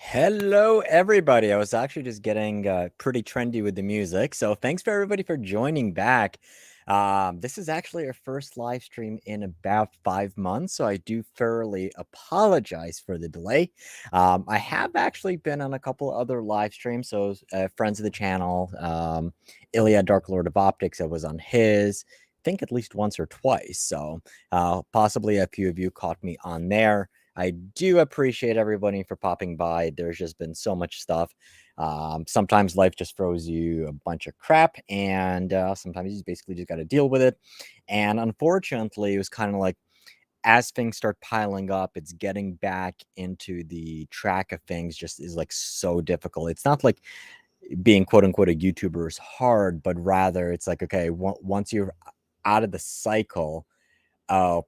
Hello, everybody. I was actually just getting pretty trendy with the music. So thanks for everybody for joining back. This is actually our first live stream in about 5 months, so I do thoroughly apologize for the delay. I have actually been on a couple other live streams, so friends of the channel, Ilya, Dark Lord of Optics, I was on his, I think at least once or twice. So possibly a few of you caught me on there. I do appreciate everybody for popping by. There's just been so much stuff. Sometimes life just throws you a bunch of crap, and sometimes you just basically just got to deal with it. And unfortunately, it was kind of like as things start piling up, it's getting back into the track of things just is like so difficult. It's not like being quote unquote a YouTuber is hard, but rather it's like, okay, once you're out of the cycle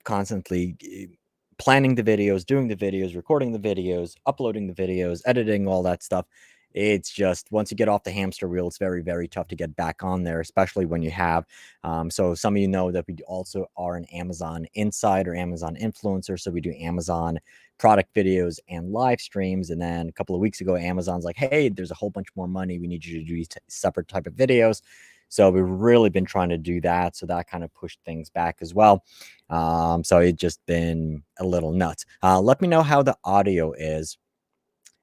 constantly planning the videos, doing the videos, recording the videos, uploading the videos, editing, all that stuff. It's just once you get off the hamster wheel, it's very, very tough to get back on there, especially when you have. So some of you know that we also are an Amazon insider, Amazon influencer. So we do Amazon product videos and live streams. And then a couple of weeks ago, Amazon's like, hey, there's a whole bunch more money. We need you to do these separate type of videos. So we've really been trying to do that. So that kind of pushed things back as well. So it's just been a little nuts. Let me know how the audio is.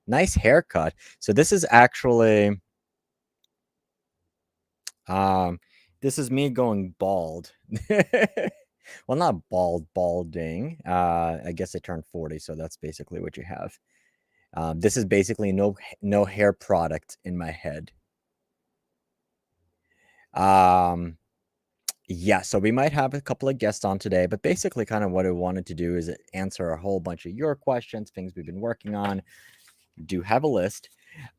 Nice haircut. So this is actually, um, this is me going bald. Well, not bald, balding. I guess I turned 40, so that's basically what you have. This is basically no hair product in my head. Yeah, so we might have a couple of guests on today, but basically kind of what I wanted to do is answer a whole bunch of your questions, things we've been working on. Do have a list.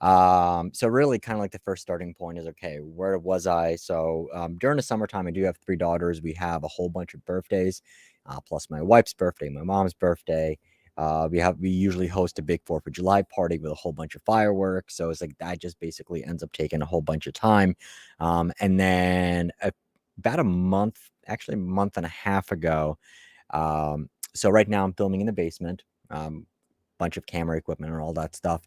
So really kind of like the first starting point is, okay, where was I? So during the summertime, I do have 3 daughters. We have a whole bunch of birthdays, plus my wife's birthday, my mom's birthday. We usually host a big 4th of July party with a whole bunch of fireworks. So it's like that just basically ends up taking a whole bunch of time. And then about a month, actually a month and a half ago. So right now I'm filming in the basement. Bunch of camera equipment and all that stuff.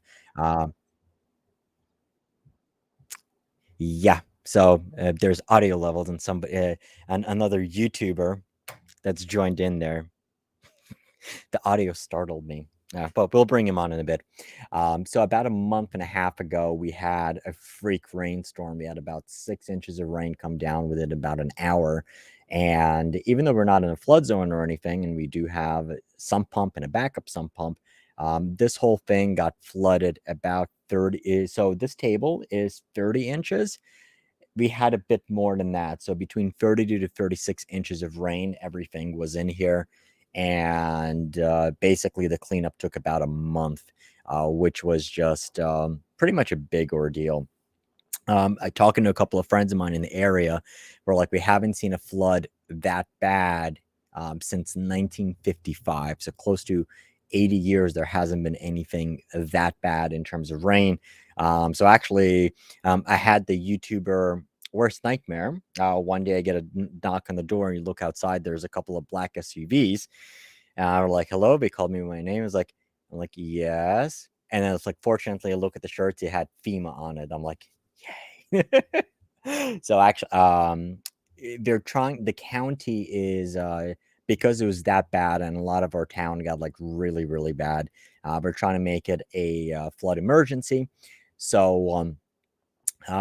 Yeah. So there's audio levels and and another YouTuber that's joined in there. The audio startled me. But we'll bring him on in a bit. So about a month and a half ago, we had a freak rainstorm. We had about 6 inches of rain come down within about an hour. And even though we're not in a flood zone or anything, and we do have a sump pump and a backup sump pump, this whole thing got flooded about 30. So this table is 30 inches. We had a bit more than that. So between 32 to 36 inches of rain, everything was in here. And basically, the cleanup took about a month, which was just pretty much a big ordeal. I talking to a couple of friends of mine in the area, where like we haven't seen a flood that bad since 1955, so close to 80 years. There hasn't been anything that bad in terms of rain. So actually, I had the YouTuber worst nightmare. One day I get a knock on the door, and you look outside. There's a couple of black SUVs. And I was like, "Hello." They called me by my name. I'm like, "Yes." And then it's like, fortunately, I look at the shirts. It had FEMA on it. I'm like, "Yay!" So actually, they're trying. The county is because it was that bad, and a lot of our town got like really, really bad. We're trying to make it a flood emergency. So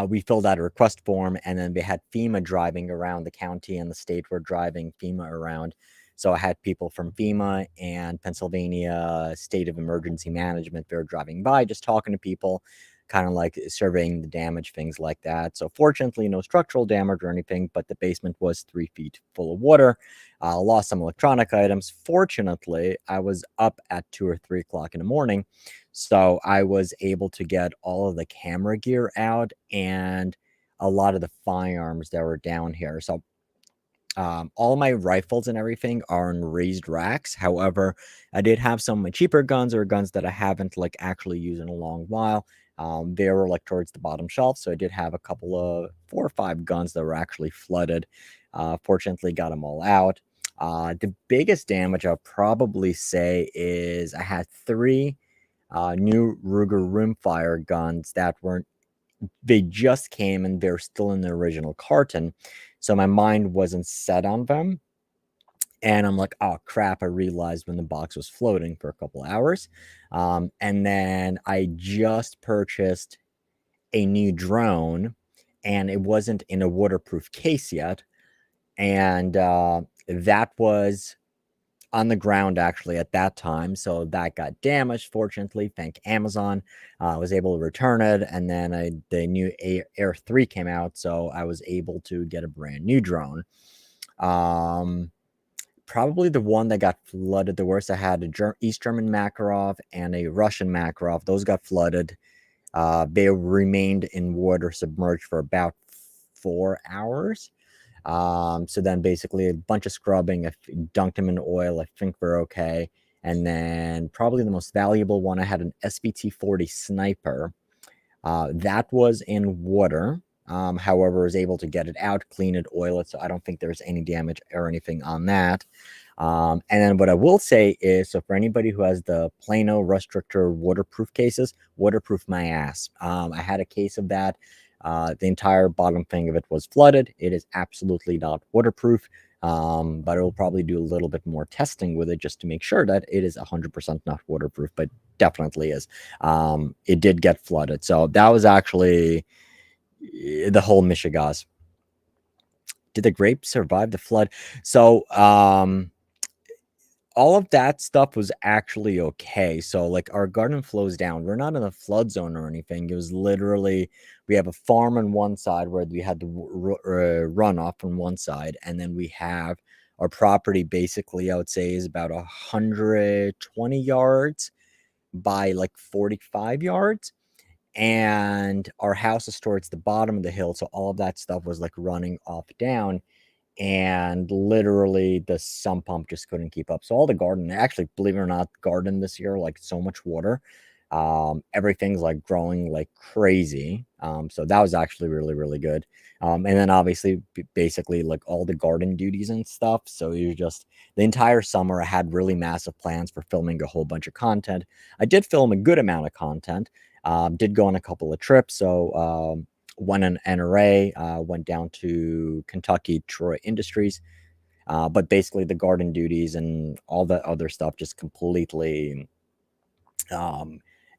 we filled out a request form, and then they had FEMA driving around. The county and the state were driving FEMA around. So I had people from FEMA and Pennsylvania State of Emergency Management. They were driving by, just talking to people, kind of like surveying the damage, things like that. So fortunately, no structural damage or anything, but the basement was 3 feet full of water. Lost some electronic items. Fortunately, I was up at 2 or 3 o'clock in the morning, so I was able to get all of the camera gear out and a lot of the firearms that were down here. So all my rifles and everything are in raised racks. However, I did have some of my cheaper guns or guns that I haven't like actually used in a long while. They were like towards the bottom shelf. So I did have a couple of 4 or 5 guns that were actually flooded. Fortunately, got them all out. The biggest damage I'll probably say is I had 3 new Ruger rimfire guns that weren't, they just came and they're still in the original carton. So my mind wasn't set on them. And I'm like, oh crap, I realized when the box was floating for a couple hours. And then I just purchased a new drone and it wasn't in a waterproof case yet. And that was on the ground actually at that time. So that got damaged. Fortunately, thank Amazon, I was able to return it. And then the new Air 3 came out. So I was able to get a brand new drone. Probably the one that got flooded the worst. I had a East German Makarov and a Russian Makarov. Those got flooded. They remained in water submerged for about 4 hours. So then basically a bunch of scrubbing. I dunked them in oil. I think we're okay. And then probably the most valuable one, I had an SBT-40 Sniper. That was in water. However, I was able to get it out, clean it, oil it. So I don't think there's any damage or anything on that. And then what I will say is, so for anybody who has the Plano Restrictor waterproof cases, waterproof my ass. I had a case of that. The entire bottom thing of it was flooded. It is absolutely not waterproof, but I will probably do a little bit more testing with it just to make sure that it is 100% not waterproof, but definitely is. It did get flooded. So that was actually the whole Michigas. Did the grape survive the flood? So all of that stuff was actually okay. So like our garden flows down. We're not in a flood zone or anything. It was literally, we have a farm on one side where we had the runoff on one side, and then we have our property basically, I would say, is about 120 yards by like 45 yards. And our house is towards the bottom of the hill. So all of that stuff was like running off down. And literally the sump pump just couldn't keep up. So all the garden, actually, believe it or not, garden this year, like so much water. Everything's like growing like crazy. So that was actually really, really good. And then obviously, basically like all the garden duties and stuff. So you just, the entire summer, I had really massive plans for filming a whole bunch of content. I did film a good amount of content. Did go on a couple of trips. So went an NRA, went down to Kentucky, Troy Industries. But basically the garden duties and all that other stuff just completely,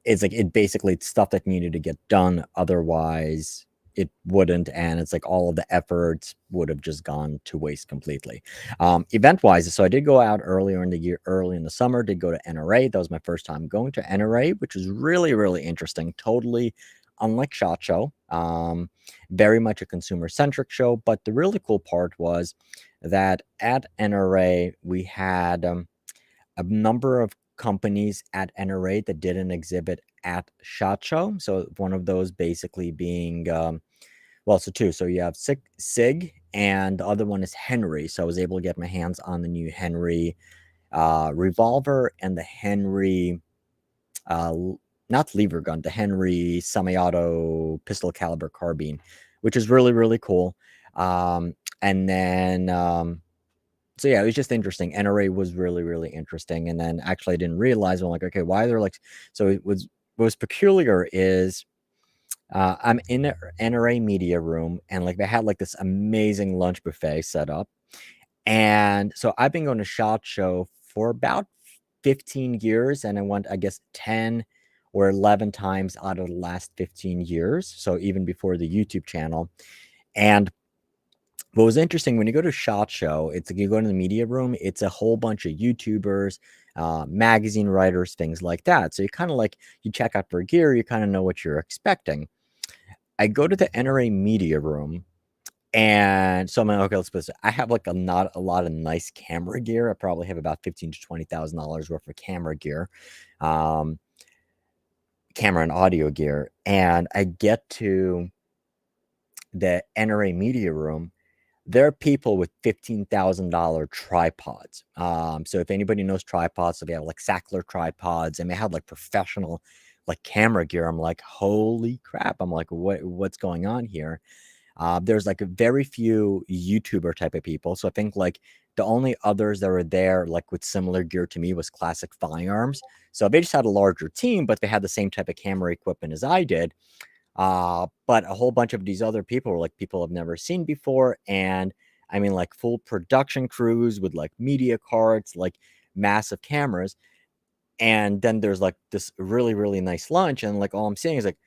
it's like, it basically, it's stuff that needed to get done. Otherwise it wouldn't. And it's like all of the efforts would have just gone to waste completely. Event wise, so I did go out earlier in the year, early in the summer, did go to NRA. That was my first time going to NRA, which was really, really interesting. Totally unlike SHOT Show, very much a consumer-centric show. But the really cool part was that at NRA, we had a number of companies at NRA that did an exhibit at SHOT Show. So one of those basically being, well, so two. So you have SIG, and the other one is Henry. So I was able to get my hands on the new Henry revolver and the Henry not lever gun, the Henry semi-auto pistol caliber carbine, which is really, really cool. And then, so yeah, it was just interesting. NRA was really, really interesting. And then actually I didn't realize, I'm like, okay, why they're like, so it was, what was peculiar is, I'm in the NRA media room, and like they had like this amazing lunch buffet set up. And so I've been going to SHOT Show for about 15 years, and I went, I guess, 10 or 11 times out of the last 15 years. So even before the YouTube channel. And what was interesting, when you go to SHOT Show, it's like you go into the media room, it's a whole bunch of YouTubers, magazine writers, things like that. So you kind of like, you check out for gear, you kind of know what you're expecting. I go to the NRA media room, and so I'm like, okay, let's put this. I have like not a lot of nice camera gear. I probably have about $15,000 to $20,000 worth of camera gear, camera and audio gear. And I get to the NRA media room. There are people with $15,000 tripods. So if anybody knows tripods, so they have like Sackler tripods, and they have like professional like camera gear. I'm like, holy crap! I'm like, what's going on here? There's like a very few YouTuber type of people. So I think like The only others that were there, like with similar gear to me, was Classic Firearms. So they just had a larger team, but they had the same type of camera equipment as I did. But a whole bunch of these other people were like people I've never seen before. And I mean, like full production crews with like media carts, like massive cameras. And then there's like this really, really nice lunch. And like all I'm seeing is like,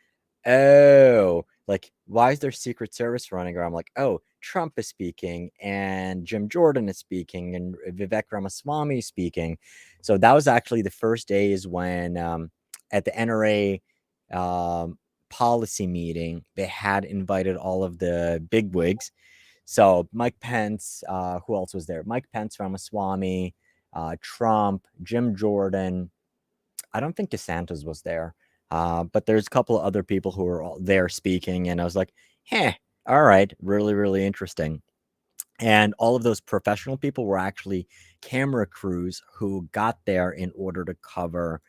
oh, like why is there Secret Service running around? I'm like, oh, Trump is speaking and Jim Jordan is speaking and Vivek Ramaswamy is speaking. So that was actually the first days when at the NRA policy meeting, they had invited all of the bigwigs. So Mike Pence, who else was there? Mike Pence, Ramaswamy, Trump, Jim Jordan. I don't think DeSantis was there, but there's a couple of other people who were there speaking, and I was like, "Heh, all right, really, really interesting." And all of those professional people were actually camera crews who got there in order to cover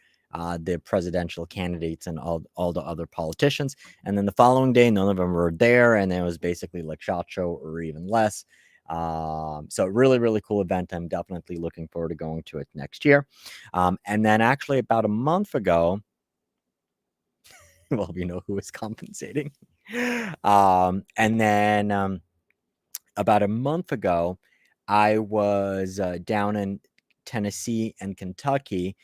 the presidential candidates and all the other politicians. And then the following day, none of them were there, and it was basically like SHOT Show or even less. So really, really cool event. I'm definitely looking forward to going to it next year. And then actually about a month ago, well, we know who is compensating. And then about a month ago, I was down in Tennessee and Kentucky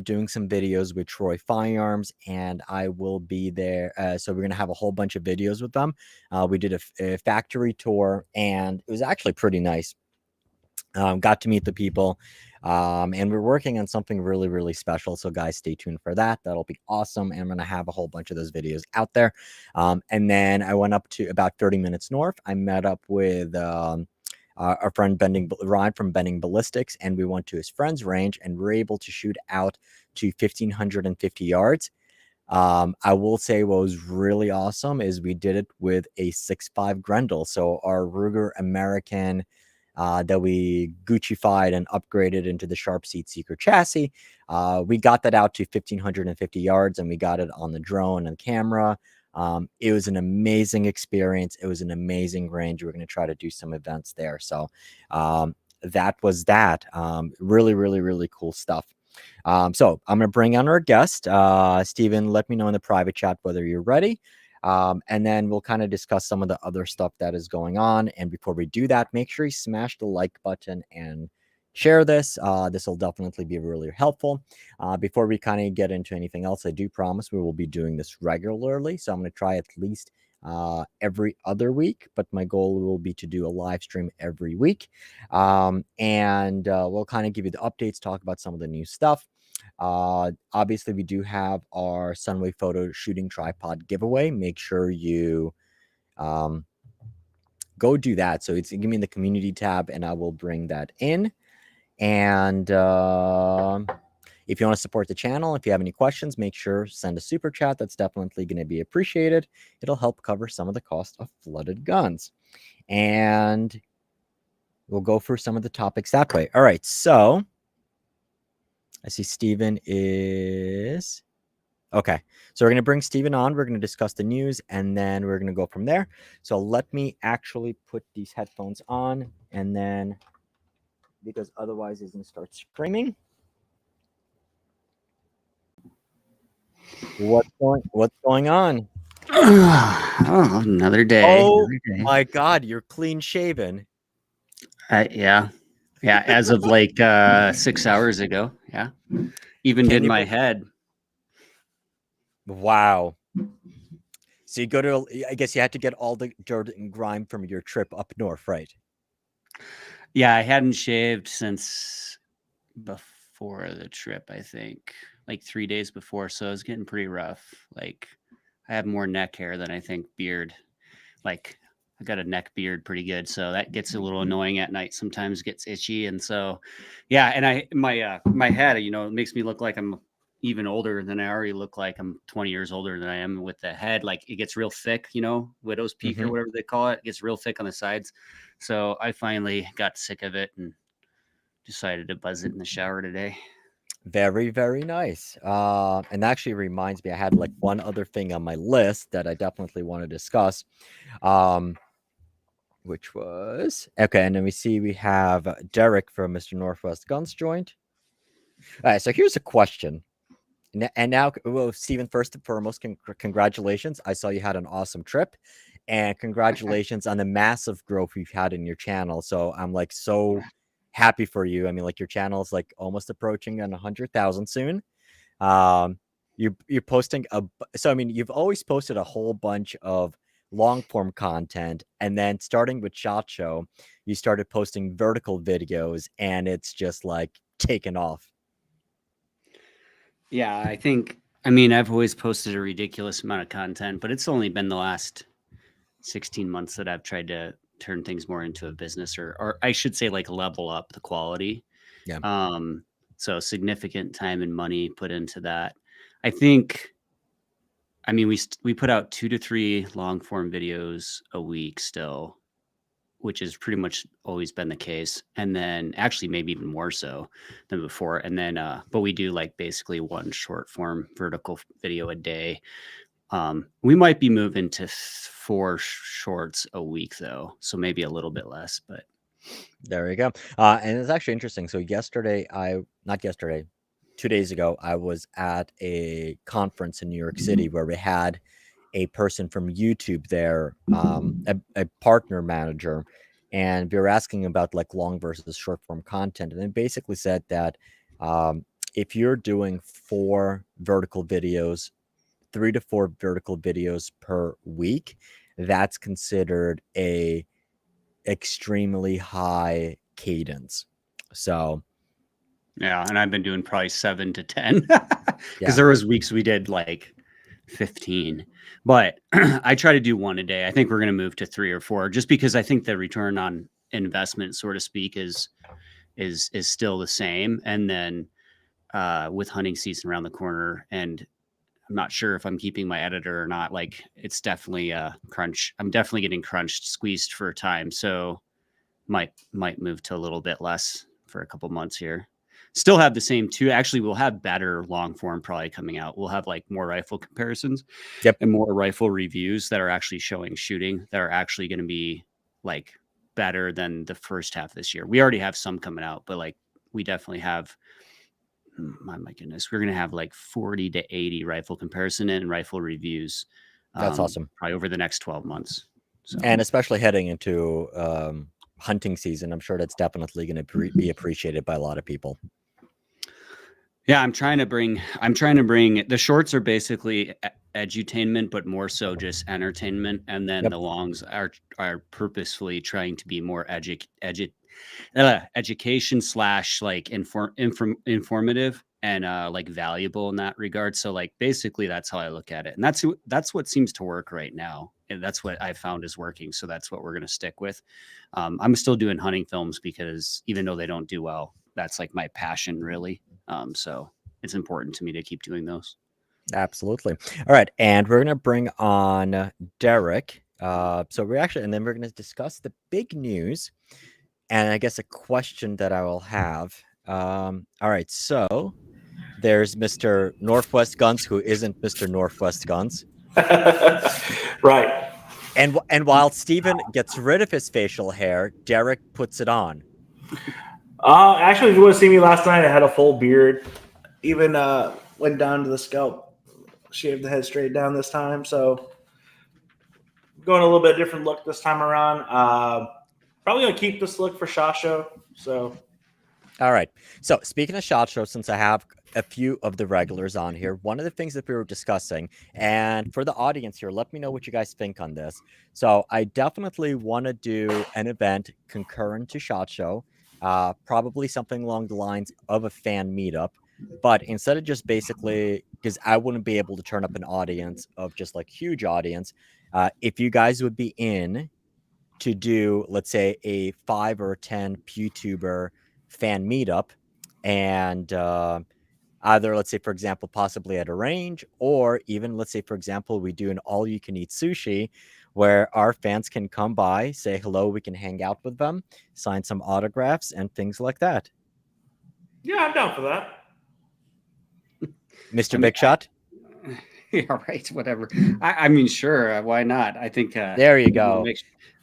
doing some videos with Troy Firearms, and I will be there. So we're going to have a whole bunch of videos with them. We did a factory tour, and it was actually pretty nice. Got to meet the people, and we're working on something really, really special. So, guys, stay tuned for that. That'll be awesome. And I'm going to have a whole bunch of those videos out there. And then I went up to about 30 minutes north. I met up with our friend Ryan from Bending Ballistics, and we went to his friend's range, and we're able to shoot out to 1,550 yards. I will say what was really awesome is we did it with a 6.5 Grendel. So our Ruger American that we Gucci-fied and upgraded into the Sharp Seat Seeker chassis. We got that out to 1,550 yards, and we got it on the drone and camera. It was an amazing experience. It was an amazing range. We're going to try to do some events there. So that was that. Really, really, really cool stuff. So I'm going to bring on our guest. Steven, let me know in the private chat whether you're ready. And then we'll kind of discuss some of the other stuff that is going on. And before we do that, make sure you smash the like button and share this. This will definitely be really helpful. Before we kind of get into anything else, I do promise we will be doing this regularly. So I'm going to try at least every other week, but my goal will be to do a live stream every week. And we'll kind of give you the updates, talk about some of the new stuff. Obviously, we do have our Sunway photo shooting tripod giveaway. Make sure you go do that. So it's give me in the community tab, and I will bring that in. And if you want to support the channel, if you have any questions, make sure send a super chat. That's definitely going to be appreciated. It'll help cover some of the cost of flooded guns. And we'll go through some of the topics that way. All right, so I see Steven is okay. So we're going to bring Steven on. We're going to discuss the news, and then we're going to go from there. So let me actually put these headphones on, and then because otherwise he's going to start screaming. What's going on? Oh, another day. Oh another day. my God, you're clean shaven. Yeah. As of like 6 hours ago. Yeah. Even did my head. Wow. So you go to, I guess you had to get all the dirt and grime from your trip up north, right? Yeah, I hadn't shaved since before the trip, I think, like 3 days before. So it was getting pretty rough. Like I have more neck hair than I think beard. Like I got a neck beard pretty good, so that gets a little annoying at night. Sometimes gets itchy, and so yeah. And my head, it makes me look like I'm even older than I already look like. I'm 20 years older than I am with the head. Like it gets real thick, widow's peak or whatever they call it. It gets real thick on the sides. So I finally got sick of it and decided to buzz it in the shower today. Very, very nice. And actually reminds me, I had like one other thing on my list that I definitely want to discuss. which was okay. And then we see we have Derek from Mr. Northwest Guns joined. All right, so here's a question. And now, well, Stephen, first and foremost, congratulations. I saw you had an awesome trip, and congratulations on the massive growth you've had in your channel. So I'm like so happy for you. I mean, like your channel is like almost approaching on 100,000 soon. Um, you're posting so I mean, you've always posted a whole bunch of long form content, and then starting with Shot Show, you started posting vertical videos, and it's just like taken off. Yeah, I mean, I've always posted a ridiculous amount of content, but it's only been the last 16 months that I've tried to turn things more into a business, or I should say like level up the quality. Yeah. So significant time and money put into that. I think, I mean, we put out 2 to 3 long form videos a week still, which has pretty much always been the case. And then actually maybe even more so than before. And then, but we do like basically one short form vertical video a day. We might be moving to 4 shorts a week though. So maybe a little bit less, but There you go. And it's actually interesting. So not yesterday, 2 days ago, I was at a conference in New York City where we had a person from YouTube there, a partner manager, and we were asking about like long versus short form content, and it basically said that if you're doing 3 to 4 vertical videos per week, that's considered a extremely high cadence. So yeah. And I've been doing probably 7 to 10 because yeah, there was weeks we did like 15, but I try to do one a day. I think we're going to move to 3 or 4 just because I think the return on investment, so to speak, is still the same. And then with hunting season around the corner, and I'm not sure if I'm keeping my editor or not. Like it's definitely a crunch. I'm definitely getting crunched, squeezed for time. So might move to a little bit less for a couple months here. Still have the same two. Actually, we'll have better long form probably coming out. We'll have like more rifle comparisons yep, and more rifle reviews that are actually showing shooting that are actually going to be like better than the first half of this year. We already have some coming out, but like we definitely have, my goodness, we're going to have like 40 to 80 rifle comparison and rifle reviews that's awesome. probably over the next 12 months. So, And especially heading into hunting season, I'm sure that's definitely going to be appreciated by a lot of people. yeah, I'm trying to bring the shorts are basically edutainment, but more so just entertainment. And then Yep, the longs are purposefully trying to be more education slash like informative and like valuable in that regard. So like basically that's how I look at it. And that's what seems to work right now. And that's what I found is working. So that's what we're going to stick with. I'm still doing hunting films because even though they don't do well, that's like my passion really. So it's important to me to keep doing those. absolutely. All right, and we're going to bring on Derek. So we're actually, and then we're going to discuss the big news, and I guess a question that I will have. All right, so there's Mr. Northwest Guns, who isn't Mr. Northwest Guns. Right. And while Steven gets rid of his facial hair, Derek puts it on. Actually, if you would have seen me last night, I had a full beard. Even went down to the scalp, shaved the head straight down this time. So going a little bit different look this time around. Probably gonna keep this look for Shot Show. So All right. So speaking of Shot Show, since I have a few of the regulars on here, one of the things that we were discussing, and for the audience here, let me know what you guys think on this. So I definitely want to do an event concurrent to Shot Show, probably something along the lines of a fan meetup. But instead of just basically, because I wouldn't be able to turn up an audience of just like huge audience, if you guys would be in to do, let's say, a 5 or 10 YouTuber fan meetup, and either, let's say, for example, possibly at a range, or even, let's say, for example, we do an all-you-can-eat sushi where our fans can come by, say hello, we can hang out with them, sign some autographs, and things like that. yeah, I'm down for that. Mr. I mean, Big Shot? Yeah, right. Whatever. I mean, sure. Why not? I think. There you go.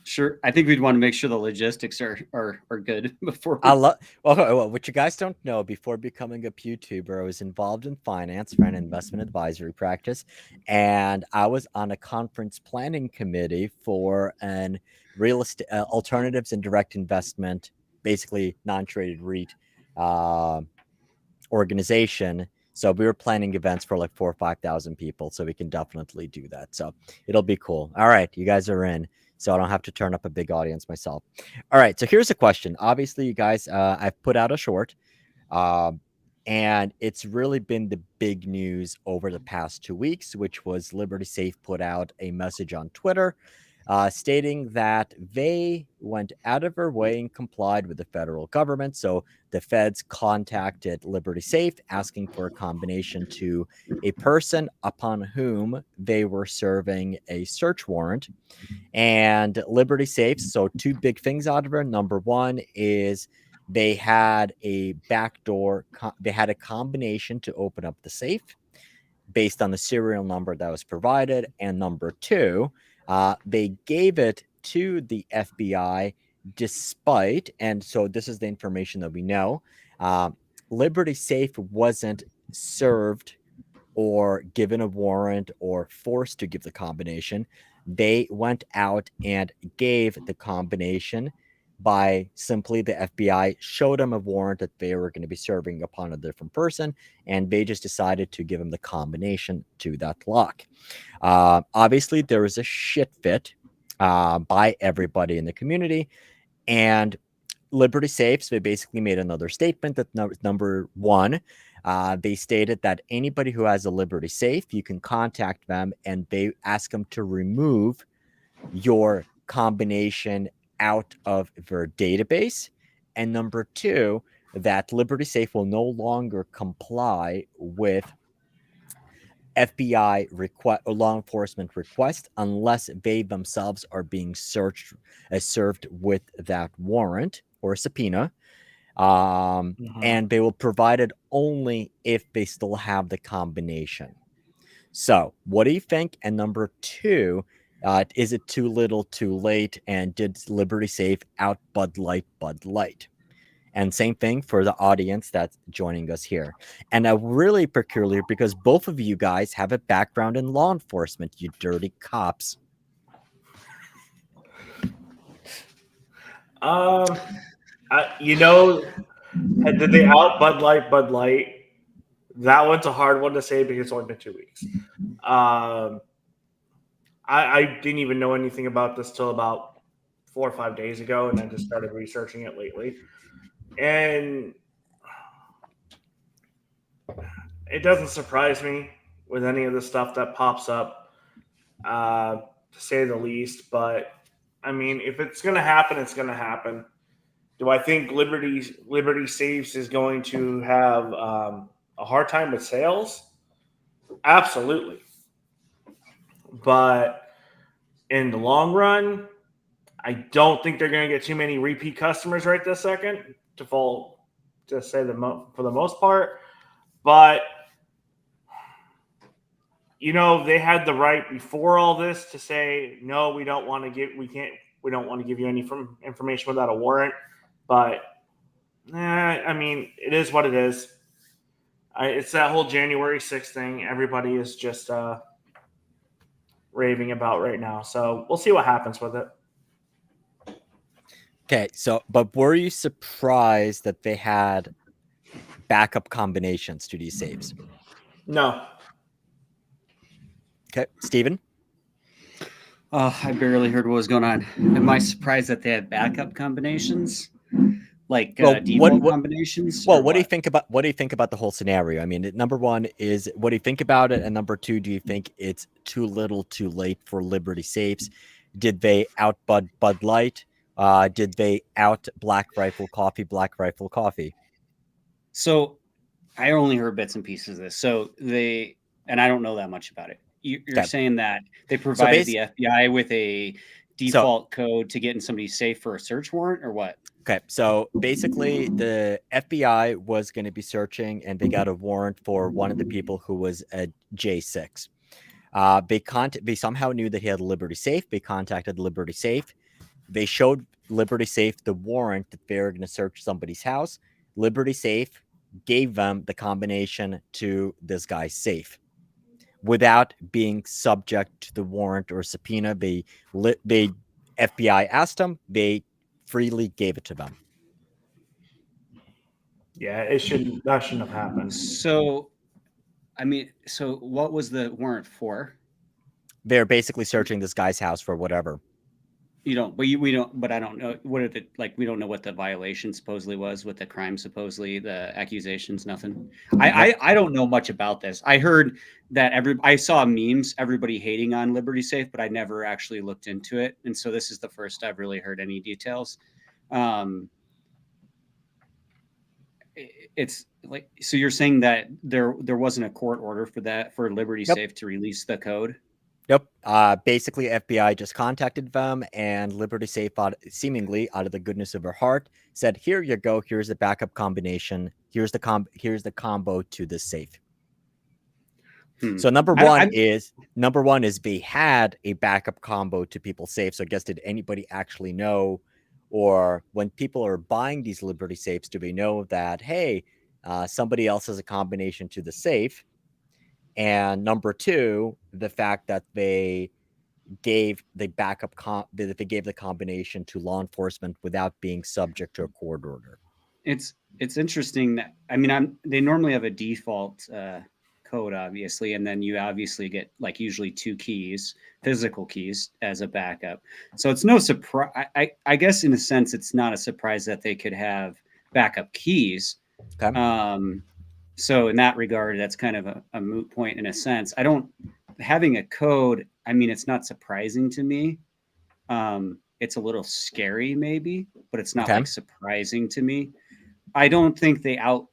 Sure. I think we'd want to make sure the logistics are good before. I love. Well, what you guys don't know, before becoming a YouTuber, I was involved in finance for an investment advisory practice, and I was on a conference planning committee for an real estate alternatives and direct investment, basically non-traded REIT organization. So we were planning events for like 4,000 or 5,000 people. So we can definitely do that. So it'll be cool. All right, you guys are in. So I don't have to turn up a big audience myself. All right. So here's a question. Obviously, you guys, I've put out a short, um, and it's really been the big news over the past 2 weeks, which was Liberty Safe put out a message on Twitter stating that they went out of their way and complied with the federal government. So the feds contacted Liberty Safe asking for a combination to a person upon whom they were serving a search warrant. And Liberty Safe, so two big things out of it. Number one is they had a backdoor, they had a combination to open up the safe based on the serial number that was provided. And number two, they gave it to the FBI despite, and so this is the information that we know, Liberty Safe wasn't served or given a warrant or forced to give the combination. They went out and gave the combination by simply the FBI showed them a warrant that they were going to be serving upon a different person, and they just decided to give them the combination to that lock. Obviously, there was a shit fit by everybody in the community, and Liberty Safes, they basically made another statement that number one, they stated that anybody who has a Liberty Safe, you can contact them and they ask them to remove your combination out of their database. And number two, that Liberty Safe will no longer comply with FBI request or law enforcement request unless they themselves are being served with that warrant or subpoena. And they will provide it only if they still have the combination. So, what do you think? And number two, is it too little, too late? And did Liberty Safe out Bud Light, Bud Light? And same thing for the audience that's joining us here. And really peculiar because both of you guys have a background in law enforcement, you dirty cops. Did they out Bud Light, Bud Light? That one's a hard one to say because it's only been 2 weeks. I didn't even know anything about this till about 4 or 5 days ago, and I just started researching it lately. And it doesn't surprise me with any of the stuff that pops up, to say the least. But, I mean, if it's going to happen, it's going to happen. Do I think Liberty Safes is going to have a hard time with sales? Absolutely. But in the long run, I don't think they're going to get too many repeat customers right this second for the most part. But, they had the right before all this to say, no, we don't want to give you any information without a warrant. But, I mean, it is what it is. It's that whole January 6th thing. Everybody is just raving about right now. So we'll see what happens with it. Okay, so, but were you surprised that they had backup combinations to these saves? No. Okay, Steven? I barely heard what was going on. Am I surprised that they had backup combinations? Like default combinations? Well, what do you think about the whole scenario? I mean, number one is what do you think about it? And number two, do you think it's too little, too late for Liberty Safes? Did they out Bud Light? Did they out Black Rifle Coffee? So I only heard bits and pieces of this. So and I don't know that much about it. You're saying that they provided the FBI with a default code to get in somebody's safe for a search warrant or what? Okay, so basically the FBI was going to be searching and they got a warrant for one of the people who was a J6. They somehow knew that he had a Liberty Safe. They contacted Liberty Safe. they showed Liberty Safe the warrant that they were going to search somebody's house. Liberty Safe gave them the combination to this guy's safe without being subject to the warrant or subpoena. They FBI asked them, they freely gave it to them. Yeah, that shouldn't have happened. So, I mean, so what was the warrant for? They're basically searching this guy's house for whatever. We don't, but I don't know what are the, like, we don't know what the violation supposedly was, what the crime supposedly, the accusations, nothing. I don't know much about this. I heard that I saw memes, everybody hating on Liberty Safe, but I never actually looked into it. And so this is the first I've really heard any details. It's like, so you're saying that there wasn't a court order for Liberty Safe to release the code? Yep. Basically, FBI just contacted them, and Liberty Safe, seemingly out of the goodness of her heart, said, "Here you go. Here's the backup combination. Here's the combo to this safe." So number one is they had a backup combo to people's safe. So I guess, did anybody actually know, or when people are buying these Liberty Safes, do they know that, hey, somebody else has a combination to the safe? And number two, the fact that they gave the they gave the combination to law enforcement without being subject to a court order. It's interesting that, I mean, they normally have a default code, obviously, and then you obviously get, like, usually 2 keys, physical keys, as a backup. So it's no surprise. I guess in a sense, it's not a surprise that they could have backup keys. Okay. So in that regard, that's kind of a moot point in a sense. Having a code, I mean, it's not surprising to me. It's a little scary maybe, but it's not like surprising to me. I don't think they out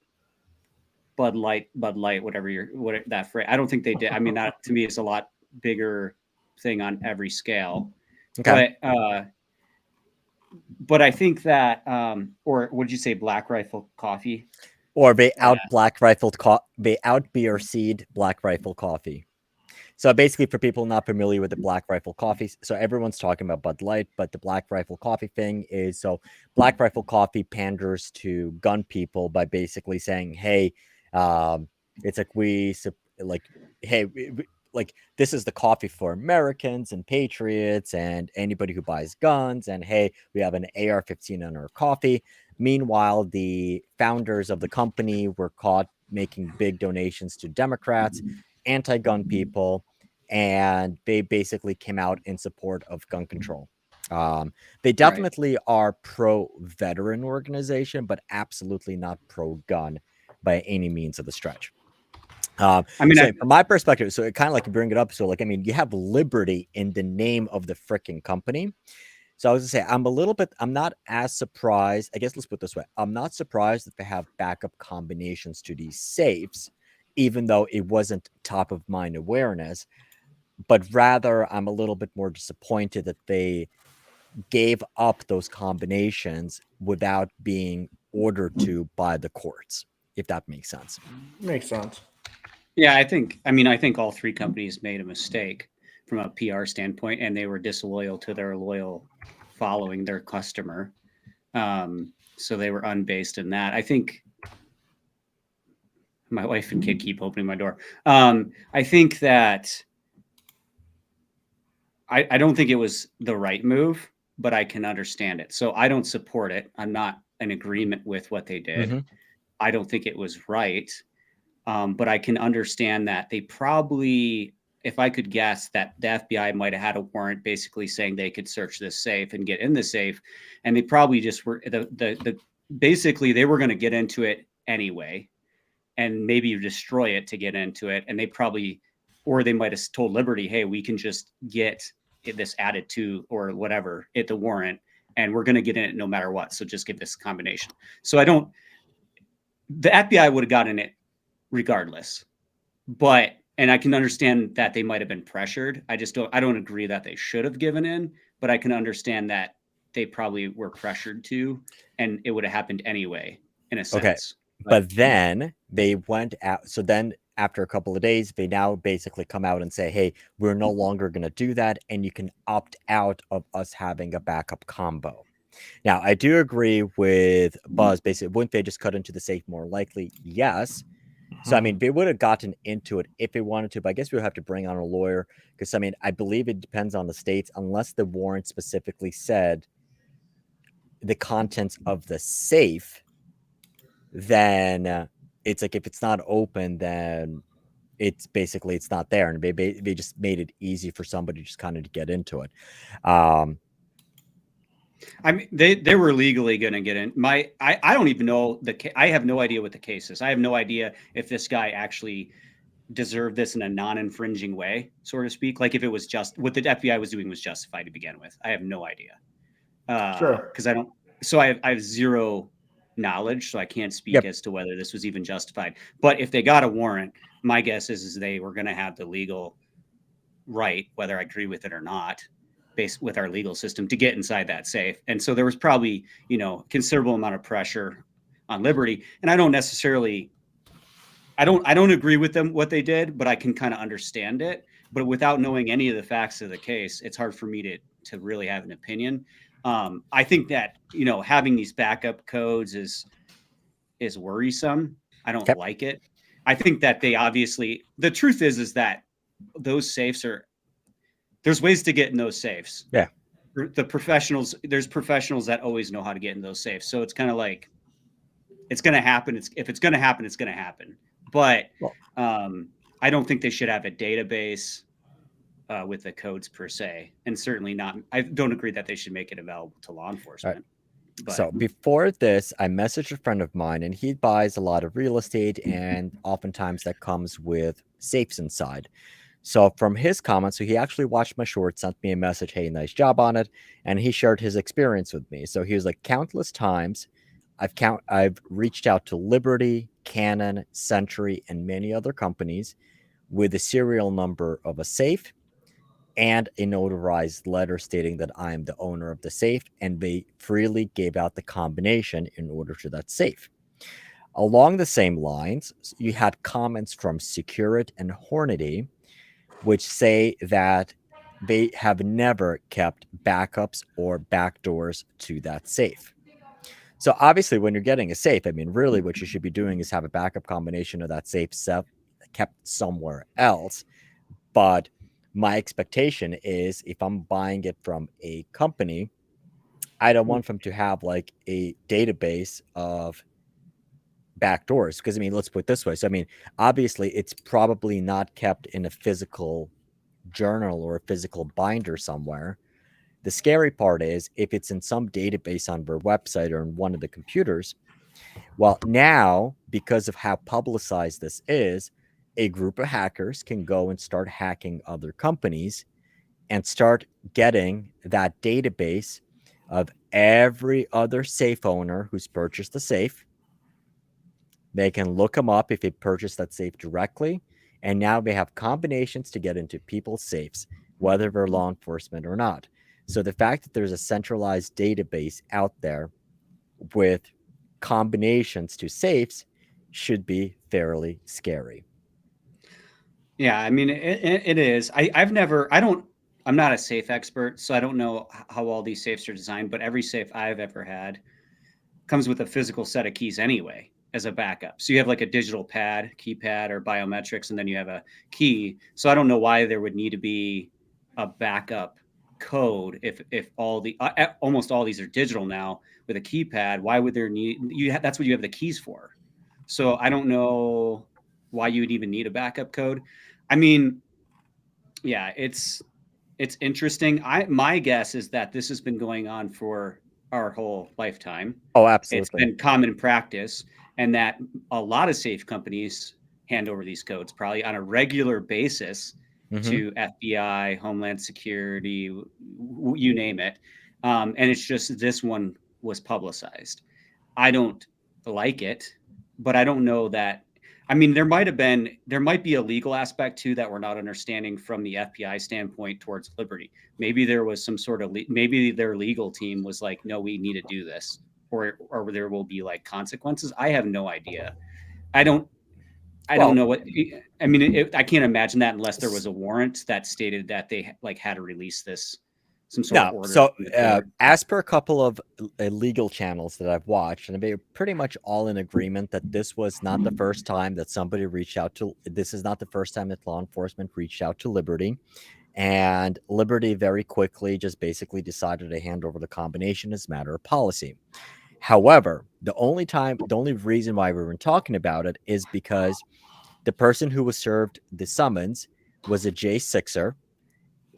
Bud Light, whatever that phrase. I don't think they did. I mean, that to me is a lot bigger thing on every scale. Okay. But I think that, or would you say Black Rifle Coffee? Or they out BRC'd Black Rifle Coffee. So basically, for people not familiar with the Black Rifle Coffee, so everyone's talking about Bud Light, but the Black Rifle Coffee thing is, so Black Rifle Coffee panders to gun people by basically saying, hey, it's like, hey, like, this is the coffee for Americans and patriots and anybody who buys guns, and hey, we have an AR-15 in our coffee. Meanwhile, the founders of the company were caught making big donations to Democrats, anti-gun people, and they basically came out in support of gun control. They definitely are pro-veteran organization, but absolutely not pro-gun by any means of the stretch. I mean, so from my perspective, so it kind of like, bring it up. So, like, I mean, you have liberty in the name of the freaking company. So I was gonna say, I'm not as surprised. I guess let's put it this way. I'm not surprised that they have backup combinations to these safes, even though it wasn't top of mind awareness, but rather I'm a little bit more disappointed that they gave up those combinations without being ordered to by the courts, if that makes sense. Makes sense. Yeah, I think all 3 companies made a mistake from a PR standpoint, and they were disloyal to their loyal following, their customer. So they were unbased in that. I think my wife and kid keep opening my door. I think that I don't think it was the right move, but I can understand it. So I don't support it. I'm not in agreement with what they did. Mm-hmm. I don't think it was right. But I can understand that they probably, if I could guess, that the FBI might have had a warrant basically saying they could search this safe and get in the safe. And they probably just were basically they were going to get into it anyway, and maybe destroy it to get into it. And they probably, or they might have told Liberty, hey, we can just get this added to, or whatever, the warrant, and we're going to get in it no matter what. So just give this combination. So the FBI would have gotten it regardless, and I can understand that they might have been pressured. I don't agree that they should have given in, but I can understand that they probably were pressured to, and it would have happened anyway, in a sense. Okay. But then they went out. So then after a couple of days, they now basically come out and say, hey, we're no longer going to do that, and you can opt out of us having a backup combo. Now, I do agree with Buzz. Basically, wouldn't they just cut into the safe more likely? Yes. So, I mean, they would have gotten into it if they wanted to, but I guess we would have to bring on a lawyer because, I mean, I believe it depends on the states, unless the warrant specifically said the contents of the safe, then it's like if it's not open, then it's basically it's not there, and they just made it easy for somebody just kind of to get into it. I mean, they were legally going to get in. I don't even know I have no idea what the case is. I have no idea if this guy actually deserved this in a non-infringing way, so to speak. Like if it was just what the FBI was doing was justified to begin with. I have no idea. Sure. Because I don't. So I have zero knowledge, so I can't speak as to whether this was even justified. But if they got a warrant, my guess is they were going to have the legal right, whether I agree with it or not, based with our legal system, to get inside that safe. And so there was probably, considerable amount of pressure on Liberty. And I don't necessarily, I don't agree with them what they did, but I can kind of understand it. But without knowing any of the facts of the case, it's hard for me to really have an opinion. I think that having these backup codes is worrisome. I don't like it. I think that they obviously, the truth is that those safes there's ways to get in those safes. Yeah. The professionals, there's professionals that always know how to get in those safes. So it's kind of like, it's going to happen. If it's going to happen, it's going to happen. But I don't think they should have a database with the codes per se. And certainly not, I don't agree that they should make it available to law enforcement. But, so before this, I messaged a friend of mine, and he buys a lot of real estate, and oftentimes that comes with safes inside. So from his comments, so he actually watched my short, sent me a message, hey, nice job on it, and he shared his experience with me. So he was like, countless times I've reached out to Liberty, Canon, Century, and many other companies with the serial number of a safe and a notarized letter stating that I am the owner of the safe, and they freely gave out the combination in order to that safe. Along the same lines, you had comments from Securit and Hornady, which say that they have never kept backups or backdoors to that safe. So obviously, when you're getting a safe, I mean, really what you should be doing is have a backup combination of that safe kept somewhere else. But my expectation is if I'm buying it from a company, I don't want them to have like a database of backdoors. Because, I mean, let's put it this way. So, I mean, obviously, it's probably not kept in a physical journal or a physical binder somewhere. The scary part is if it's in some database on their website or in one of the computers. Well, now, because of how publicized this is, a group of hackers can go and start hacking other companies and start getting that database of every other safe owner who's purchased the safe. They can look them up if they purchased that safe directly. And now they have combinations to get into people's safes, whether they're law enforcement or not. So the fact that there's a centralized database out there with combinations to safes should be fairly scary. Yeah, I mean, it is. I'm not a safe expert, so I don't know how all these safes are designed, but every safe I've ever had comes with a physical set of keys anyway as a backup. So you have like a digital keypad or biometrics, and then you have a key. So I don't know why there would need to be a backup code if all the almost all these are digital now with a keypad. Why would there need that's what you have the keys for. So I don't know why you would even need a backup code. I mean, yeah, it's interesting. My guess is that this has been going on for our whole lifetime. Oh, absolutely. It's been common practice, and that a lot of safe companies hand over these codes probably on a regular basis to FBI, Homeland Security, you name it. And it's just this one was publicized. I don't like it, but I don't know that. I mean, there might be a legal aspect too that we're not understanding from the FBI standpoint towards Liberty. Maybe there was some sort of maybe their legal team was like, no, we need to do this, or there will be like consequences. I have no idea. I Well, don't know what. I mean, I can't imagine that unless there was a warrant that stated that they like had to release this, some sort of no. order So, from the court. as per a couple of legal channels that I've watched, and they're pretty much all in agreement that this was not the first time that somebody reached out to. This is not the first time that law enforcement reached out to Liberty, and Liberty very quickly just basically decided to hand over the combination as a matter of policy. However, the only reason why we were talking about it is because the person who was served the summons was a J6er,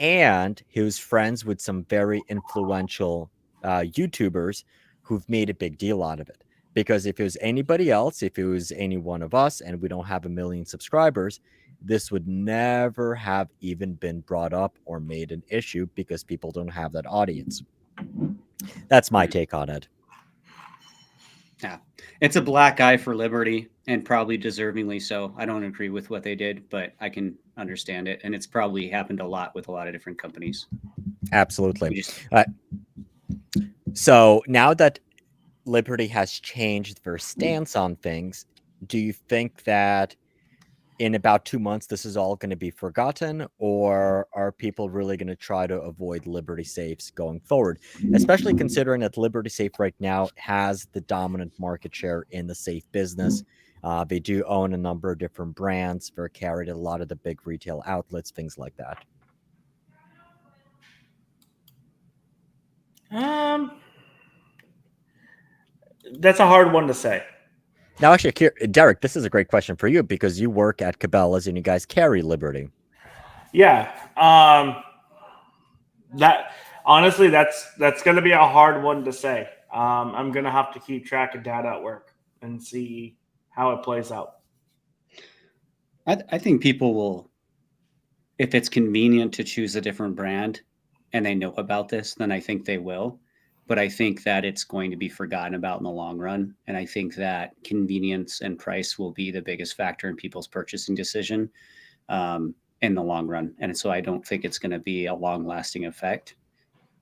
and he was friends with some very influential YouTubers who've made a big deal out of it. Because if it was anybody else, if it was any one of us, and we don't have 1 million subscribers, this would never have even been brought up or made an issue because people don't have that audience. That's my take on it. Yeah, it's a black eye for Liberty, and probably deservingly so. I don't agree with what they did, but I can understand it, and it's probably happened a lot with a lot of different companies. Absolutely. So now that Liberty has changed their stance on things, do you think that in about 2 months this is all going to be forgotten, or are people really going to try to avoid Liberty safes going forward, especially considering that Liberty Safe right now has the dominant market share in the safe business? They do own a number of different brands. They're carried at a lot of the big retail outlets, things like that. That's a hard one to say. Now, actually, Derek, this is a great question for you because you work at Cabela's and you guys carry Liberty. Yeah. That honestly, that's going to be a hard one to say. I'm going to have to keep track of data at work and see how it plays out. I think people will, if it's convenient to choose a different brand and they know about this, then I think they will. But I think that it's going to be forgotten about in the long run. And I think that convenience and price will be the biggest factor in people's purchasing decision in the long run. And so I don't think it's going to be a long lasting effect.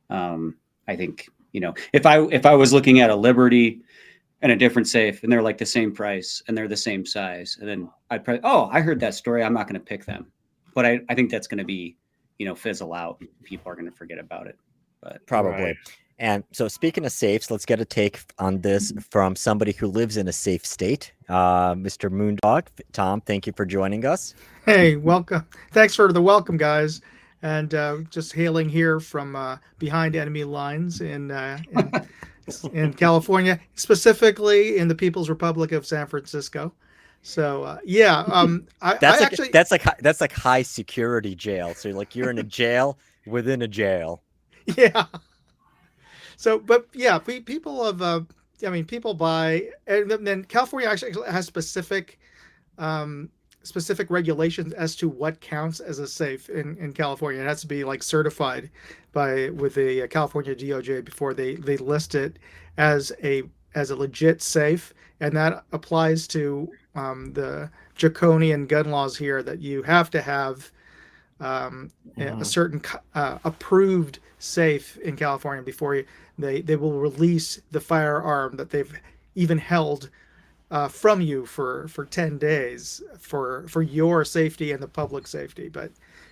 I think, if I was looking at a Liberty and a different safe and they're like the same price and they're the same size, and then I'd probably, I heard that story, I'm not going to pick them. But I think that's going to be, fizzle out. People are going to forget about it. But probably. Right. And so, speaking of safes, let's get a take on this from somebody who lives in a safe state. Mr. Moondog, Tom, thank you for joining us. Hey, welcome. Thanks for the welcome, guys. And just hailing here from behind enemy lines in California, specifically in the People's Republic of San Francisco. So That's like high security jail. So you're in a jail within a jail. Yeah. So, but yeah, people have, people buy, and then California actually has specific regulations as to what counts as a safe in California. It has to be like certified with the California DOJ before they list it as a legit safe, and that applies to the draconian gun laws here that you have to have a certain approved safe in California before they will release the firearm that they've even held from you for 10 days for your safety and the public safety. But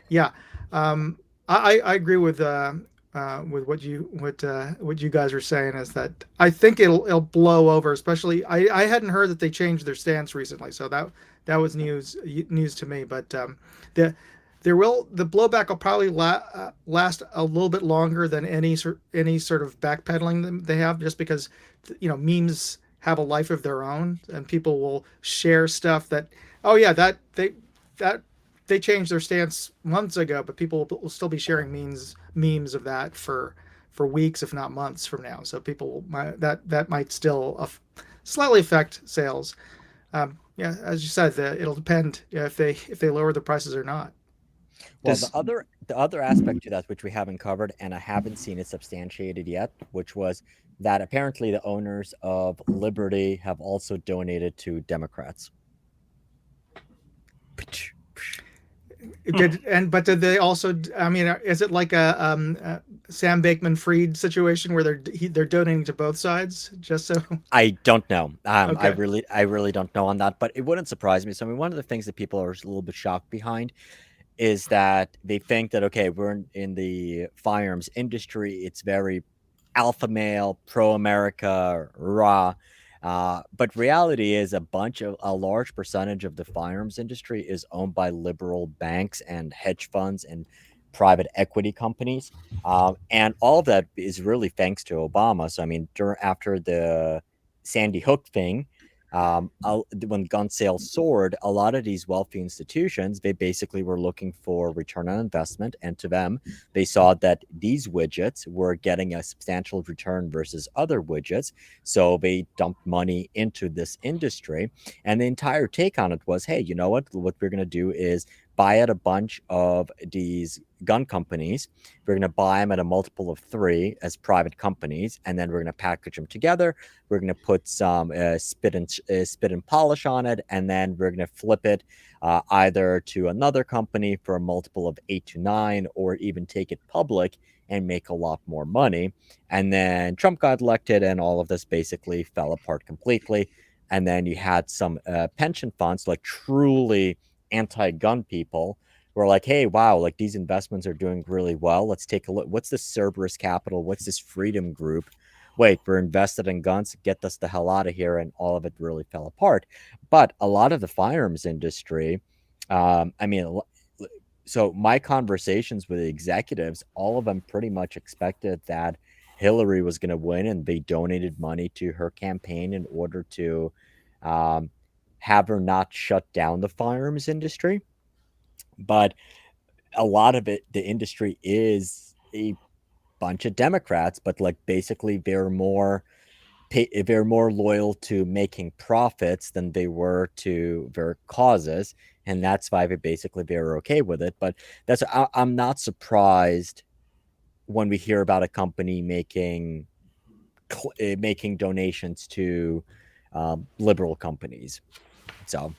yeah, I agree with what you guys are saying, is that I think it'll blow over. Especially I hadn't heard that they changed their stance recently, so that was news to me. But the blowback will probably last a little bit longer than any sort of backpedaling they have, just because memes have a life of their own, and people will share stuff that that they changed their stance months ago, but people will still be sharing memes of that for weeks, if not months from now. So that might still slightly affect sales. As you said, it'll depend if they lower the prices or not. Well, the other aspect to that, which we haven't covered, and I haven't seen it substantiated yet, which was that apparently the owners of Liberty have also donated to Democrats. Did they also? I mean, is it like a Sam Bankman-Fried situation where they're donating to both sides just so? I don't know. Okay. I really don't know on that, but it wouldn't surprise me. So I mean, one of the things that people are a little bit shocked behind is that they think that, okay, we're in the firearms industry. It's very alpha male, pro America, rah. But reality is a large percentage of the firearms industry is owned by liberal banks and hedge funds and private equity companies. And all of that is really thanks to Obama. So, I mean, after the Sandy Hook thing, when gun sales soared, a lot of these wealthy institutions, they basically were looking for return on investment. And to them, they saw that these widgets were getting a substantial return versus other widgets. So they dumped money into this industry. And the entire take on it was, hey, you know what? What we're going to do is buy out a bunch of these gun companies. We're going to buy them at a multiple of 3 as private companies, and then we're going to package them together. We're going to put some spit and polish on it, and then we're going to flip it either to another company for a multiple of 8 to 9, or even take it public and make a lot more money. And then Trump got elected, and all of this basically fell apart completely. And then you had some pension funds, like truly anti-gun people, were like, hey, wow, like these investments are doing really well. Let's take a look. What's this Cerberus Capital? What's this Freedom Group? Wait, we're invested in guns. Get us the hell out of here. And all of it really fell apart. But a lot of the firearms industry, I mean, so my conversations with the executives, all of them pretty much expected that Hillary was going to win, and they donated money to her campaign in order to um, have her not shut down the firearms industry. But a lot of it, the industry is a bunch of Democrats, but like basically they're more loyal to making profits than they were to their causes, and that's why they were okay with it. But I'm not surprised when we hear about a company making donations to liberal companies. So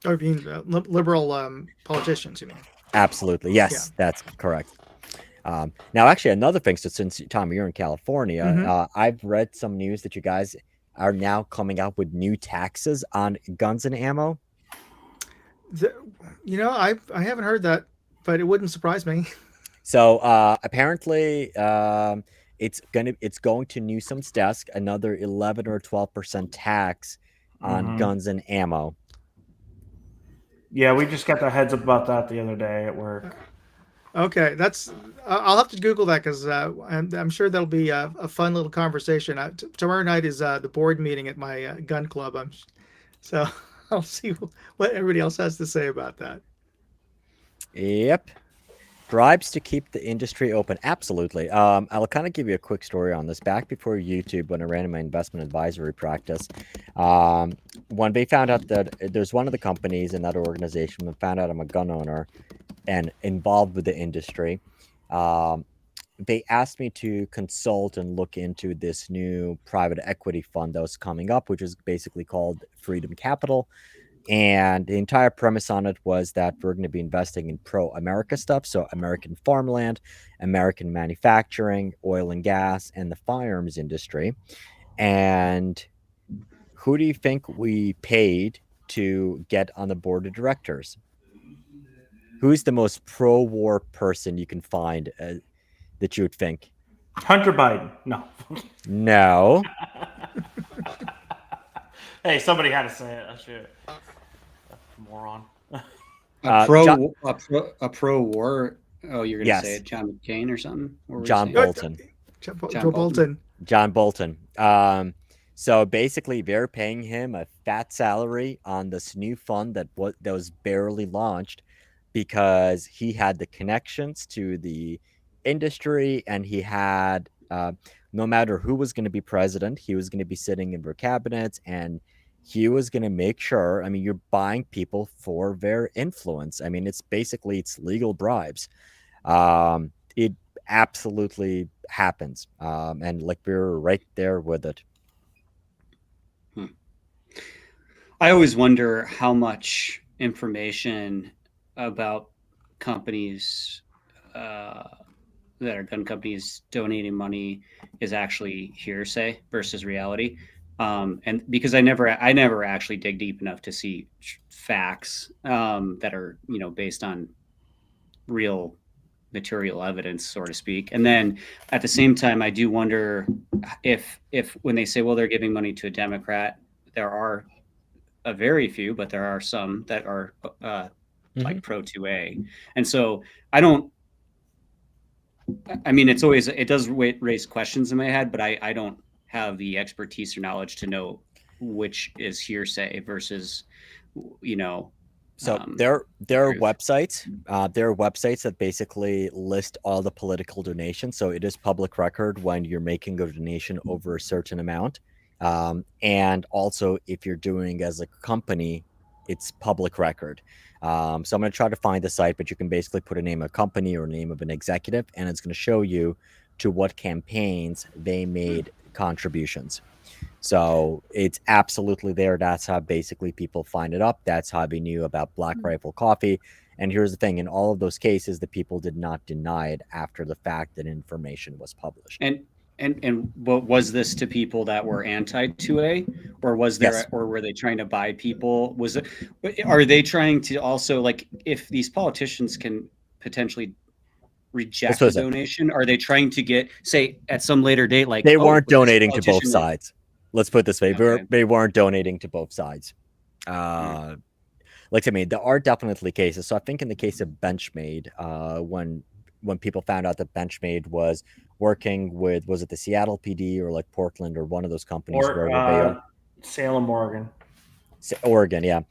I mean, liberal politicians, you mean? absolutely, yes, that's correct. Now, actually, another thing. So, since Tom, you're in California, I've read some news that you guys are now coming out with new taxes on guns and ammo. I haven't heard that, but it wouldn't surprise me. So, apparently, it's going to Newsom's desk another 11 or 12% tax on guns and ammo. Yeah, we just got the heads up about that the other day at work. Okay, I'll have to Google that because I'm sure that'll be a fun little conversation. Tomorrow night is the board meeting at my gun club. So I'll see what everybody else has to say about that. Yep. Bribes to keep the industry open. Absolutely. I'll kind of give you a quick story on this. Back before YouTube, when I ran in my investment advisory practice, when they found out that there's one of the companies in that organization that found out I'm a gun owner and involved with the industry, they asked me to consult and look into this new private equity fund that was coming up, which is basically called Freedom Capital. And the entire premise on it was that we're going to be investing in pro-America stuff. So American farmland, American manufacturing, oil and gas, and the firearms industry. And who do you think we paid to get on the board of directors? Who's the most pro-war person you can find that you would think? Hunter Biden. No. No. Hey, somebody had to say it. I should. Moron. A pro war. Oh, you're gonna say it, John McCain or something? John Bolton. Joe Bolton. John Bolton. So basically, they're paying him a fat salary on this new fund that was barely launched because he had the connections to the industry, and he had no matter who was going to be president, he was going to be sitting in their cabinets, and he was going to make sure. I mean, you're buying people for their influence. I mean, it's legal bribes. It absolutely happens, and like we're right there with it. I always wonder how much information about companies that are gun companies donating money is actually hearsay versus reality. And because I never actually dig deep enough to see facts that are, based on real material evidence, so to speak. And then at the same time, I do wonder if when they say, well, they're giving money to a Democrat, there are a very few, but there are some that are like pro 2A. And so I mean, it does raise questions in my head, but I don't have the expertise or knowledge to know which is hearsay versus, So there are truth. websites that basically list all the political donations. So it is public record when you're making a donation over a certain amount. And also if you're doing as a company, it's public record. So I'm going to try to find the site, but you can basically put a name of a company or a name of an executive, and it's going to show you to what campaigns they made contributions. So it's absolutely there. That's how basically people find it up. That's how they knew about Black Rifle Coffee. And here's the thing, in all of those cases, the people did not deny it after the fact that information was published. And what was this to people that were anti 2A, or was there, Yes. or were they trying to buy people? Are they trying to also, like, if these politicians can potentially reject a donation, are they trying to get, say, at some later date, like, they weren't donating to both sides? Let's put it this way. Okay. They weren't donating to both sides. Like I mean, there are definitely cases. So I think in the case of Benchmade, when people found out that Benchmade was working with, was it the Seattle PD or like Portland or one of those companies? Or Salem, Oregon. Oregon, yeah.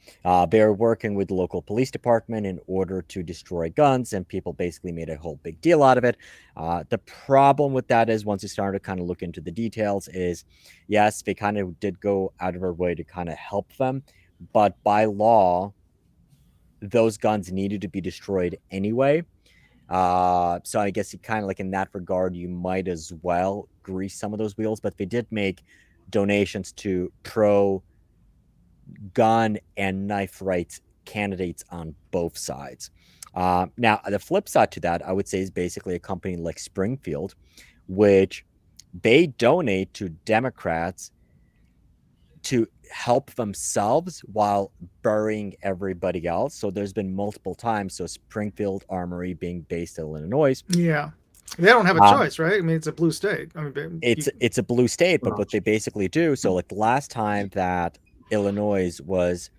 They were working with the local police department in order to destroy guns, and people basically made a whole big deal out of it. The problem with that is, once you started to kind of look into the details, is yes, they kind of did go out of their way to kind of help them, but by law, those guns needed to be destroyed anyway. So I guess you kind of like in that regard, you might as well grease some of those wheels, but they did make donations to pro gun and knife rights candidates on both sides. Now, the flip side to that, I would say, is basically a company like Springfield, which they donate to Democrats to help themselves while burying everybody else. So there's been multiple times. So Springfield Armory being based in Illinois. Yeah. They don't have a choice, right? I mean, it's a blue state. I mean, it's a blue state, but what they basically do, so like the last time that Illinois was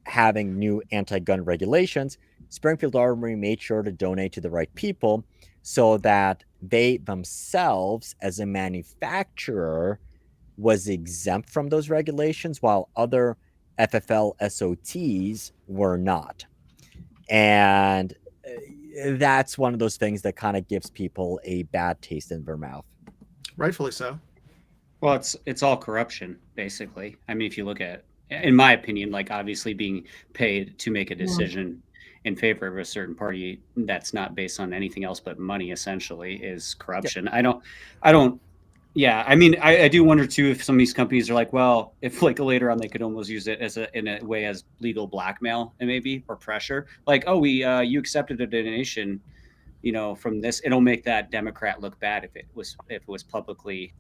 having new anti-gun regulations, Springfield Armory made sure to donate to the right people so that they themselves, as a manufacturer, was exempt from those regulations, while other FFL SOTs were not. And that's one of those things that kind of gives people a bad taste in their mouth. Rightfully so. Well, it's all corruption, basically. I mean, if you look at, in my opinion, like obviously being paid to make a decision in favor of a certain party that's not based on anything else but money, essentially, is corruption. Yeah. I don't. Yeah, I mean, I do wonder too if some of these companies are like, well, if like later on they could almost use it as in a way as legal blackmail, and maybe, or pressure, like, oh, you accepted a donation, from this, it'll make that Democrat look bad if it was publicly,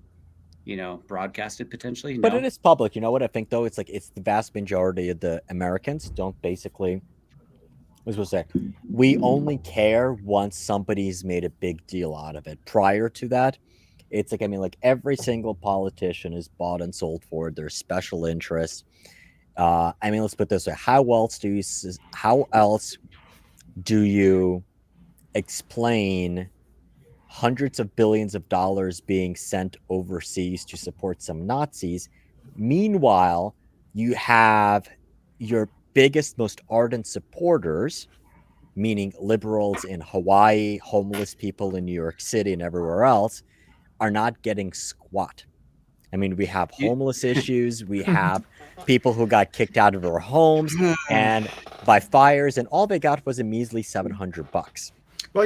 broadcasted potentially. No? But it is public. You know what I think though? It's like it's the vast majority of the Americans don't basically. I was supposed to say, we only care once somebody's made a big deal out of it. Prior to that, it's like, I mean, like every single politician is bought and sold for their special interests. I mean, let's put it this way: how else do you explain hundreds of billions of dollars being sent overseas to support some Nazis? Meanwhile, you have your biggest, most ardent supporters, meaning liberals in Hawaii, homeless people in New York City and everywhere else, are not getting squat. I mean, we have homeless issues. We have people who got kicked out of their homes and by fires, and all they got was a measly $700. Well,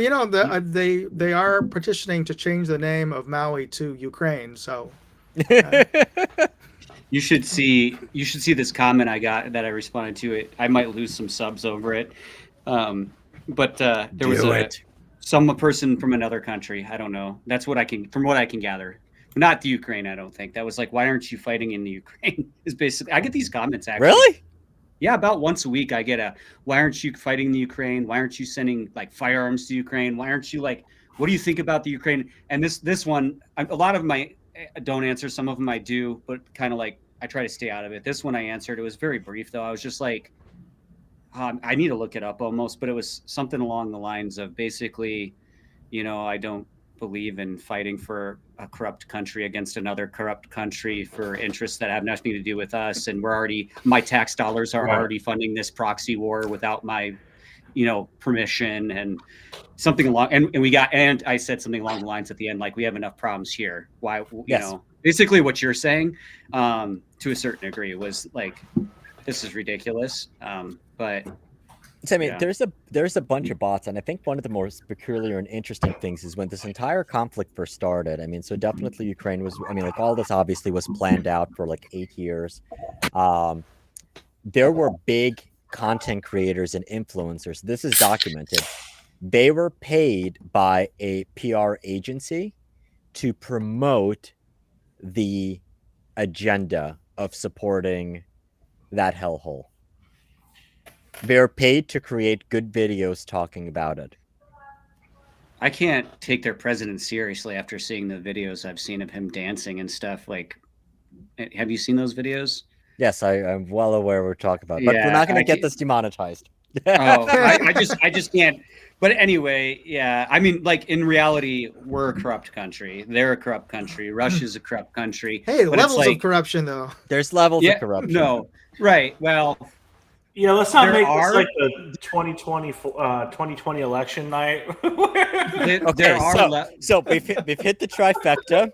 they are petitioning to change the name of Maui to Ukraine. So you should see this comment I got that I responded to. It. I might lose some subs over it, but there was Some person from another country. I don't know. That's what from what I can gather. Not the Ukraine, I don't think. That was like, why aren't you fighting in the Ukraine? Is basically, I get these comments actually. Really? Yeah, about once a week I get why aren't you fighting the Ukraine? Why aren't you sending like firearms to Ukraine? Why aren't you like, what do you think about the Ukraine? And this one, a lot of my don't answer. Some of them I do, but kind of like I try to stay out of it. This one I answered. It was very brief though. I was just like, I need to look it up almost, but it was something along the lines of basically, I don't believe in fighting for a corrupt country against another corrupt country for interests that have nothing to do with us. And my tax dollars are already funding this proxy war without my, permission, and something along, and I said something along the lines at the end, like, we have enough problems here. Why, basically what you're saying, to a certain degree was like, this is ridiculous. But so, I mean, there's a bunch of bots, and I think one of the most peculiar and interesting things is when this entire conflict first started. I mean, so definitely Ukraine was, I mean, like, all this obviously was planned out for like 8 years. There were big content creators and influencers. This is documented. They were paid by a PR agency to promote the agenda of supporting that hellhole. They're paid to create good videos talking about it. I can't take their president seriously after seeing the videos I've seen of him dancing and stuff. Like, have you seen those videos? Yes, I'm well aware we're talking about, but we're not going to get this demonetized. I just can't. But anyway, yeah. I mean, like, in reality, we're a corrupt country. They're a corrupt country. Russia's a corrupt country. Hey, levels of corruption, though. There's levels of corruption. No, right. Well, yeah, let's not make this like the 2020 election night. So we've hit the trifecta.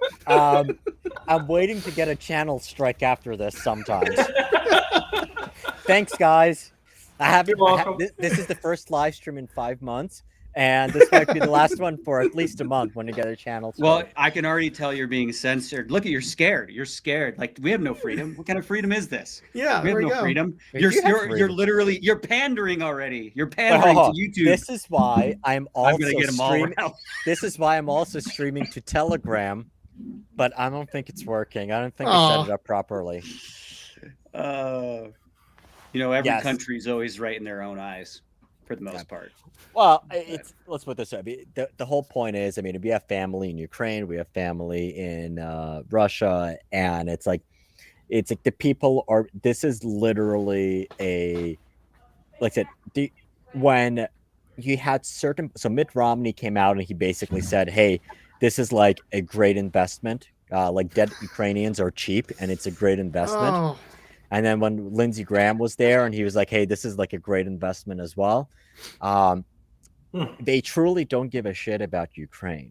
I'm waiting to get a channel strike after this sometimes. Thanks, guys. This is the first live stream in 5 months, and this might be the last one for at least a month when you get a channel strike. Well, I can already tell you're being censored. Look, you're scared. You're scared. Like, we have no freedom. What kind of freedom is this? Yeah, we have no freedom. You're literally pandering already. You're pandering to YouTube. This is why I'm also streaming to Telegram, but I don't think it's working. I don't think I set it up properly. Every country is always right in their own eyes, for the most part. Well, let's put this up. The whole point is, I mean, we have family in Ukraine, we have family in Russia, and it's like the people are. This is literally like I said, when you had so Mitt Romney came out and he basically said, "Hey, this is like a great investment. Like, dead Ukrainians are cheap, and it's a great investment." Oh. And then when Lindsey Graham was there and he was like, hey, this is like a great investment as well. They truly don't give a shit about Ukraine.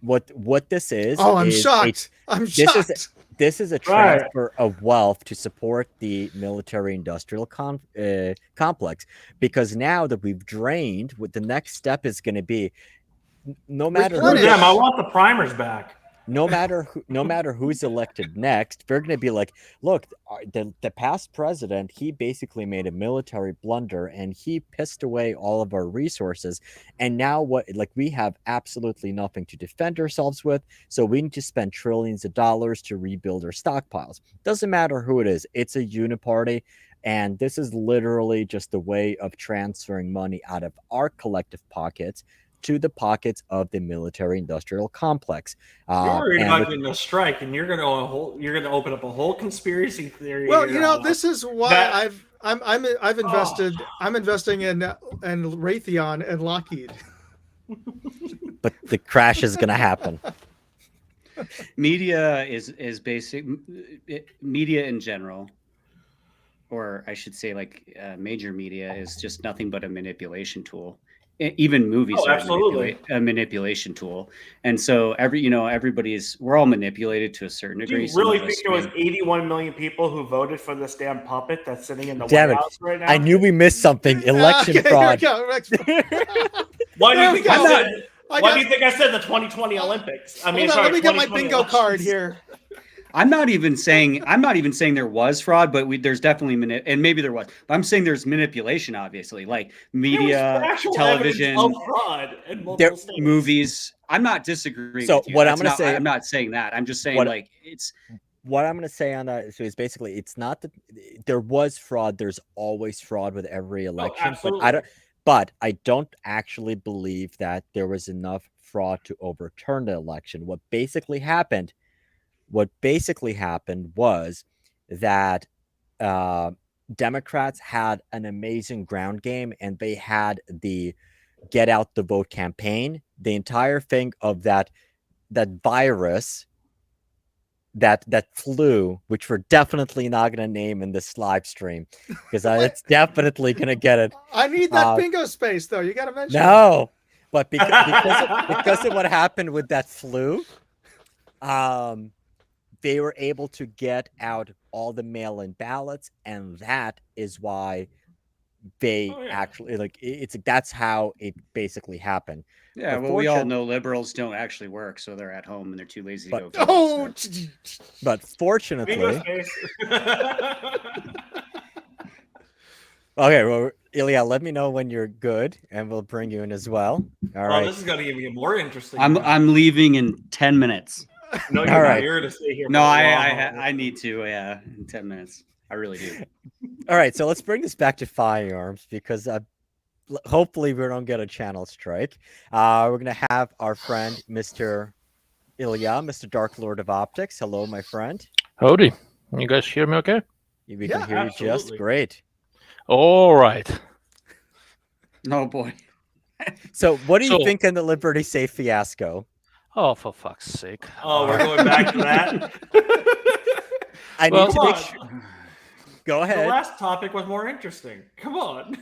What this is. Oh, I'm shocked. I'm shocked. This is a transfer of wealth to support the military-industrial complex. Because now that we've drained, what the next step is going to be, no matter who. I want the primers back. No matter who's elected next, they're going to be like, look, the past president, he basically made a military blunder and he pissed away all of our resources. And now we have absolutely nothing to defend ourselves with. So we need to spend trillions of dollars to rebuild our stockpiles. Doesn't matter who it is. It's a uniparty. And this is literally just a way of transferring money out of our collective pockets to the pockets of the military-industrial complex. You're worried about getting a strike, and you're going to open up a whole conspiracy theory. Well, this is why I'm investing in Raytheon and Lockheed. But the crash is going to happen. Media is basic. Media in general, or I should say, like, major media, is just nothing but a manipulation tool. Even movies are a manipulation tool, and so we're all manipulated to a certain degree. Do you really think there was 81 million people who voted for this damn puppet that's sitting in the White House right now? I knew we missed something. Election fraud. Why do you think I said the 2020 Olympics? I mean, let me get my bingo card here. I'm not even saying there was fraud, but there's definitely and maybe there was. But I'm saying there's manipulation, obviously, like media, television, of fraud in multiple states. movies. I'm not disagreeing So with you. what I'm going to say, I'm not saying that. I'm just saying what- like it's what I'm going to say on that is basically it's not that there was fraud. There's always fraud with every election, but I don't actually believe that there was enough fraud to overturn the election. What basically happened was that Democrats had an amazing ground game, and they had the get out the vote campaign. The entire thing of that virus, that flu, which we're definitely not going to name in this live stream because it's definitely going to get it. I need that bingo space, though. You got to mention No, but because of what happened with that flu, they were able to get out all the mail-in ballots, and that is why they actually that's how it basically happened. Yeah, But well, we all know liberals don't actually work, so they're at home and they're too lazy to go. Vote, Oh, but fortunately, okay. Well, Ilya, let me know when you're good, and we'll bring you in as well. All right. This is going to get more interesting. I'm leaving in 10 minutes. No, you're not here to stay here. No, I need to. Yeah, in 10 minutes. I really do. All right, so let's bring this back to firearms because hopefully we don't get a channel strike. We're gonna have our friend Mr. Ilya, Mr. Dark Lord of Optics. Hello, my friend. Howdy. You guys hear me okay? We can hear you just great. All right. Oh boy. So what do you think in the Liberty Safe fiasco? Oh, for fuck's sake. Oh, we're going back to that? I need to make sure. Go ahead. The last topic was more interesting. Come on.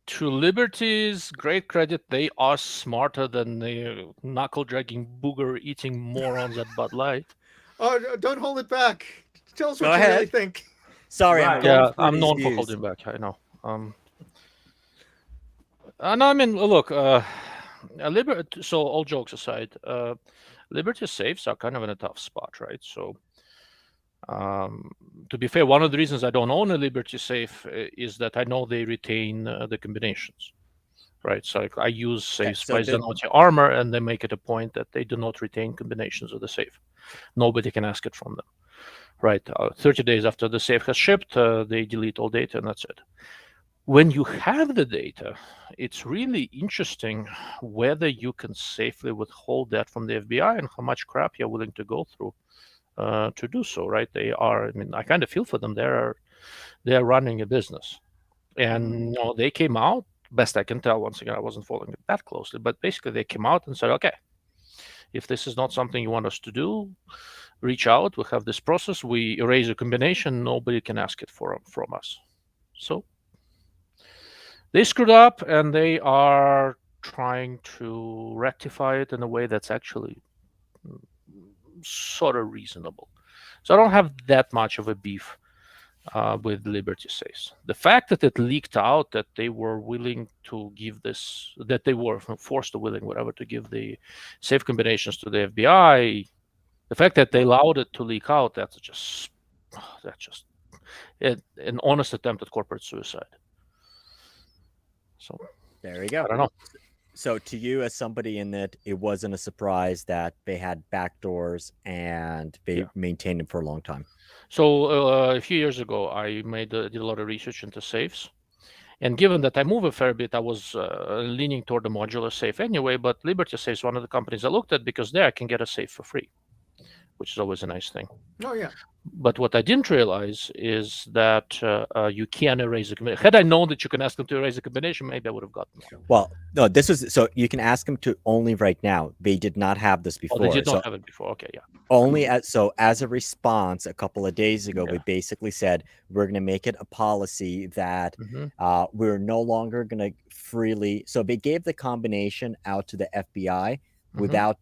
To Liberty's great credit, they are smarter than the knuckle-dragging, booger-eating morons at Bud Light. Oh, don't hold it back. Tell us Go what you ahead. really think. Sorry, I'm known for holding back. I know. No, I mean, look. So all jokes aside, Liberty safes are kind of in a tough spot, right? So, to be fair, one of the reasons I don't own a Liberty safe is that I know they retain the combinations, right? So I use safes by Zanotti Armor, and they make it a point that they do not retain combinations of the safe. Nobody can ask it from them, right? 30 days after the safe has shipped, they delete all data, and that's it. When you have the data, it's really interesting whether you can safely withhold that from the FBI and how much crap you're willing to go through to do so, right? They are, I mean, I kind of feel for them. They're running a business. And they came out, best I can tell, once again, I wasn't following it that closely, but basically they came out and said, okay, if this is not something you want us to do, reach out. We have this process. We erase a combination. Nobody can ask it from us. So they screwed up, and they are trying to rectify it in a way that's actually sort of reasonable. So I don't have that much of a beef with Liberty Safes. The fact that it leaked out that they were willing to give this, that they were forced or willing, whatever, to give the safe combinations to the FBI, the fact that they allowed it to leak out, that's just an honest attempt at corporate suicide. So there we go. I don't know. So to you, as somebody in that, it wasn't a surprise that they had backdoors and they maintained them for a long time. So a few years ago, I did a lot of research into safes. And given that I move a fair bit, I was leaning toward the modular safe anyway. But Liberty Safe is one of the companies I looked at because there I can get a safe for free, which is always a nice thing. Oh, yeah. But what I didn't realize is that you can erase a combination. Had I known that you can ask them to erase a combination, maybe I would have gotten it. Well, no, this was so you can ask them to only right now. They did not have this before. Oh, they did not have it before. Okay, yeah. Only as a response a couple of days ago, we basically said we're going to make it a policy that we're no longer going to freely. So they gave the combination out to the FBI without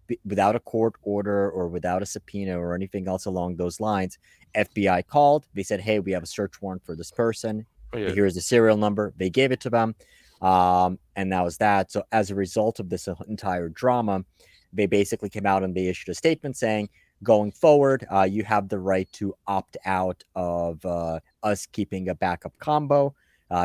a court order or without a subpoena or anything else along those lines. FBI called. They said, "Hey, we have a search warrant for this person. Here's the serial number." They gave it to them, and that was that. So as a result of this entire drama, they basically came out and they issued a statement saying going forward, you have the right to opt out of us keeping a backup combo.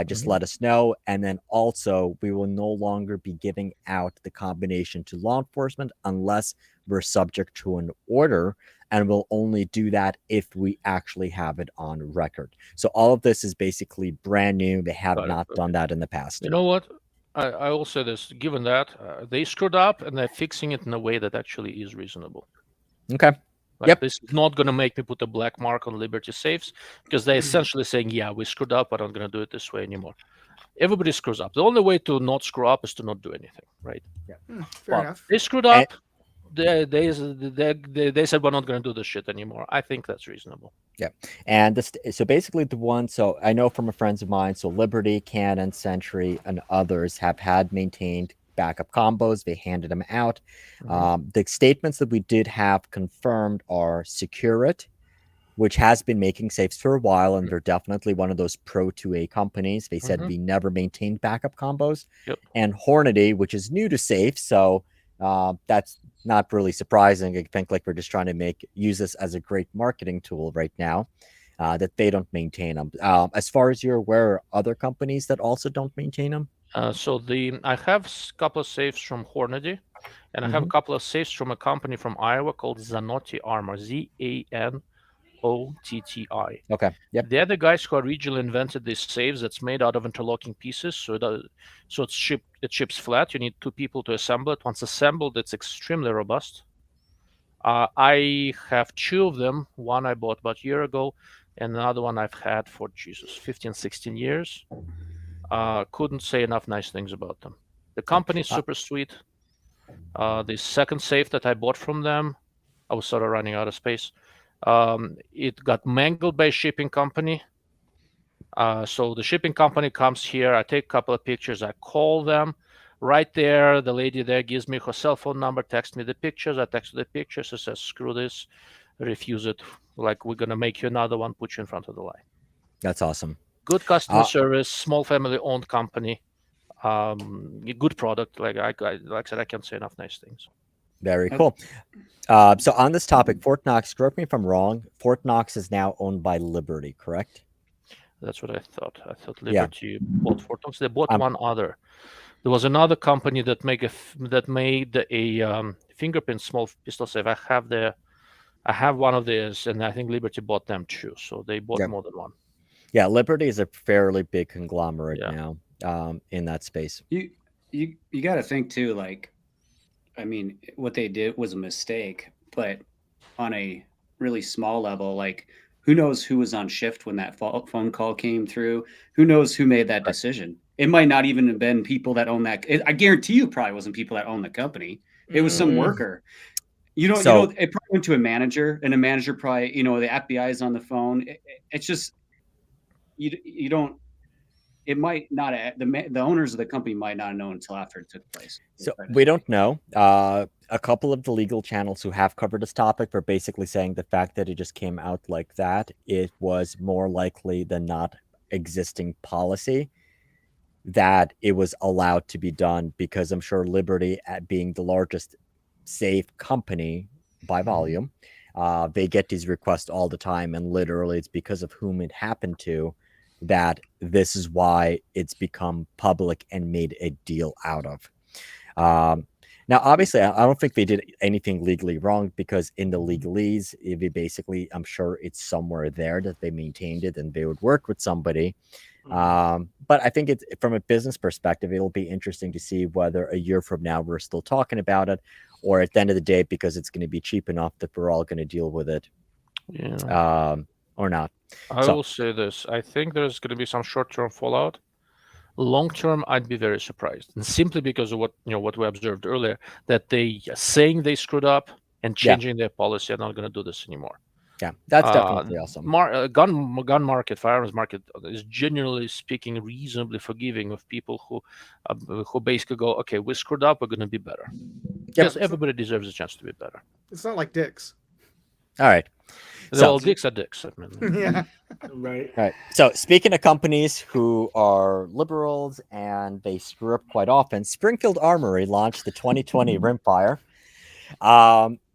Just let us know. And then also, we will no longer be giving out the combination to law enforcement unless we're subject to an order. And we'll only do that if we actually have it on record. So all of this is basically brand new. They have Got it. not Okay. done that in the past. You know what? I will say this. Given that they screwed up and they're fixing it in a way that actually is reasonable. Okay. Like, Yep. this is not going to make me put a black mark on Liberty safes, because they're essentially saying, yeah, we screwed up. We're not going to do it this way anymore. Everybody screws up. The only way to not screw up is to not do anything, right? Fair enough. They screwed up. They said we're not going to do this shit anymore. I think that's reasonable. Yeah. And this, so basically the one, so I know from a friends of mine, so Liberty, Canon, Sentry, and others have had maintained backup combos. They handed them out. The statements that we did have confirmed are Securit, which has been making safes for a while, and they're definitely one of those Pro 2A companies. They said we never maintained backup combos. Yep. And Hornady, which is new to safe, so that's not really surprising. I think like we're just trying to use this as a great marketing tool right now, that they don't maintain them. As far as you're aware, are other companies that also don't maintain them? So I have a couple of safes from Hornady, and I have a couple of safes from a company from Iowa called Zanotti Armor, ZANOTTI. Okay. Yep. They're the guys who originally invented these safes that's made out of interlocking pieces. So it's shipped. It ships flat. You need two people to assemble it. Once assembled, it's extremely robust. I have two of them. One I bought about a year ago, and another one I've had for 15, 16 years. Couldn't say enough nice things about them. The company is super sweet. The second safe that I bought from them, I was sort of running out of space. It got mangled by a shipping company. So the shipping company comes here. I take a couple of pictures. I call them. Right there, the lady there gives me her cell phone number, texts me the pictures. I text her the pictures. She says, screw this, refuse it. Like, we're going to make you another one, put you in front of the line. That's awesome. Good customer service, small family-owned company. Good product. Like I said, I can't say enough nice things. Very cool. So on this topic, Fort Knox, correct me if I'm wrong, Fort Knox is now owned by Liberty, correct? That's what I thought. I thought Liberty bought Fort Knox. They bought one other. There was another company that made a fingerprint small pistol safe. I have one of these, and I think Liberty bought them too. So they bought more than one. Yeah, Liberty is a fairly big conglomerate now in that space. You got to think too, like, I mean, what they did was a mistake, but on a really small level, like, who knows who was on shift when that phone call came through? Who knows who made that decision? It might not even have been people that own that. I guarantee you probably wasn't people that own the company. It was some worker. It probably went to a manager, and a manager probably, the FBI is on the phone. It's just, you don't, it might not, the owners of the company might not know until after it took place. So we don't know. A couple of the legal channels who have covered this topic are basically saying the fact that it just came out like that, it was more likely than not existing policy that it was allowed to be done, because I'm sure Liberty, at being the largest safe company by volume, they get these requests all the time, and literally it's because of whom it happened to that this is why it's become public and made a deal out of. Now, obviously, I don't think they did anything legally wrong, because in the legalese, they basically, I'm sure it's somewhere there that they maintained it and they would work with somebody. But I think it's, from a business perspective, it'll be interesting to see whether a year from now we're still talking about it, or at the end of the day, because it's going to be cheap enough that we're all going to deal with it, or not. I will say this. I think there's going to be some short-term fallout. Long-term, I'd be very surprised, and simply because of what we observed earlier, that they saying they screwed up and changing their policy, are not going to do this anymore. Yeah, that's definitely awesome. Gun market, firearms market is generally speaking reasonably forgiving of people who basically go, okay, we screwed up, we're going to be better. Yes, everybody deserves a chance to be better. It's not like dicks. All right. Well, dicks are dicks. I mean. Yeah. Right. All right. So speaking of companies who are liberals and they screw up quite often, Springfield Armory launched the 2020 Rimfire.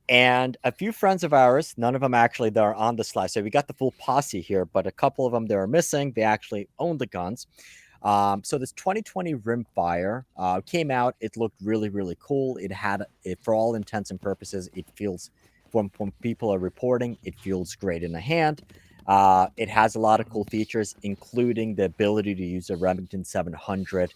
And a few friends of ours, none of them actually that are on this live. So we got the full posse here, but a couple of them that are missing. They actually own the guns. So this 2020 Rimfire came out. It looked really, really cool. It had, for all intents and purposes, it feels, when people are reporting, it feels great in the hand. It has a lot of cool features, including the ability to use a Remington 700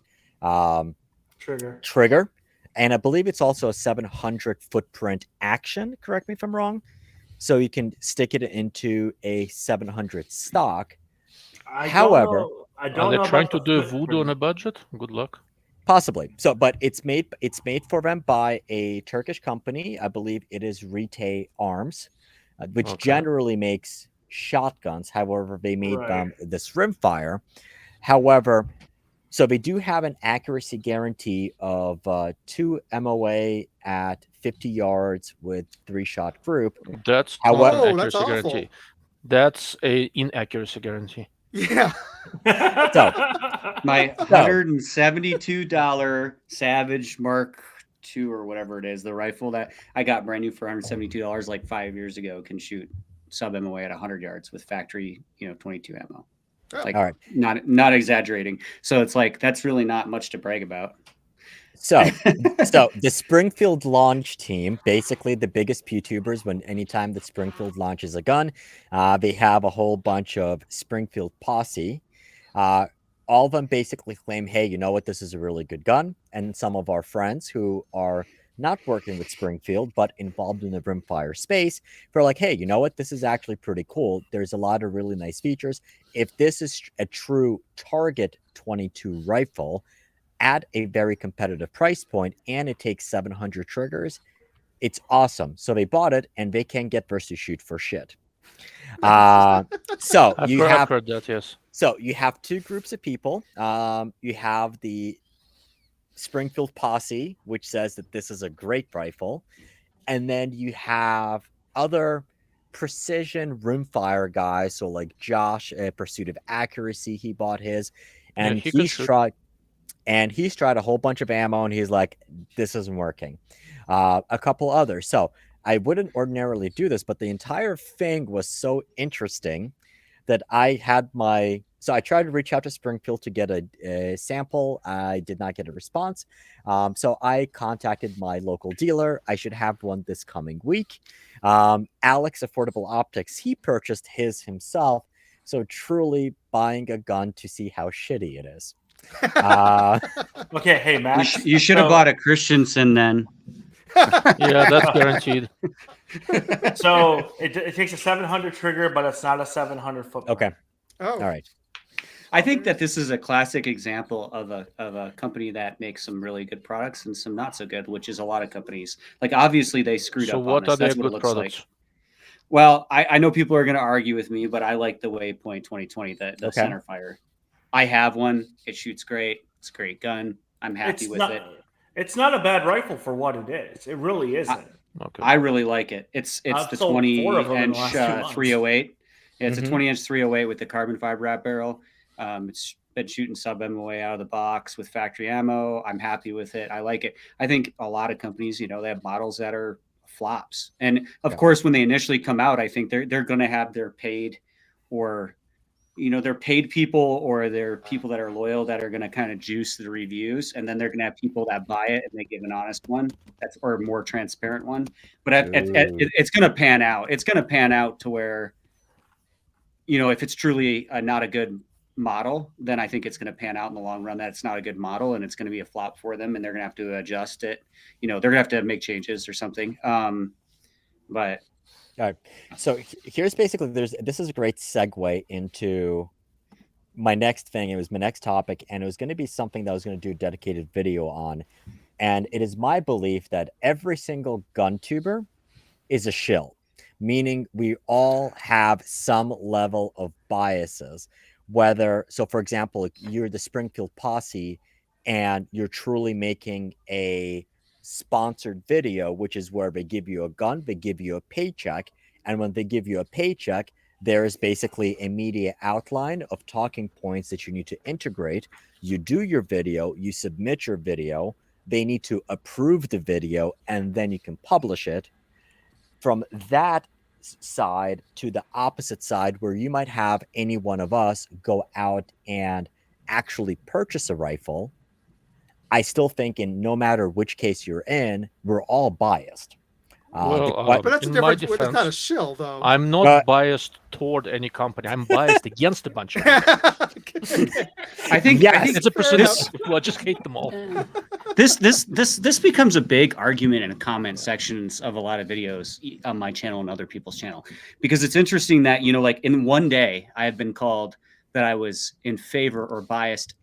trigger. And I believe it's also a 700 footprint action. Correct me if I'm wrong. So you can stick it into a 700 stock. However, I don't Are know they trying about to the do voodoo on a budget? Good luck. possibly. So, but it's made for them by a Turkish company. I believe it is Rite Arms, which generally makes shotguns. However, they made this Rimfire. However, so they do have an accuracy guarantee of 2 MOA at 50 yards with 3-shot group. That's However, not an that's accuracy awful. guarantee. That's a inaccuracy guarantee. Yeah. So My $172 Savage Mark II or whatever it is, the rifle that I got brand new for $172 like 5 years ago, can shoot sub MOA at 100 yards with factory, 22 ammo. Like, all right, not exaggerating. So it's like, that's really not much to brag about. So the Springfield launch team, basically the biggest YouTubers, when anytime that Springfield launches a gun, they have a whole bunch of Springfield posse. All of them basically claim, hey, you know what, this is a really good gun. And some of our friends who are not working with Springfield, but involved in the rimfire space, they're like, hey, you know what, this is actually pretty cool. There's a lot of really nice features. If this is a true target 22 rifle, at a very competitive price point, and it takes 700 triggers, it's awesome. So they bought it, and they can't get versus shoot for shit. So I've heard that, yes. So you have two groups of people. You have the Springfield posse, which says that this is a great rifle, and then you have other precision rimfire guys. So like Josh, Pursuit of Accuracy, he bought his, and he's tried. And he's tried a whole bunch of ammo, and he's like, this isn't working. A couple others. So I wouldn't ordinarily do this, but the entire thing was so interesting that I had so I tried to reach out to Springfield to get a sample. I did not get a response. So I contacted my local dealer. I should have one this coming week. Alex Affordable Optics, he purchased his himself. So truly buying a gun to see how shitty it is. Okay, hey Max, you should have bought a Christensen then. Yeah, that's guaranteed. So it takes a 700 trigger, but it's not a 700 footprint. Okay. Oh, all right. I think that this is a classic example of a company that makes some really good products and some not so good, which is a lot of companies. Like, obviously they screwed up. So what are their good products? Like. Well, I know people are going to argue with me, but I like the Waypoint 2020, the centerfire. I have one. It shoots great. It's a great gun. I'm happy with it. It's not a bad rifle for what it is. It really isn't. I really like it. It's the 20-inch 308. Yeah, it's a 20-inch 308 with the carbon fiber wrap barrel. It's been shooting sub MOA out of the box with factory ammo. I'm happy with it. I like it. I think a lot of companies, they have models that are flops. And of course, when they initially come out, I think they're going to have their paid or they're paid people, or they're people that are loyal that are going to kind of juice the reviews, and then they're going to have people that buy it and they give an honest one or a more transparent one. But it's going to pan out. It's going to pan out to where, if it's truly not a good model, then I think it's going to pan out in the long run that it's not a good model and it's going to be a flop for them, and they're going to have to adjust it. They're going to have to make changes or something. But all right. So here's basically this is a great segue into my next thing. It was my next topic, and it was going to be something that I was going to do a dedicated video on. And it is my belief that every single gun tuber is a shill, meaning we all have some level of biases. So for example, you're the Springfield posse and you're truly making a sponsored video, which is where they give you a gun, they give you a paycheck, and when they give you a paycheck, there is basically a media outline of talking points that you need to integrate. You do your video, you submit your video, they need to approve the video, and then you can publish it. from that side to the opposite side, where you might have any one of us go out and actually purchase a rifle, I still think no matter which case you're in, we're all biased. But that's a in my difference. It's not a defense, shill, though. I'm not biased toward any company. I'm biased against a bunch of companies. I think It's a percentage. Well, I just hate them all. This becomes a big argument in the comment sections of a lot of videos on my channel and other people's channel, because it's interesting that, you know, like in one day I have been called that I was in favor or biased.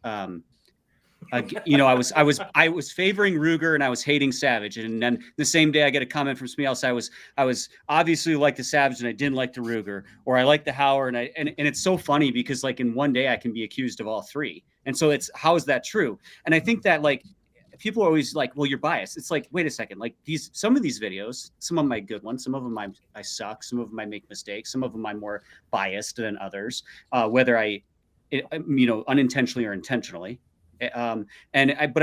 You know, I was favoring Ruger and I was hating Savage, and then the same day I get a comment from somebody else. I was obviously like the Savage and I didn't like the Ruger, or I like the Hauer, and it's so funny because like in one day I can be accused of all three, and so it's, how is that true? And I think that like people are always like, well, you're biased. It's like, wait a second, like some of these videos, some of my good ones, some of them I suck, some of them I make mistakes, some of them I'm more biased than others, whether you know, unintentionally or intentionally. But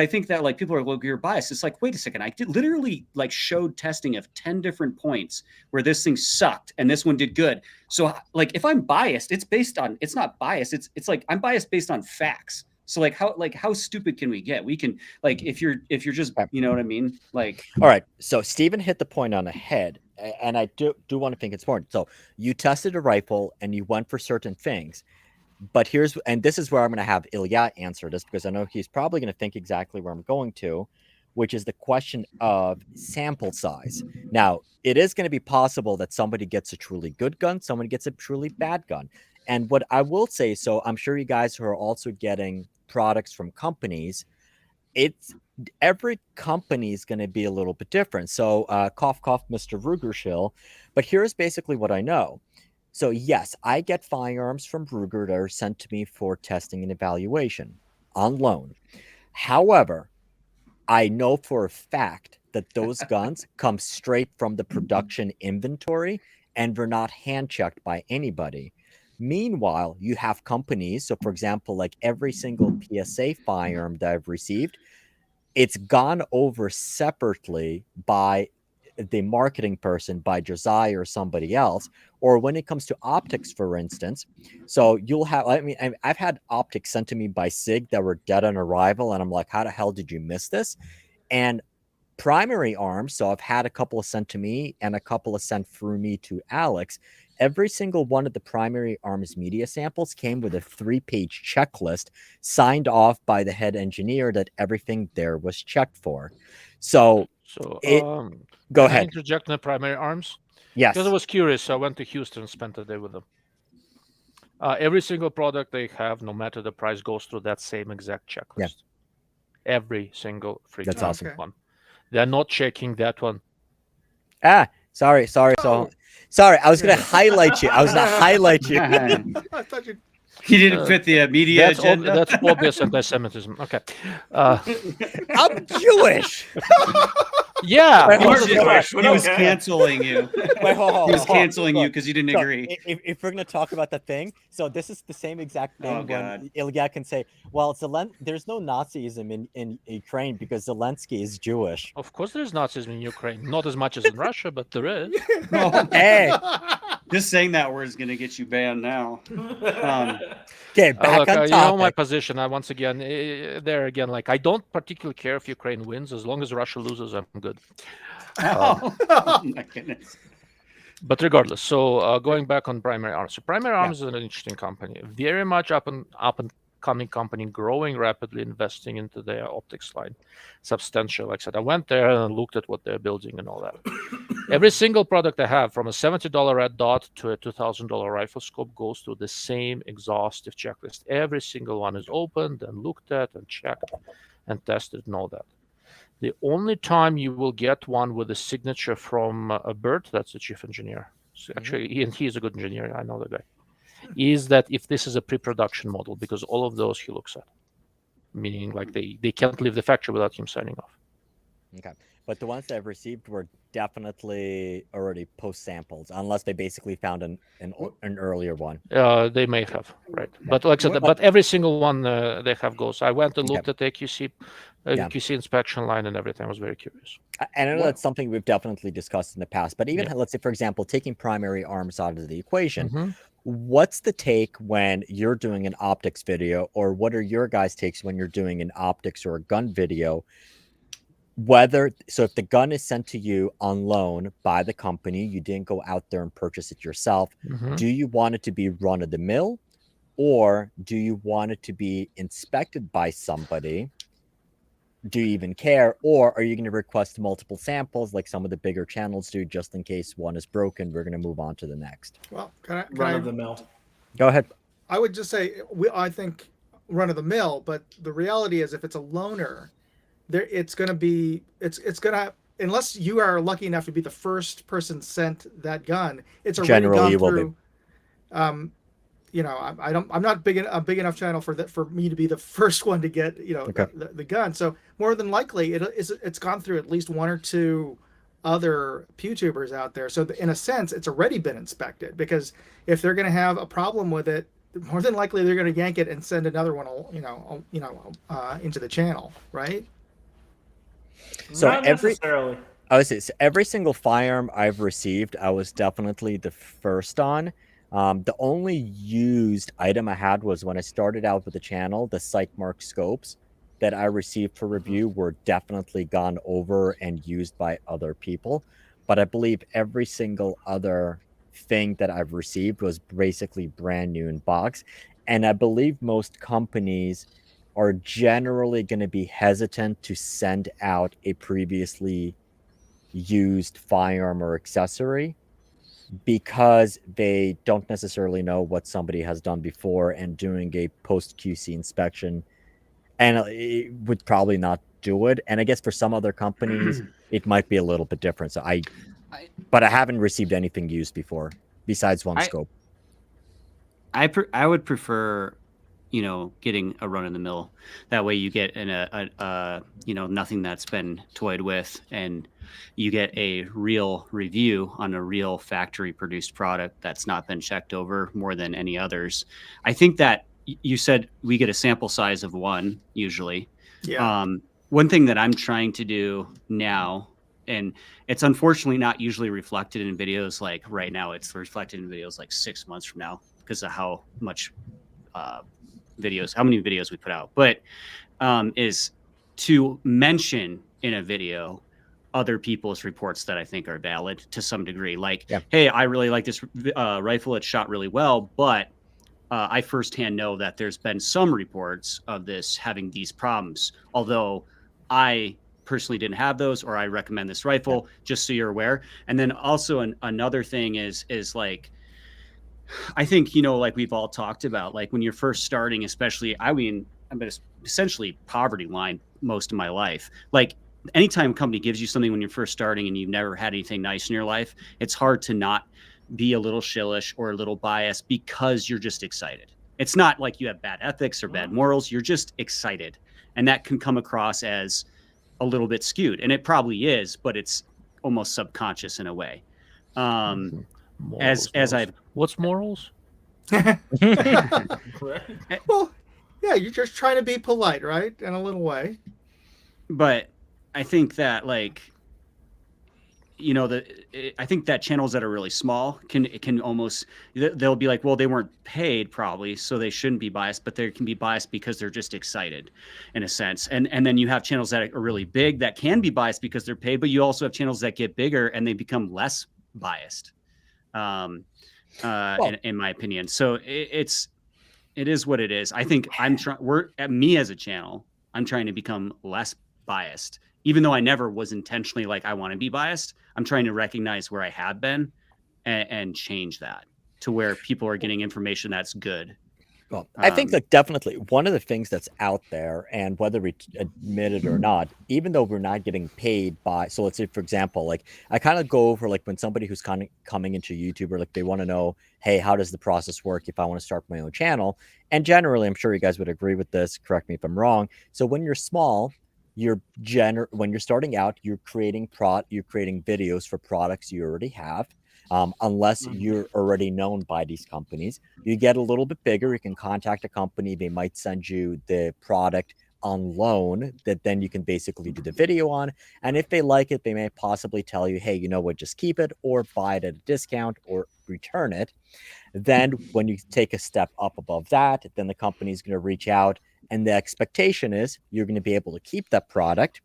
I think that like people are like, you're biased. It's like, wait a second, I did literally like showed testing of 10 different points where this thing sucked and this one did good. So like if I'm biased, it's not biased. It's like I'm biased based on facts. So how stupid can we get? We can, like, if you're just, you know what I mean? Like, all right. So Steven hit the point on the head, and I do want to think it's important. So you tested a rifle and you went for certain things. But this is where I'm going to have Ilya answer this, because I know he's probably going to think exactly where I'm going to, which is the question of sample size. Now, it is going to be possible that somebody gets a truly good gun, somebody gets a truly bad gun. And what I will say, so I'm sure you guys who are also getting products from companies, every company is going to be a little bit different. So cough, cough, Mr. Rugershill. But here's basically what I know. So yes, I get firearms from Ruger that are sent to me for testing and evaluation on loan. However, I know for a fact that those guns come straight from the production inventory and were not hand checked by anybody. Meanwhile, you have companies. So for example, like every single PSA firearm that I've received, it's gone over separately by the marketing person, by Josiah or somebody else. Or when it comes to optics, for instance, so you'll have, I've had optics sent to me by SIG that were dead on arrival, and I'm like, how the hell did you miss this? And primary arms, so I've had a couple of sent to me and a couple of sent through me to Alex. Every single one of the primary arms media samples came with a 3-page checklist signed off by the head engineer that everything there was checked for. So go ahead. Can I interject in the primary arms? Yes. Because I was curious. So I went to Houston and spent a day with them. Every single product they have, no matter the price, goes through that same exact checklist. Yeah. Every single freaking That's awesome. one. They're not checking that one. Sorry. So, sorry, I was going to highlight you. I thought you didn't fit the media agenda. That's obvious anti-Semitism. Okay. I'm Jewish. Yeah. He was canceling you. He was canceling you because you didn't agree. If we're going to talk about the thing, so this is the same exact thing when Ilya can say, well, there's no Nazism in Ukraine because Zelensky is Jewish. Of course there's Nazism in Ukraine. Not as much as in Russia, but there is. Hey. Just saying that word is going to get you banned now. Okay, back on topic. You know my position. Once again, like I don't particularly care if Ukraine wins. As long as Russia loses, I'm good. Oh my goodness. But regardless, so going back on primary arms. So primary arms is an interesting company. Very much up and coming company, growing rapidly, investing into their optics line. Substantial. Like I said, I went there and looked at what they're building and all that. Every single product I have, from a $70 red dot to a $2,000 rifle scope, goes through the same exhaustive checklist. Every single one is opened and looked at and checked and tested and all that. The only time you will get one with a signature from Bert, that's the chief engineer. So actually, he's a good engineer. I know the guy. Is that if this is a pre-production model, because all of those he looks at, meaning like they can't leave the factory without him signing off. Okay. But the ones that I've received were definitely already post samples, unless they basically found an earlier one. They may have, right? But like I said, but every single one they have goes. I went and looked at the QC, QC inspection line and everything. I was very curious. And I know that's something we've definitely discussed in the past, but even let's say, for example, taking primary arms out of the equation, what's the take when you're doing an optics video, or what are your guys' takes when you're doing an optics or a gun video? So if the gun is sent to you on loan by the company, you didn't go out there and purchase it yourself, do you want it to be run of the mill, or do you want it to be inspected by somebody? Do you even care, or are you going to request multiple samples like some of the bigger channels do, just in case one is broken? We're going to move on to the next. Well, can run of the mill. Go ahead. I would just say I think run of the mill, but the reality is if it's a loaner, it's going to unless you are lucky enough to be the first person sent that gun, it's already Generally gone will through. You know, I'm not a big enough channel for me to be the first one to get, you know, the gun. So more than likely it's gone through at least one or two other PewTubers out there. So in a sense, it's already been inspected, because if they're going to have a problem with it, more than likely they're going to yank it and send another one, into the channel, right? So Not necessarily. I would say every single firearm I've received, I was definitely the first on. The only used item I had was when I started out with the channel, the Sightmark scopes that I received for review were definitely gone over and used by other people. But I believe every single other thing that I've received was basically brand new in box. And I believe most companies are generally going to be hesitant to send out a previously used firearm or accessory, because they don't necessarily know what somebody has done before, and doing a post QC inspection, and it would probably not do it. And I guess for some other companies it might be a little bit different. So but I haven't received anything used before besides one scope. I would prefer, getting a run in the mill. That way you get nothing that's been toyed with, and you get a real review on a real factory produced product that's not been checked over more than any others. I think that you said we get a sample size of one usually. Yeah. One thing that I'm trying to do now, and it's unfortunately not usually reflected in videos like right now, it's reflected in videos like 6 months from now because of how many videos we put out, but is to mention in a video other people's reports that I think are valid to some degree. Like, hey, I really like this rifle. It shot really well, but I firsthand know that there's been some reports of this having these problems, although I personally didn't have those, or I recommend this rifle, just so you're aware. And then also another thing is like, I think, like we've all talked about, like when you're first starting, especially, I've been essentially poverty line most of my life. Like anytime a company gives you something when you're first starting and you've never had anything nice in your life, it's hard to not be a little shillish or a little biased because you're just excited. It's not like you have bad ethics or bad morals. You're just excited. And that can come across as a little bit skewed. And it probably is, but it's almost subconscious in a way. Morals. What's morals? Well, yeah, you're just trying to be polite, right? In a little way. But I think that, like, I think that channels that are really small can almost, they'll be like, well, they weren't paid probably, so they shouldn't be biased, but they can be biased because they're just excited in a sense. And then you have channels that are really big that can be biased because they're paid, but you also have channels that get bigger and they become less biased. In my opinion. So it is what it is. I think me as a channel, I'm trying to become less biased, even though I never was intentionally like, I want to be biased. I'm trying to recognize where I have been and change that to where people are getting information that's good. Well, I think that definitely one of the things that's out there, and whether we admit it or not, even though we're not getting paid by, so let's say, for example, like I kind of go over like when somebody who's kind of coming into YouTube, or like they want to know, hey, how does the process work if I want to start my own channel? And generally, I'm sure you guys would agree with this. Correct me if I'm wrong. So when you're small, when you're starting out, you're creating videos for products you already have. Unless you're already known by these companies, you get a little bit bigger. You can contact a company. They might send you the product on loan that then you can basically do the video on. And if they like it, they may possibly tell you, hey, you know what, just keep it or buy it at a discount or return it. Then when you take a step up above that, then the company is going to reach out, and the expectation is you're going to be able to keep that product.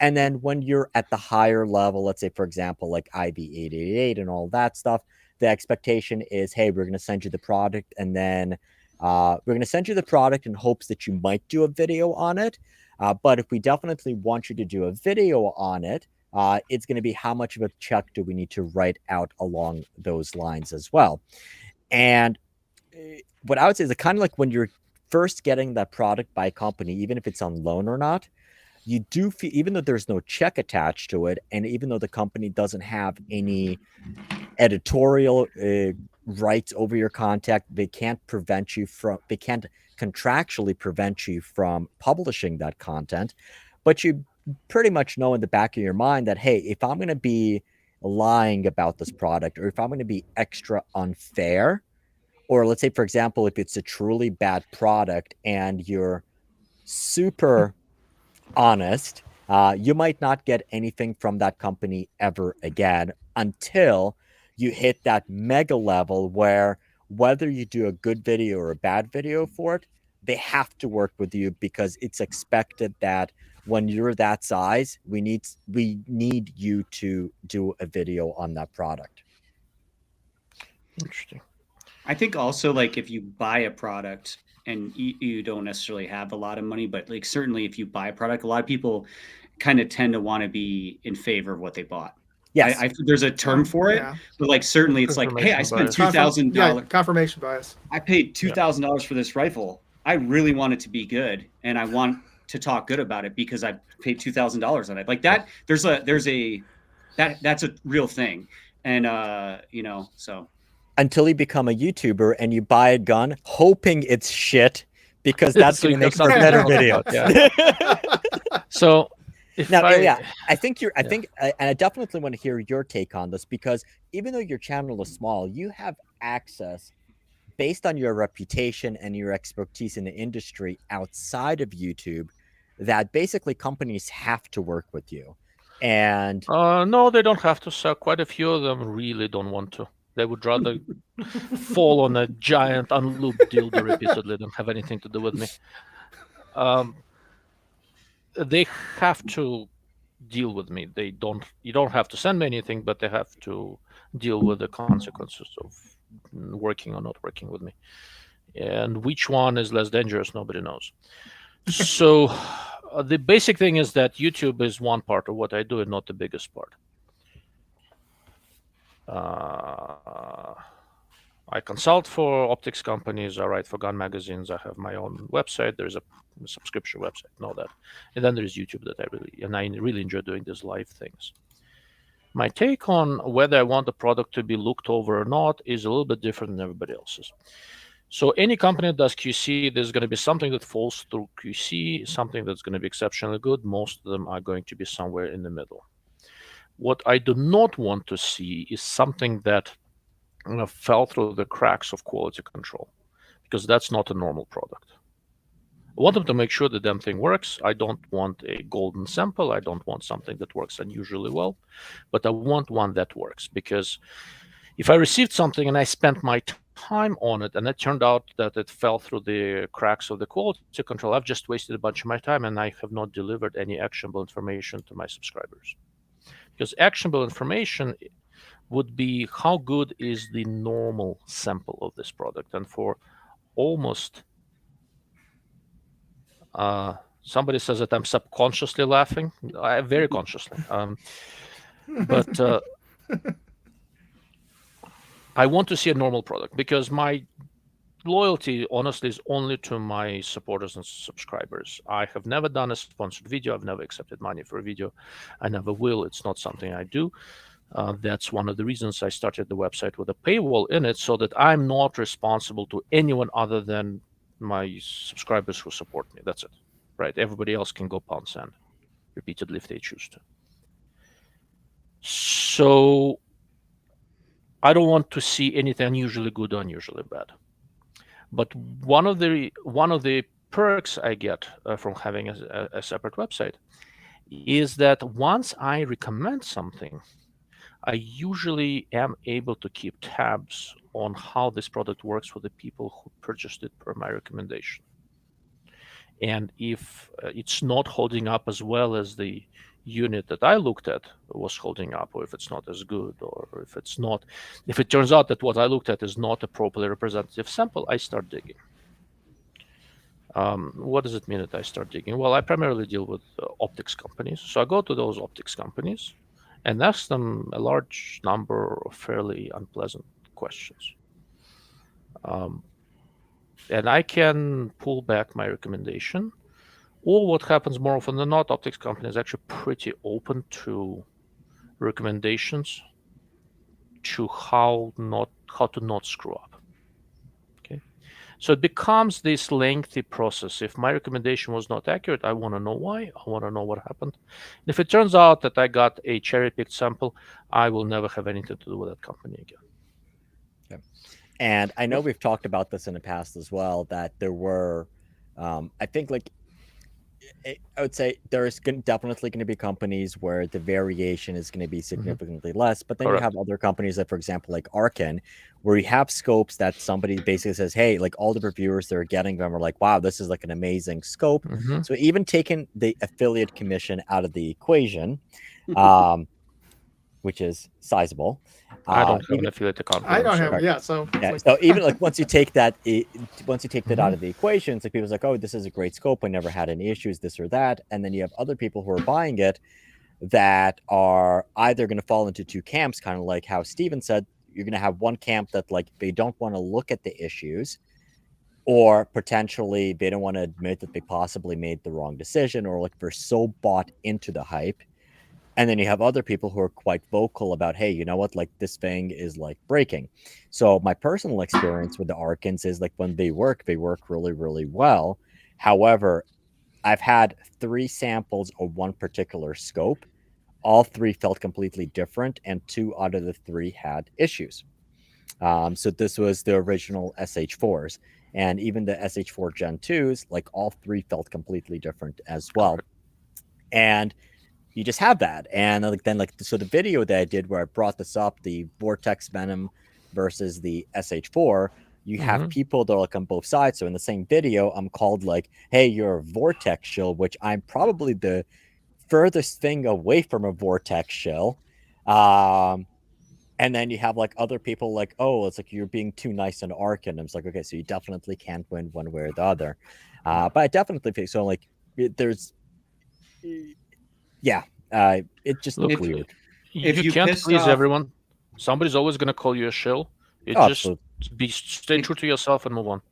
And then when you're at the higher level, let's say, for example, like IB888 and all that stuff, the expectation is, hey, we're going to send you the product, and then we're going to send you the product in hopes that you might do a video on it. But if we definitely want you to do a video on it, it's going to be how much of a check do we need to write out along those lines as well. And what I would say is kind of like when you're first getting that product by a company, even if it's on loan or not, you do feel, even though there's no check attached to it, and even though the company doesn't have any editorial rights over your content, they can't contractually prevent you from publishing that content. But you pretty much know in the back of your mind that, hey, if I'm going to be lying about this product, or if I'm going to be extra unfair, or let's say, for example, if it's a truly bad product and you're super honest, you might not get anything from that company ever again until you hit that mega level where whether you do a good video or a bad video for it, they have to work with you because it's expected that when you're that size, we need you to do a video on that product. Interesting. I think also, like, if you buy a product and you don't necessarily have a lot of money, but like certainly if you buy a product, a lot of people kind of tend to want to be in favor of what they bought. Yes. There's a term for it, but like certainly it's like, hey, I spent $2,000. Confirmation bias. I paid $2,000 for this rifle. I really want it to be good, and I want to talk good about it because I paid $2,000 on it. Like that, that's a real thing, and so. Until you become a YouTuber and you buy a gun hoping it's shit because that's So going to you make for a better video. So I think and I definitely want to hear your take on this, because even though your channel is small, you have access based on your reputation and your expertise in the industry outside of YouTube that basically companies have to work with you. And no, they don't have to. So quite a few of them really don't want to. They would rather fall on a giant unlooped dildo repeatedly than have anything to do with me. They have to deal with me. You don't have to send me anything, but they have to deal with the consequences of working or not working with me. And which one is less dangerous, nobody knows. So the basic thing is that YouTube is one part of what I do and not the biggest part. I consult for optics companies. I write for gun magazines. I have my own website. There's a subscription website and all that. And then there's YouTube that I really enjoy doing these live things. My take on whether I want the product to be looked over or not is a little bit different than everybody else's. So any company that does QC, there's going to be something that falls through QC, something that's going to be exceptionally good. Most of them are going to be somewhere in the middle. What I do not want to see is something that fell through the cracks of quality control, because that's not a normal product. I want them to make sure the damn thing works. I don't want a golden sample. I don't want something that works unusually well, but I want one that works, because if I received something and I spent my time on it and it turned out that it fell through the cracks of the quality control, I've just wasted a bunch of my time and I have not delivered any actionable information to my subscribers. Because actionable information would be how good is the normal sample of this product. And for almost, somebody says that I'm subconsciously laughing. I very consciously. But I want to see a normal product, because my loyalty, honestly, is only to my supporters and subscribers. I have never done a sponsored video. I've never accepted money for a video. I never will. It's not something I do. That's one of the reasons I started the website with a paywall in it, so that I'm not responsible to anyone other than my subscribers who support me. That's it, right? Everybody else can go pound sand. repeatedly if they choose to. So I don't want to see anything unusually good or unusually bad. But one of the perks I get from having a separate website is that once I recommend something, I usually am able to keep tabs on how this product works for the people who purchased it per my recommendation. And if it's not holding up as well as the unit that I looked at was holding up, or if it's not as good, or if it turns out that what I looked at is not a properly representative sample, I start digging. What does it mean that I start digging? Well, I primarily deal with optics companies. So I go to those optics companies and ask them a large number of fairly unpleasant questions. And I can pull back my recommendation. Or what happens more often than not, optics companies are actually pretty open to recommendations to how to not screw up. Okay, so it becomes this lengthy process. If my recommendation was not accurate, I want to know why. I want to know what happened. And if it turns out that I got a cherry-picked sample, I will never have anything to do with that company again. Okay. And I know we've talked about this in the past as well, that there were, I think, like, I would say there's definitely going to be companies where the variation is going to be significantly less, but then Correct. you have other companies that, for example, like Arkin, where you have scopes that somebody basically says, hey, like all the reviewers that are getting them are like, wow, this is like an amazing scope. So even taking the affiliate commission out of the equation, which is sizable. I don't have an affiliate account. I don't have, yeah. So yeah, so even like once you take that out of the equation, it's like people's like, oh, this is a great scope. I never had any issues, this or that. And then you have other people who are buying it that are either going to fall into two camps, kind of like how Steven said. You're going to have one camp that like they don't want to look at the issues, or potentially they don't want to admit that they possibly made the wrong decision, or like they're so bought into the hype. And then you have other people who are quite vocal about, hey, you know what, like this thing is like breaking. So my personal experience with the Arkins is like when they work really, really well. However, I've had 3 samples of one particular scope. All 3 felt completely different, and 2 out of the 3 had issues. So this was the original SH4s, and even the SH4 Gen 2s, like all 3 felt completely different as well. And you just have that. And like then like so the video that I did where I brought this up, the Vortex Venom versus the SH4, you have people that are like on both sides. So in the same video, I'm called like, hey, you're a Vortex shill, which I'm probably the furthest thing away from a Vortex shill. And then you have like other people like, oh, it's like you're being too nice on Ark, and it's like, okay, so you definitely can't win one way or the other. But I definitely think so. Like there's yeah, it just looked weird. If you can't please everyone. Somebody's always going to call you a shill. Just stay true to yourself and move on.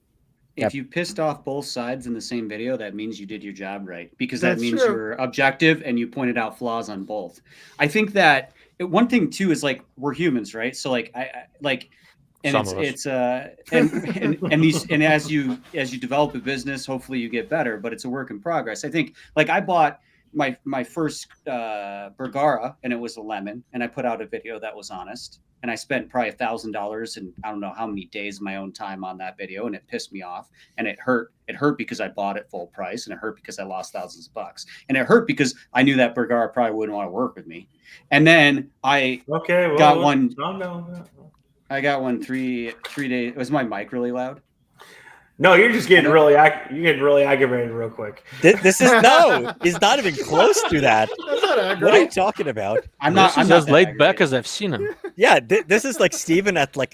If you pissed off both sides in the same video, that means you did your job right, because that means you're objective and you pointed out flaws on both. I think that one thing too is like we're humans, right? So like and and as you develop a business, hopefully you get better, but it's a work in progress. I think like I bought my first Bergara, and it was a lemon, and I put out a video that was honest, and I spent probably $1,000 and I don't know how many days of my own time on that video, and it pissed me off, and it hurt because I bought it full price, and it hurt because I lost thousands of bucks, and it hurt because I knew that Bergara probably wouldn't want to work with me. And then I got one 3 days. Was my mic really loud? No, you're just getting really aggravated real quick. This is no, he's not even close to that. What are you talking about? I'm not as laid back as I've seen him. Yeah, this is like Steven at a 3.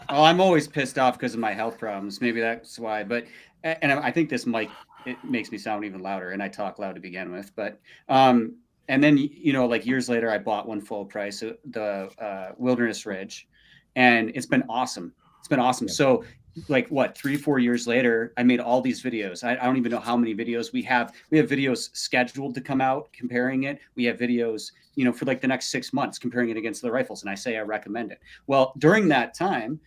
Oh, I'm always pissed off because of my health problems. Maybe that's why. But I think this mic, it makes me sound even louder, and I talk loud to begin with. But and then like years later, I bought one full price, the Wilderness Ridge, and it's been awesome. It's been awesome. Yeah. So like what 3-4 years later, I made all these videos. I don't even know how many videos we have. We have videos scheduled to come out comparing it. We have videos, for like the next 6 months comparing it against the rifles. And I say I recommend it. Well, during that time,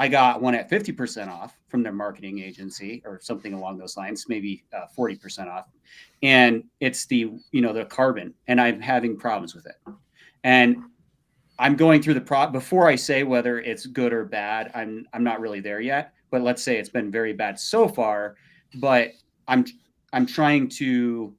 I got one at 50% off from their marketing agency or something along those lines, maybe 40% off. And it's the carbon, and I'm having problems with it. And I'm going through before I say whether it's good or bad. I'm not really there yet, but let's say it's been very bad so far. But I'm trying to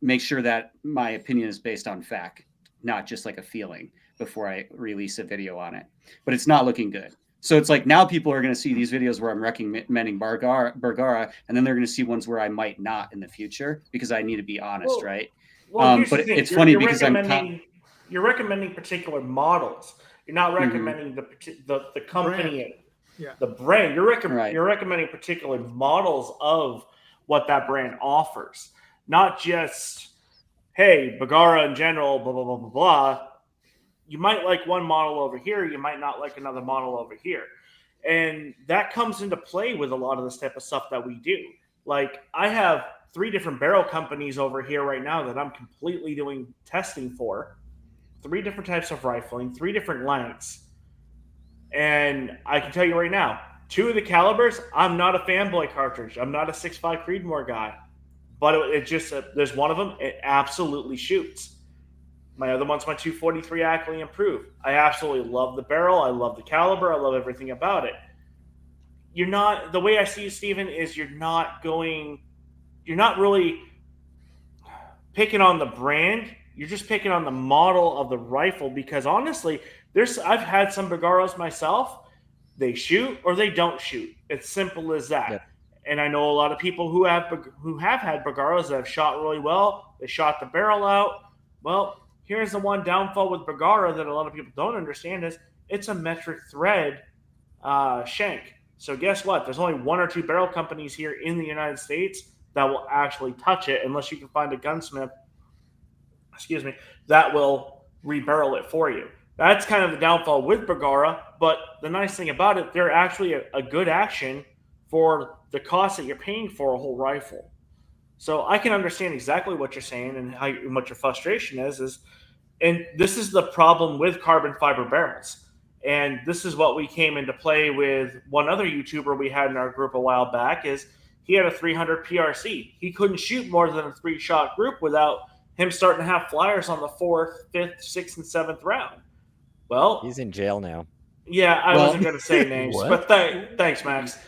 make sure that my opinion is based on fact, not just like a feeling before I release a video on it. But it's not looking good. So it's like now people are going to see these videos where I'm recommending Bergara, and then they're going to see ones where I might not in the future because I need to be honest, right? But it's funny because you're recommending particular models. You're not recommending the company, the brand. You're recommending particular models of what that brand offers, not just, hey, Bergara in general, blah, blah, blah, blah, blah. You might like one model over here. You might not like another model over here. And that comes into play with a lot of this type of stuff that we do. Like, I have 3 different barrel companies over here right now that I'm completely doing testing for. 3 different types of rifling, 3 different lengths. And I can tell you right now, 2 of the calibers, I'm not a fanboy cartridge. I'm not a 6.5 Creedmoor guy. But it just, there's one of them, it absolutely shoots. My other one's my 243 Ackley Improved. I absolutely love the barrel. I love the caliber. I love everything about it. The way I see you, Stephen, is you're not really picking on the brand. You're just picking on the model of the rifle because honestly, I've had some Bergaras myself. They shoot or they don't shoot. It's simple as that. Yep. And I know a lot of people who have had Bergaras that have shot really well. They shot the barrel out. Well, here's the one downfall with Bergara that a lot of people don't understand is it's a metric thread shank. So guess what? There's only 1 or 2 barrel companies here in the United States that will actually touch it unless you can find a gunsmith, that will rebarrel it for you. That's kind of the downfall with Bergara, but the nice thing about it, they're actually a good action for the cost that you're paying for a whole rifle. So I can understand exactly what you're saying and what your frustration is, and this is the problem with carbon fiber barrels. And this is what we came into play with one other YouTuber we had in our group a while back is he had a 300 PRC. He couldn't shoot more than a 3-shot group without him starting to have flyers on the 4th, 5th, 6th, and 7th round. Well, he's in jail now. Yeah, I wasn't going to say names, but thanks, Max.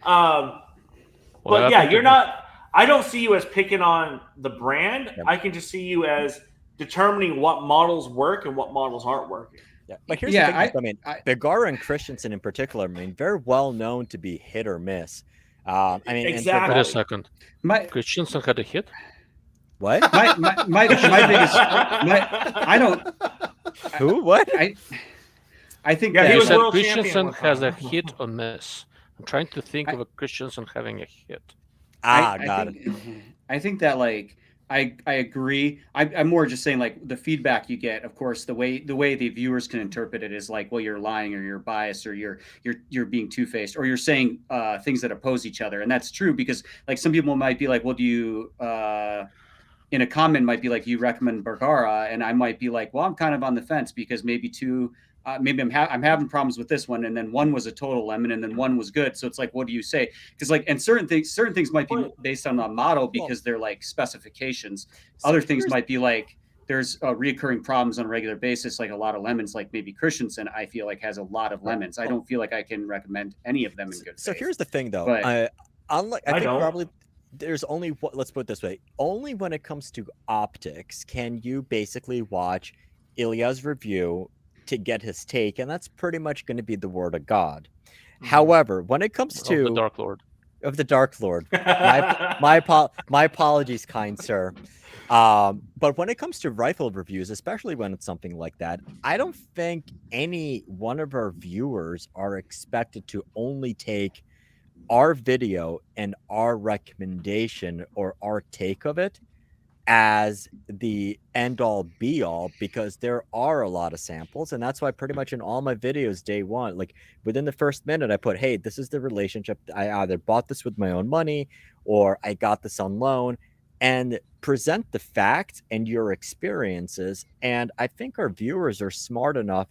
But yeah, you're not. I don't see you as picking on the brand. Yep. I can just see you as determining what models work and what models aren't working. Yeah, but here's the thing. Bergara and Christensen in particular, they're well known to be hit or miss. Exactly. Wait a second. Christensen had a hit. What? My biggest. I don't. Who? What? I think that he said Christensen has a hit or miss. I'm trying to think of a Christensen having a hit. Got it. I think that I agree. I'm more just saying the feedback you get. Of course, the way the viewers can interpret it is well, you're lying or you're biased or you're being two-faced or you're saying things that oppose each other, and that's true because some people might be well, do you in a comment might be you recommend Bergara, and I might be well, I'm kind of on the fence because maybe maybe I'm having problems with this one, and then one was a total lemon, and then one was good. So it's what do you say? Because and certain things might be based on a model because they're specifications. Other things might be there's reoccurring problems on a regular basis, a lot of lemons, maybe Christensen. I feel has a lot of lemons. I don't feel I can recommend any of them in good faith. So here's the thing, though. I think probably there's only let's put it this way: only when it comes to optics can you basically watch Ilya's review to get his take, and that's pretty much going to be the word of God. However, when it comes to the Dark Lord, my apologies, kind sir. But when it comes to rifle reviews, especially when it's something like that, I don't think any one of our viewers are expected to only take our video and our recommendation or our take of it as the end all be all, because there are a lot of samples. And that's why pretty much in all my videos, day one, within the first minute, I put, hey, this is the relationship. I either bought this with my own money or I got this on loan, and present the facts and your experiences. And I think our viewers are smart enough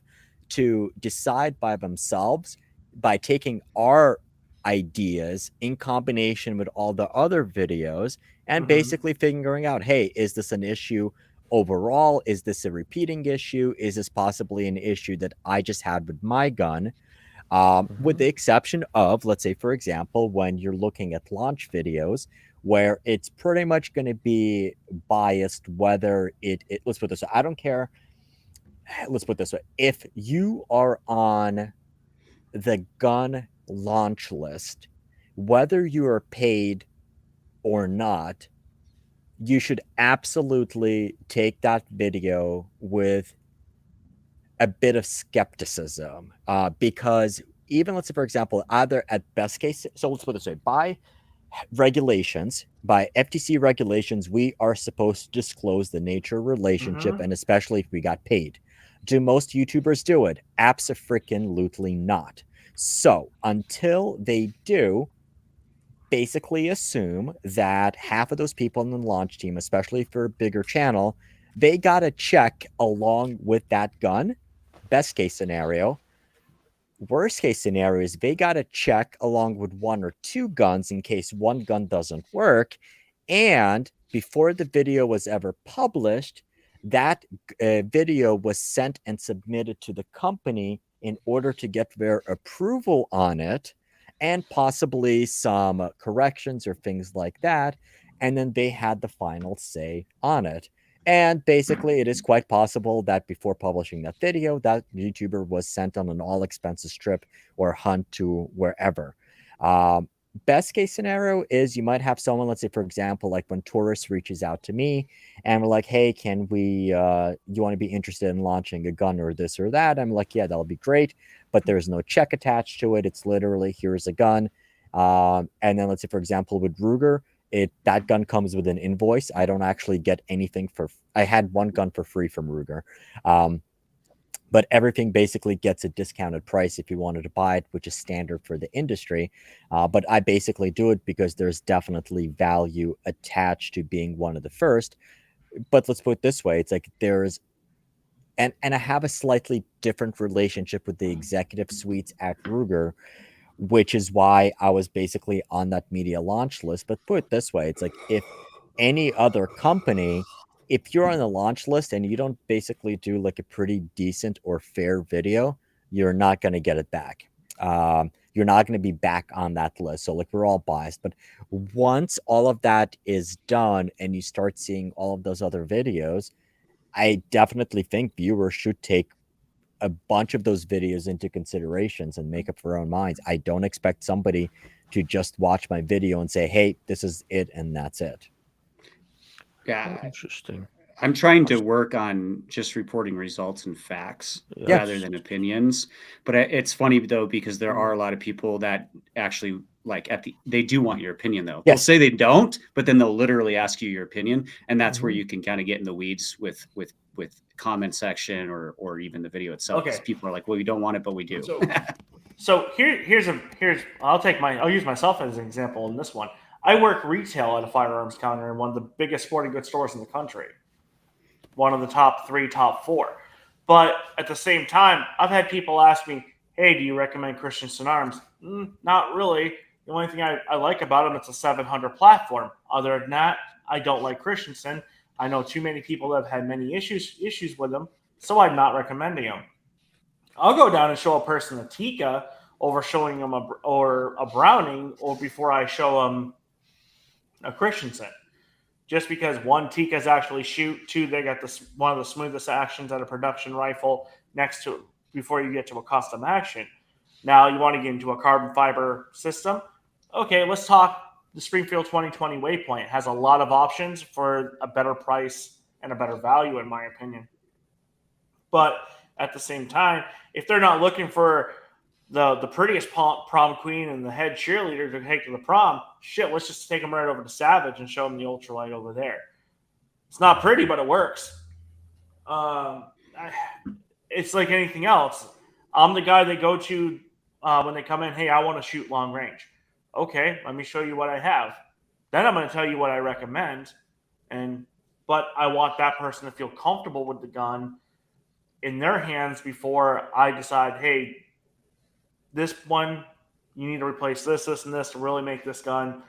to decide by themselves by taking our ideas in combination with all the other videos and basically figuring out, hey, is this an issue overall? Is this a repeating issue? Is this possibly an issue that I just had with my gun? With the exception of, let's say, for example, when you're looking at launch videos where it's pretty much going to be biased, whether let's put it this way, I don't care. Let's put it this way. If you are on the gun launch list, whether you are paid or not, you should absolutely take that video with a bit of skepticism, because even, let's say, for example, either at best case, so let's put it this way, by regulations, by FTC regulations, we are supposed to disclose the nature of relationship, and especially if we got paid. Do most YouTubers do it? Abso-freaking-lutely not. So until they do, basically assume that half of those people in the launch team, especially for a bigger channel, they got to check along with that gun. Best case scenario. Worst case scenario is they got to check along with one or two guns in case one gun doesn't work. And before the video was ever published, that video was sent and submitted to the company in order to get their approval on it and possibly some corrections or things like that. And then they had the final say on it. And basically, it is quite possible that before publishing that video, that YouTuber was sent on an all-expenses trip or hunt to wherever. Best case scenario is you might have someone, let's say, for example, like when Taurus reaches out to me and we're like, hey, can we, you want to be interested in launching a gun or this or that? I'm like, yeah, that'll be great. But there's no check attached to it. It's literally, here's a gun. And then let's say, for example, with Ruger, that gun comes with an invoice. I don't actually get anything I had one gun for free from Ruger. But everything basically gets a discounted price if you wanted to buy it, which is standard for the industry. But I basically do it because there's definitely value attached to being one of the first. But let's put it this way. It's like and I have a slightly different relationship with the executive suites at Ruger, which is why I was basically on that media launch list. But put it this way, it's like if any other company, if you're on the launch list and you don't basically do like a pretty decent or fair video, you're not going to get it back. You're not going to be back on that list. So like we're all biased. But once all of that is done and you start seeing all of those other videos, I definitely think viewers should take a bunch of those videos into considerations and make up their own minds. I don't expect somebody to just watch my video and say, hey, this is it and that's it. Yeah. Interesting. I'm trying to work on just reporting results and facts rather than opinions. But it's funny though, because there are a lot of people that actually like they do want your opinion though. They'll say they don't, but then they'll literally ask you your opinion. And that's where you can kind of get in the weeds with comment section or even the video itself. Because people are like, well, we don't want it, but we do. So here's I'll use myself as an example in this one. I work retail at a firearms counter in one of the biggest sporting goods stores in the country. One of the top 3, top 4. But at the same time, I've had people ask me, hey, do you recommend Christensen Arms? Not really. The only thing I like about them, it's a 700 platform. Other than that, I don't like Christensen. I know too many people that have had many issues with them, so I'm not recommending them. I'll go down and show a person a Tikka over showing them a Browning, or before I show them a Christensen. Just because one, Tikkas actually shoot, 2, they got one of the smoothest actions at a production rifle next to before you get to a custom action. Now you want to get into a carbon fiber system. Okay, let's talk the Springfield 2020 Waypoint. It has a lot of options for a better price and a better value, in my opinion. But at the same time, if they're not looking for the prettiest prom queen and the head cheerleader to take to the prom, shit, let's just take them right over to Savage and show them the ultralight over there. It's not pretty, but it works. It's like anything else. I'm the guy they go to when they come in, hey, I want to shoot long range. Okay, let me show you what I have. Then I'm going to tell you what I recommend. But I want that person to feel comfortable with the gun in their hands before I decide, hey, this one, you need to replace this, and this to really make this gun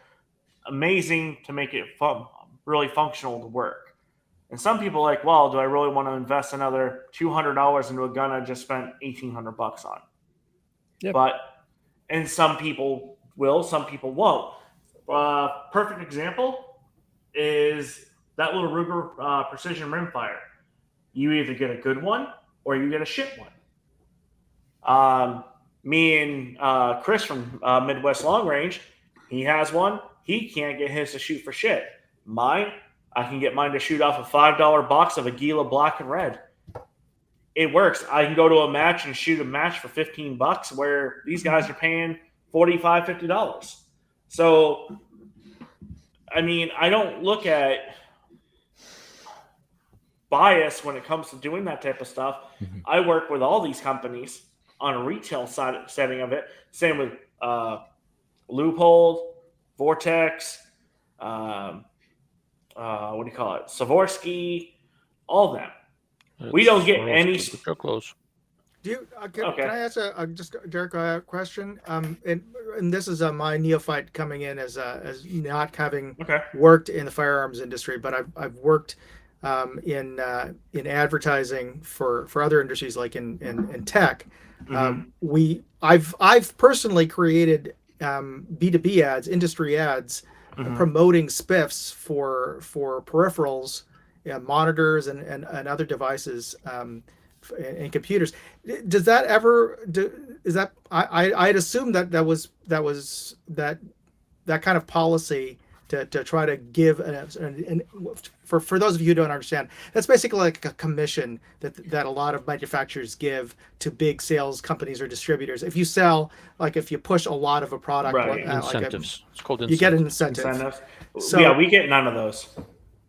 amazing, to make it really functional to work. And some people are like, well, do I really want to invest another $200 into a gun I just spent $1,800 on? Yep. And some people will, some people won't. Perfect example is that little Ruger precision rimfire. You either get a good one or you get a shit one. Me and Chris from Midwest Long Range, he has one. He can't get his to shoot for shit. Mine, I can get mine to shoot off a $5 box of Aguila Black and Red. It works. I can go to a match and shoot a match for $15, where these guys are paying $45, $50. So, I mean, I don't look at bias when it comes to doing that type of stuff. Mm-hmm. I work with all these companies on a retail side setting of it. Same with Loophole, Vortex, what do you call it? Savorsky, all of them. We don't get any. So close. Do you? Can I ask just Derek a question? And this is my neophyte coming in as not having worked in the firearms industry, but I've worked in advertising for other industries like in tech. Mm-hmm. I've personally created B2B ads, industry ads, promoting spiffs for peripherals, monitors and other devices and computers. Does that ever is that I'd assume that kind of policy to try to give for those of you who don't understand, that's basically like a commission that a lot of manufacturers give to big sales companies or distributors. If you sell, like if you push a lot of a product, right. Incentives. It's called incentives. You get an incentive. So yeah, we get none of those.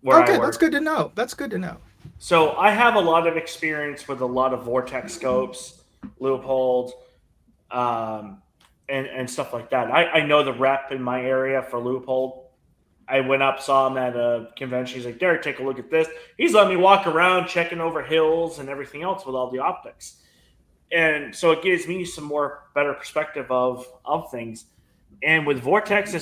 Okay, that's good to know. That's good to know. So I have a lot of experience with a lot of Vortex scopes, Leupold, and stuff like that. I know the rep in my area for Leupold. I went up, saw him at a convention. He's like, Derek, take a look at this. He's letting me walk around, checking over hills and everything else with all the optics. And so it gives me some more better perspective of things. And with Vortex,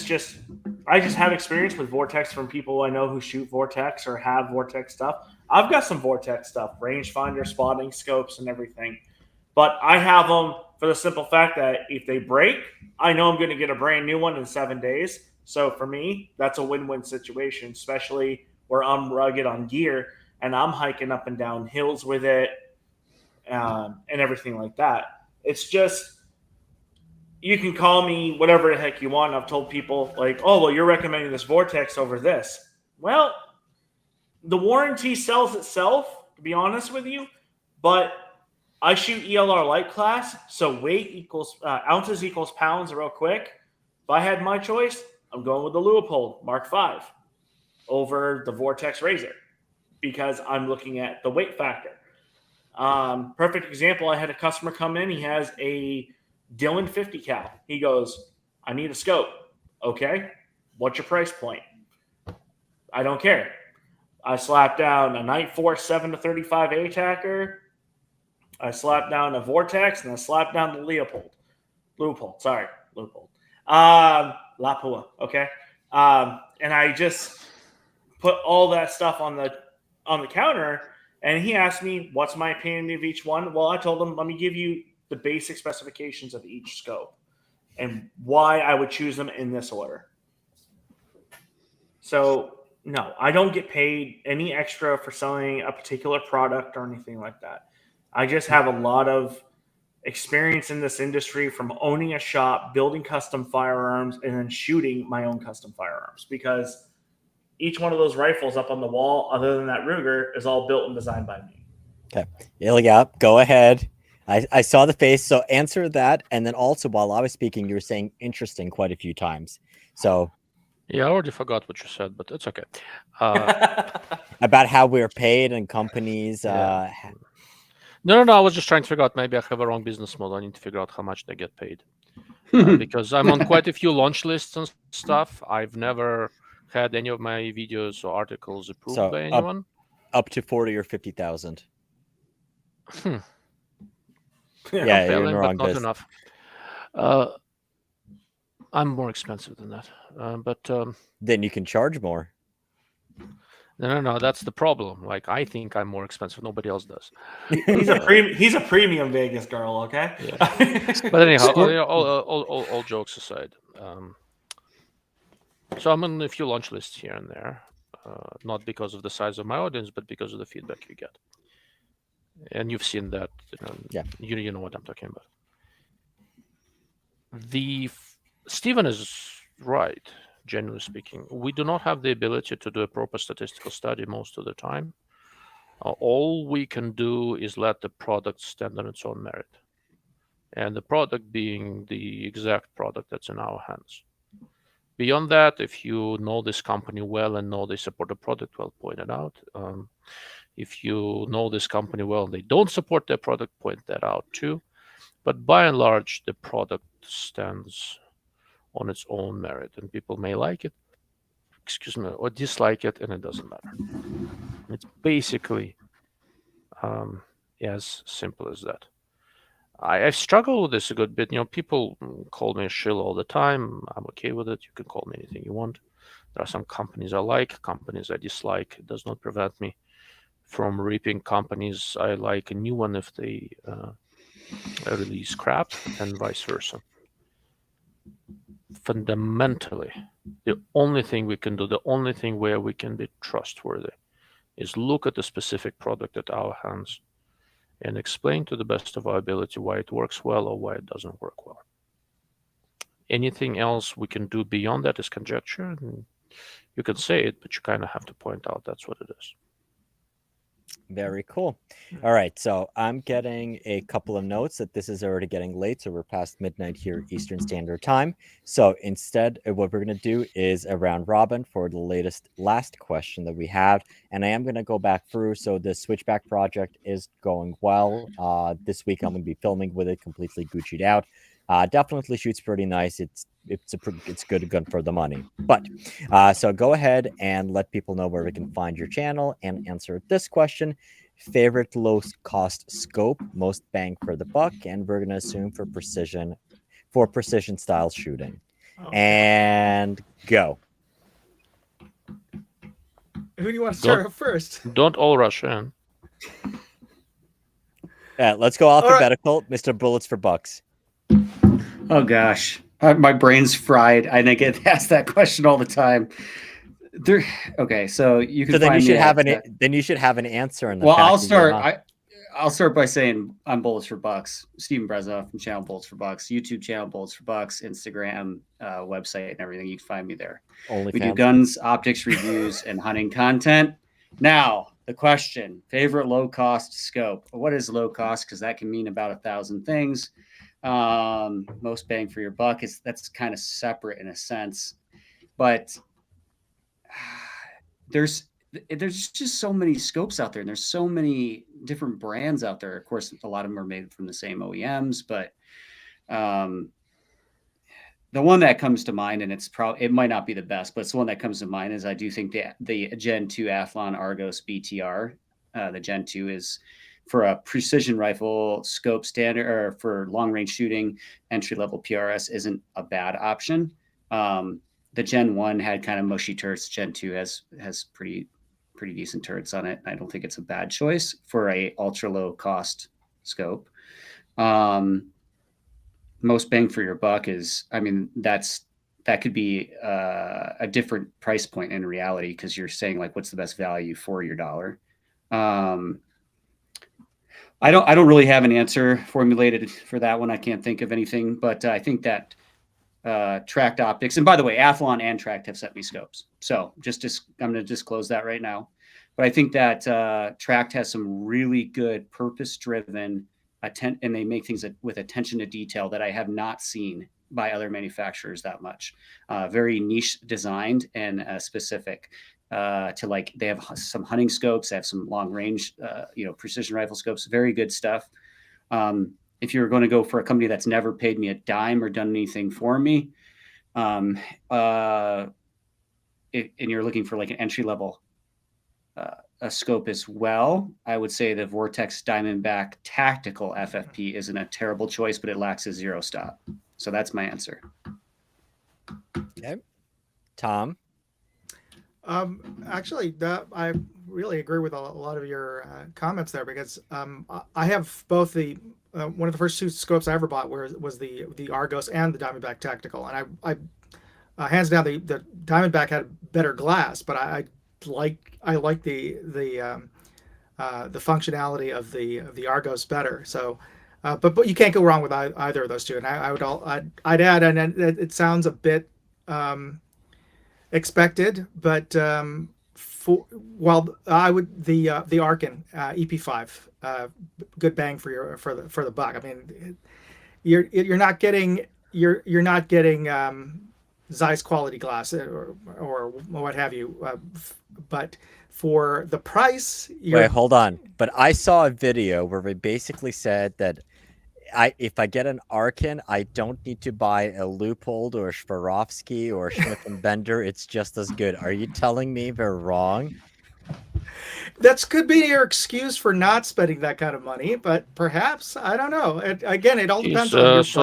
I just have experience with Vortex from people I know who shoot Vortex or have Vortex stuff. I've got some Vortex stuff, rangefinder, spotting scopes, and everything. But I have them for the simple fact that if they break, I know I'm going to get a brand new one in 7 days. So for me, that's a win-win situation, especially where I'm rugged on gear and I'm hiking up and down hills with it and everything like that. It's just, you can call me whatever the heck you want. I've told people like, oh, well, you're recommending this Vortex over this. Well, the warranty sells itself, to be honest with you, but I shoot ELR light class, so weight equals ounces equals pounds real quick. If I had my choice, I'm going with the Leupold Mark V over the Vortex Razor because I'm looking at the weight factor. Perfect example, I had a customer come in. He has a Dillon 50 cal. He goes, I need a scope. Okay, what's your price point? I don't care. I slapped down a Night Force 7 to 35 attacker. I slapped down a Vortex, and I slapped down the Leupold. Lapua, okay? And I just put all that stuff on the counter, and he asked me, what's my opinion of each one? Well, I told him, let me give you the basic specifications of each scope and why I would choose them in this order. So, no, I don't get paid any extra for selling a particular product or anything like that. I just have a lot of experience in this industry from owning a shop, building custom firearms, and then shooting my own custom firearms because each one of those rifles up on the wall, other than that Ruger, is all built and designed by me. Okay. Ilya, go ahead. I saw the face, so answer that. And then also, while I was speaking, you were saying interesting quite a few times. So, yeah, I already forgot what you said, but it's okay. About how we're paid and companies. Yeah. No. I was just trying to figure out, maybe I have a wrong business model. I need to figure out how much they get paid. Because I'm on quite a few launch lists and stuff. I've never had any of my videos or articles approved by anyone. Up to 40 or 50,000. Yeah, you're in Compelling, the but wrong not business. enough. I'm more expensive than that. But Then you can charge more. no, that's the problem. Like, I think I'm more expensive. Nobody else does. He's a premium Vegas girl, okay? Yeah. But anyhow, all jokes aside, so I'm on a few launch lists here and there, not because of the size of my audience, but because of the feedback you get. And you've seen that. Yeah. You know what I'm talking about. Stephen is right. Generally speaking, we do not have the ability to do a proper statistical study most of the time. All we can do is let the product stand on its own merit, and the product being the exact product that's in our hands. Beyond that, if you know this company well and know they support the product, well pointed out. If you know this company well and they don't support their product, point that out too. But by and large, the product stands on its own merit, and people may like it, or dislike it, and it doesn't matter. It's basically as simple as that. I struggle with this a good bit. People call me a shill all the time. I'm okay with it. You can call me anything you want. There are some companies I like, companies I dislike. It does not prevent me from reaping companies I like a new one if they release crap, and vice versa. Fundamentally, the only thing we can do, the only thing where we can be trustworthy, is look at the specific product at our hands and explain to the best of our ability why it works well or why it doesn't work well. Anything else we can do beyond that is conjecture. And you can say it, but you kind of have to point out that's what it is. Very cool. All right, so I'm getting a couple of notes that this is already getting late, so we're past midnight here Eastern Standard Time. So instead, what we're going to do is a round robin for the last question that we have, and I am going to go back through. So the Switchback project is going well. This week I'm going to be filming with it, completely Gucci'd out. Definitely shoots pretty nice. It's good gun for the money. But so go ahead and let people know where we can find your channel and answer this question: favorite low cost scope, most bang for the buck, and we're gonna assume for precision style shooting. And go. Who do you want to start off first? Don't all rush in. Let's go alphabetical. Right. Mr. Bullets for Bucks. Oh gosh, my brain's fried. I get asked that question all the time. Okay, so you can. So then you should have you should have an answer in the. Well, I'll start. I'll start by saying I'm Bullets for Bucks. Steven Brezza from channel Bullets for Bucks, YouTube channel Bullets for Bucks, Instagram, website, and everything. You can find me there. We do guns, optics reviews, and hunting content. Now the question: favorite low cost scope. What is low cost? Because that can mean about 1,000 things. Most bang for your buck that's kind of separate in a sense, but there's just so many scopes out there, and there's so many different brands out there. Of course, a lot of them are made from the same OEMs, but the one that comes to mind, and it might not be the best, but it's the one that comes to mind, is I do think the Gen 2 Athlon Argos BTR, the Gen 2 is for a precision rifle scope standard, or for long range shooting, entry-level PRS isn't a bad option. The Gen 1 had kind of mushy turrets. Gen 2 has pretty decent turrets on it. I don't think it's a bad choice for a ultra low cost scope. Most bang for your buck is, that could be a different price point in reality, because you're saying like, what's the best value for your dollar? I don't really have an answer formulated for that one. I can't think of anything, but I think that Tract Optics, and by the way, Athlon and Tract have sent me scopes, so I'm going to disclose that right now. But I think that Tract has some really good purpose-driven and they make things with attention to detail that I have not seen by other manufacturers that much. Very niche designed and specific. To like, they have some hunting scopes, they have some long range, precision rifle scopes, very good stuff. If you're going to go for a company that's never paid me a dime or done anything for me, and you're looking for like an entry level a scope as well. I would say the Vortex Diamondback Tactical FFP isn't a terrible choice, but it lacks a zero stop. So that's my answer. Okay. Tom? Actually, I really agree with a lot of your comments there, because I have both the one of the first two scopes I ever bought was the Argos and the Diamondback Tactical, and I hands down the Diamondback had better glass, but I like the functionality of the Argos better. So, but you can't go wrong with either of those two. And I'd add, and it sounds a bit expected, but I would the Arkin EP5, good bang for the buck. I mean, you're not getting Zeiss quality glass or what have you, but for the price, Wait, hold on. But I saw a video where they basically said that if I get an Arkin, I don't need to buy a Leupold or a Swarovski or a Schmidt and Bender. It's just as good. Are you telling me they're wrong? That could be your excuse for not spending that kind of money, but perhaps, I don't know. Again, it all depends on your budget.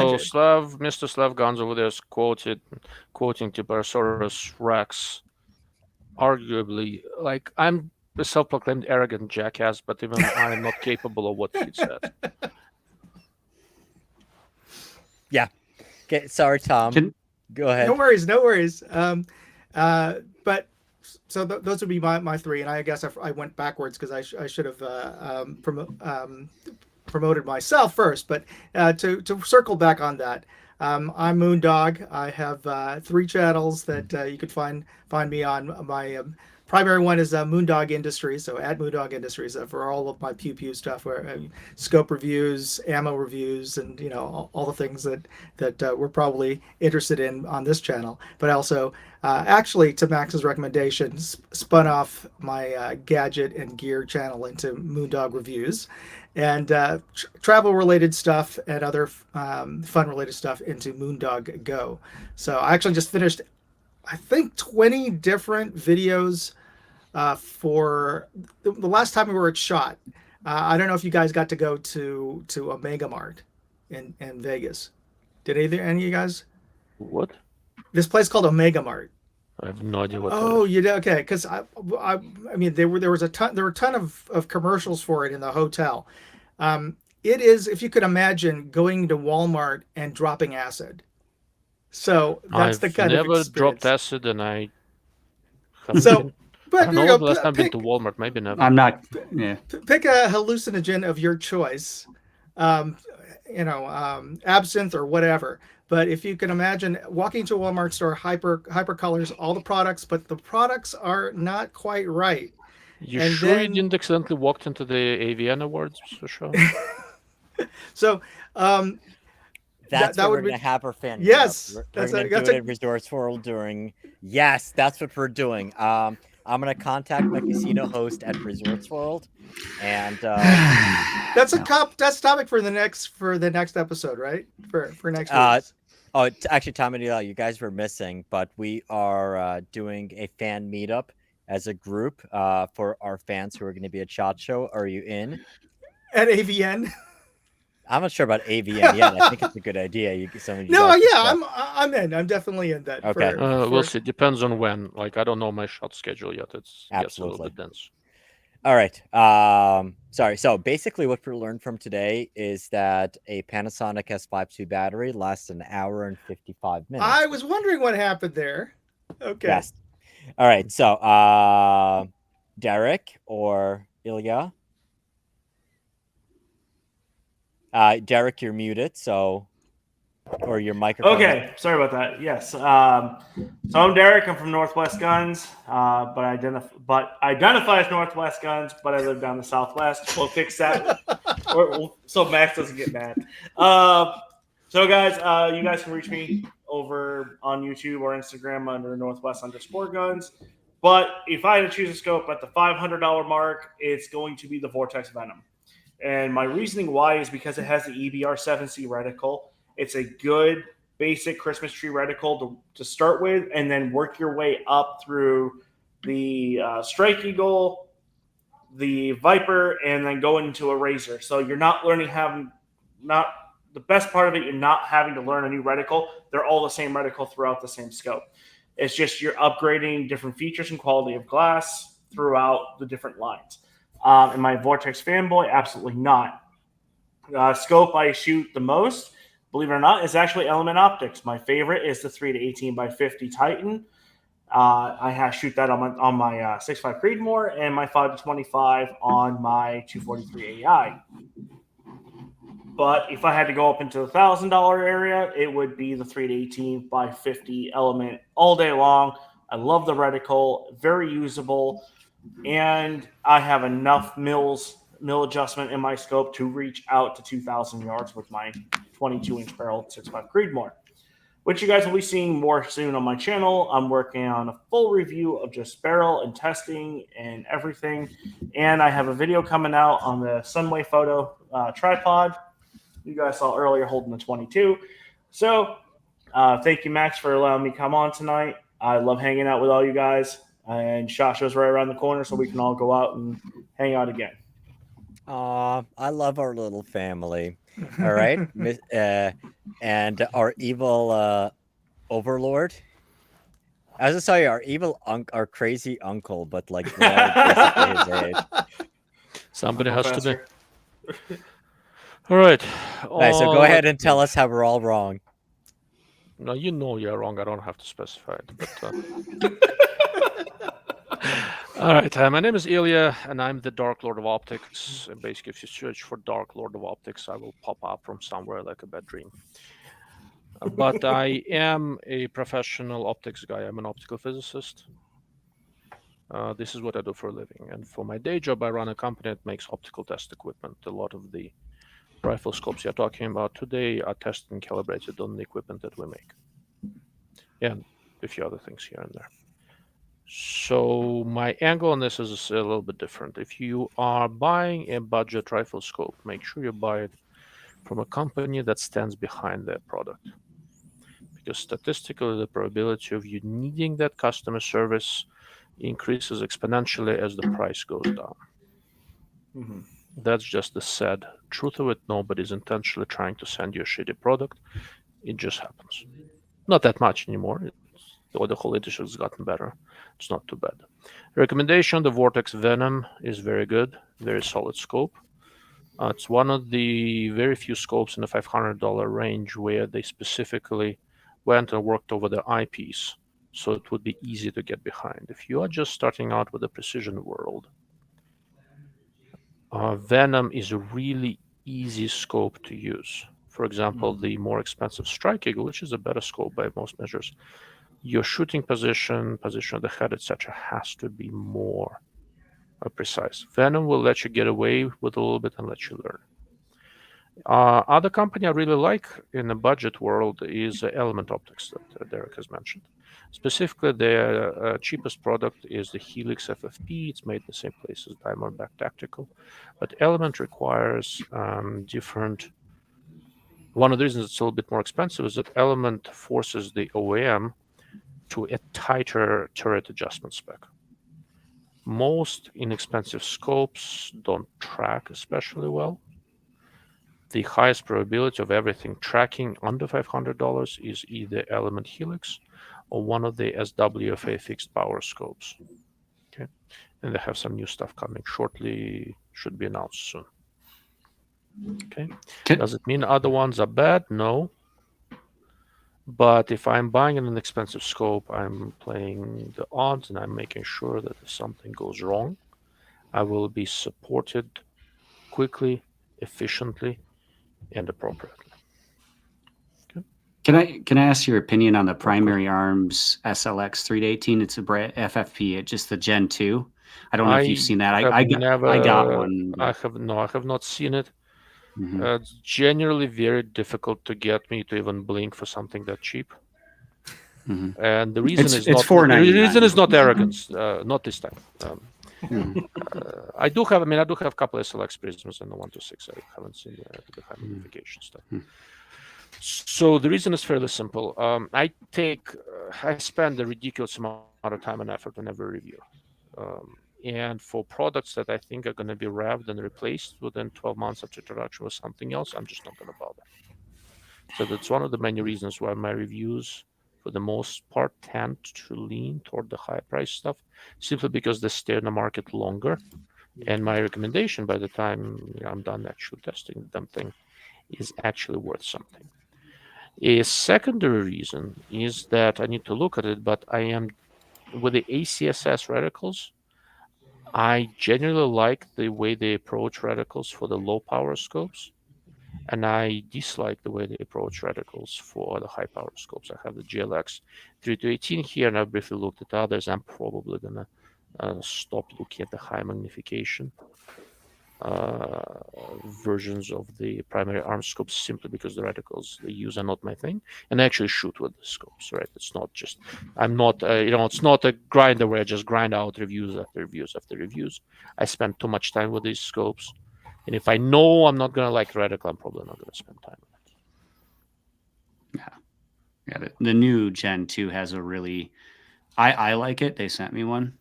Mr. SlavGuns over there is quoting Tyrannosaurus Rex. Arguably, like, I'm a self-proclaimed arrogant jackass, but even I'm not capable of what he said. Yeah. Okay. Sorry, Tom. Go ahead. No worries. But so those would be my three, and I guess I went backwards because I should have promoted myself first. But to circle back on that, I'm Moondog. I have 3 channels that you can find me on. My primary one is Moondog Industries, so at Moondog Industries for all of my pew stuff, where scope reviews, ammo reviews, and all the things that we're probably interested in on this channel. But I also actually, to Max's recommendations, spun off my gadget and gear channel into Moondog Reviews, and travel related stuff and other fun related stuff into Moondog Go. So I actually just finished, I think, 20 different videos for the last time we were at SHOT. I don't know if you guys got to go to Omega Mart in Vegas. Did any of you guys? What? This place called Omega Mart. I have no idea what. Oh, you did? Okay, because I mean, there were a ton of commercials for it in the hotel. It is, if you could imagine, going to Walmart and dropping acid. So that's the kind of experience. I've never dropped acid, and I haven't so. But I don't know the last time I've been to Walmart. Maybe never. I'm not. Yeah. Pick a hallucinogen of your choice, absinthe or whatever. But if you can imagine walking to a Walmart store, hyper colors all the products, but the products are not quite right. You you didn't accidentally walk into the AVN Awards show? So that's what we're going to have our fan. Yes, we're going to do it at Resorts World during. Yes, that's what we're doing. I'm going to contact my casino host at Resorts World, and that's topic for the next episode, right? For next week. Actually, Tom and Eli, you guys were missing, but we are doing a fan meetup as a group for our fans who are going to be at SHOT Show. Are you in? At AVN? I'm not sure about AVN yet. I think it's a good idea. I'm in. I'm definitely in that. Okay. We'll see. Depends on when. Like, I don't know my SHOT schedule yet. It's a little bit dense. All right. Sorry. So basically what we learned from today is that a Panasonic S5 II battery lasts an hour and 55 minutes. I was wondering what happened there. Okay. Yes. All right. So Derek or Ilya? Derek, you're muted, so or your microphone. Okay, sorry about that. Yes, so I'm Derek. I'm from Northwest Guns, but identify as Northwest Guns, but I live down the Southwest. We'll fix that, so Max doesn't get mad. So guys, you guys can reach me over on YouTube or Instagram under Northwest_Guns. But if I had to choose a scope at the $500 mark, it's going to be the Vortex Venom. And my reasoning why is because it has the EBR-7C reticle. It's a good basic Christmas tree reticle to start with, and then work your way up through the Strike Eagle, the Viper, and then go into a Razor. So you're not learning not the best part of it. You're not having to learn a new reticle. They're all the same reticle throughout the same scope. It's just you're upgrading different features and quality of glass throughout the different lines. Am I Vortex fanboy? Absolutely not. Scope I shoot the most, believe it or not, is actually Element Optics. My favorite is the 3 to 18 by 50 Titan. I shoot that on my 6.5 Creedmoor and my 5 to 25 on my 243 AI. But if I had to go up into the $1,000 area, it would be the 3 to 18 by 50 Element all day long. I love the reticle, very usable, and I have enough mil adjustment in my scope to reach out to 2,000 yards with my 22-inch barrel 6.5 Creedmoor, which you guys will be seeing more soon on my channel. I'm working on a full review of just barrel and testing and everything, and I have a video coming out on the Sunway Photo tripod you guys saw earlier holding the 22. So thank you, Max, for allowing me to come on tonight. I love hanging out with all you guys, and SHOT Show's right around the corner, so we can all go out and hang out again. I love our little family. All right. And our evil overlord. As I saw you, our evil our crazy uncle, but like we're all basically his age. Somebody has to be. All right. Right, so go ahead and tell us how we're all wrong. No, you know you're wrong. I don't have to specify it. But, all right. My name is Ilya, and I'm the Dark Lord of Optics. And basically, if you search for Dark Lord of Optics, I will pop up from somewhere like a bad dream. But I am a professional optics guy. I'm an optical physicist. This is what I do for a living. And for my day job, I run a company that makes optical test equipment. A lot of the rifle scopes you're talking about today are tested and calibrated on the equipment that we make. And a few other things here and there. So my angle on this is a little bit different. If you are buying a budget rifle scope, make sure you buy it from a company that stands behind their product. Because statistically, the probability of you needing that customer service increases exponentially as the price goes down. Mm-hmm. That's just the sad truth of it. Nobody's intentionally trying to send you a shitty product. It just happens. Not that much anymore. The whole industry has gotten better. It's not too bad. Recommendation, the Vortex Venom is very good. Very solid scope. It's one of the very few scopes in the $500 range where they specifically went and worked over their eyepiece. So it would be easy to get behind. If you are just starting out with the precision world, Venom is a really easy scope to use. For example, the more expensive Strike Eagle, which is a better scope by most measures, your shooting position of the head, etc., has to be more precise. Venom will let you get away with a little bit and let you learn. Other company I really like in the budget world is Element Optics that Derek has mentioned. Specifically, their cheapest product is the Helix FFP. It's made in the same place as Diamondback Tactical, but Element requires different. One of the reasons it's a little bit more expensive is that Element forces the OEM to a tighter turret adjustment spec. Most inexpensive scopes don't track especially well. The highest probability of everything tracking under $500 is either Element Helix or one of the SWFA fixed power scopes. Okay, and they have some new stuff coming shortly, should be announced soon. Okay, does it mean other ones are bad? No. But if I'm buying an inexpensive scope, I'm playing the odds and I'm making sure that if something goes wrong, I will be supported quickly, efficiently, and appropriately. Okay. Can I ask your opinion on the Primary Arms SLX 3 to 18? It's a FFP, just the Gen 2. I don't know if you've seen that. I got one. I have not seen it. Mm-hmm. It's generally very difficult to get me to even blink for something that cheap. Mm-hmm. And the reason is not arrogance. Not this time. I do have a couple of SLX prisms and the 126. I haven't seen the high magnification stuff. So the reason is fairly simple. I spend a ridiculous amount of time and effort on every review. And for products that I think are going to be revved and replaced within 12 months after introduction with something else, I'm just not going to bother. So that's one of the many reasons why my reviews, for the most part, tend to lean toward the high price stuff, simply because they stay in the market longer. And my recommendation by the time I'm done actually testing the damn thing is actually worth something. A secondary reason is that I need to look at it, but I am, with the ACSS reticles, I generally like the way they approach reticles for the low power scopes, and I dislike the way they approach reticles for the high power scopes. I have the GLX 3218 here, and I briefly looked at others. I'm probably gonna stop looking at the high magnification versions of the primary arms scopes, simply because the reticles they use are not my thing, and I actually shoot with the scopes, right? It's not just, I'm not, it's not a grinder where I just grind out reviews after reviews after reviews. I spend too much time with these scopes, and if I know I'm not going to like reticle, I'm probably not going to spend time with it. Yeah, the new Gen 2 has a really, I like it. They sent me one.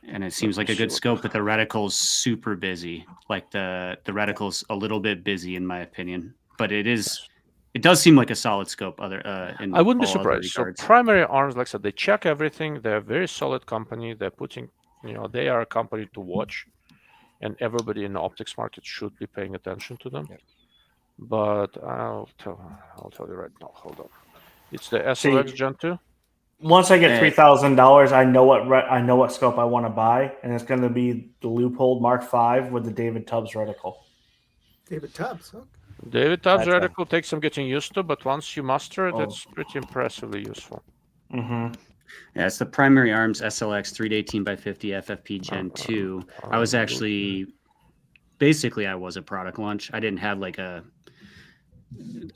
And it seems like a good scope, but the reticle's super busy. Like the reticle's a little bit busy in my opinion, but it does seem like a solid scope. I wouldn't be surprised. So primary arms, like I said, they check everything. They're a very solid company. They're putting, they are a company to watch, and everybody in the optics market should be paying attention to them. Yep. But I'll tell you right now. Hold on. It's the SLX Gen 2. Once I get $3,000, I know what scope I want to buy, and it's going to be the Leupold Mark V with the David Tubbs reticle. David Tubbs. Okay. David Tubbs reticle takes some getting used to, but once you master it, it's pretty impressively useful. Mm-hmm. Yeah, it's the primary arms SLX 3-18x50 FFP Gen 2. I was actually, basically, I was a product launch. I didn't have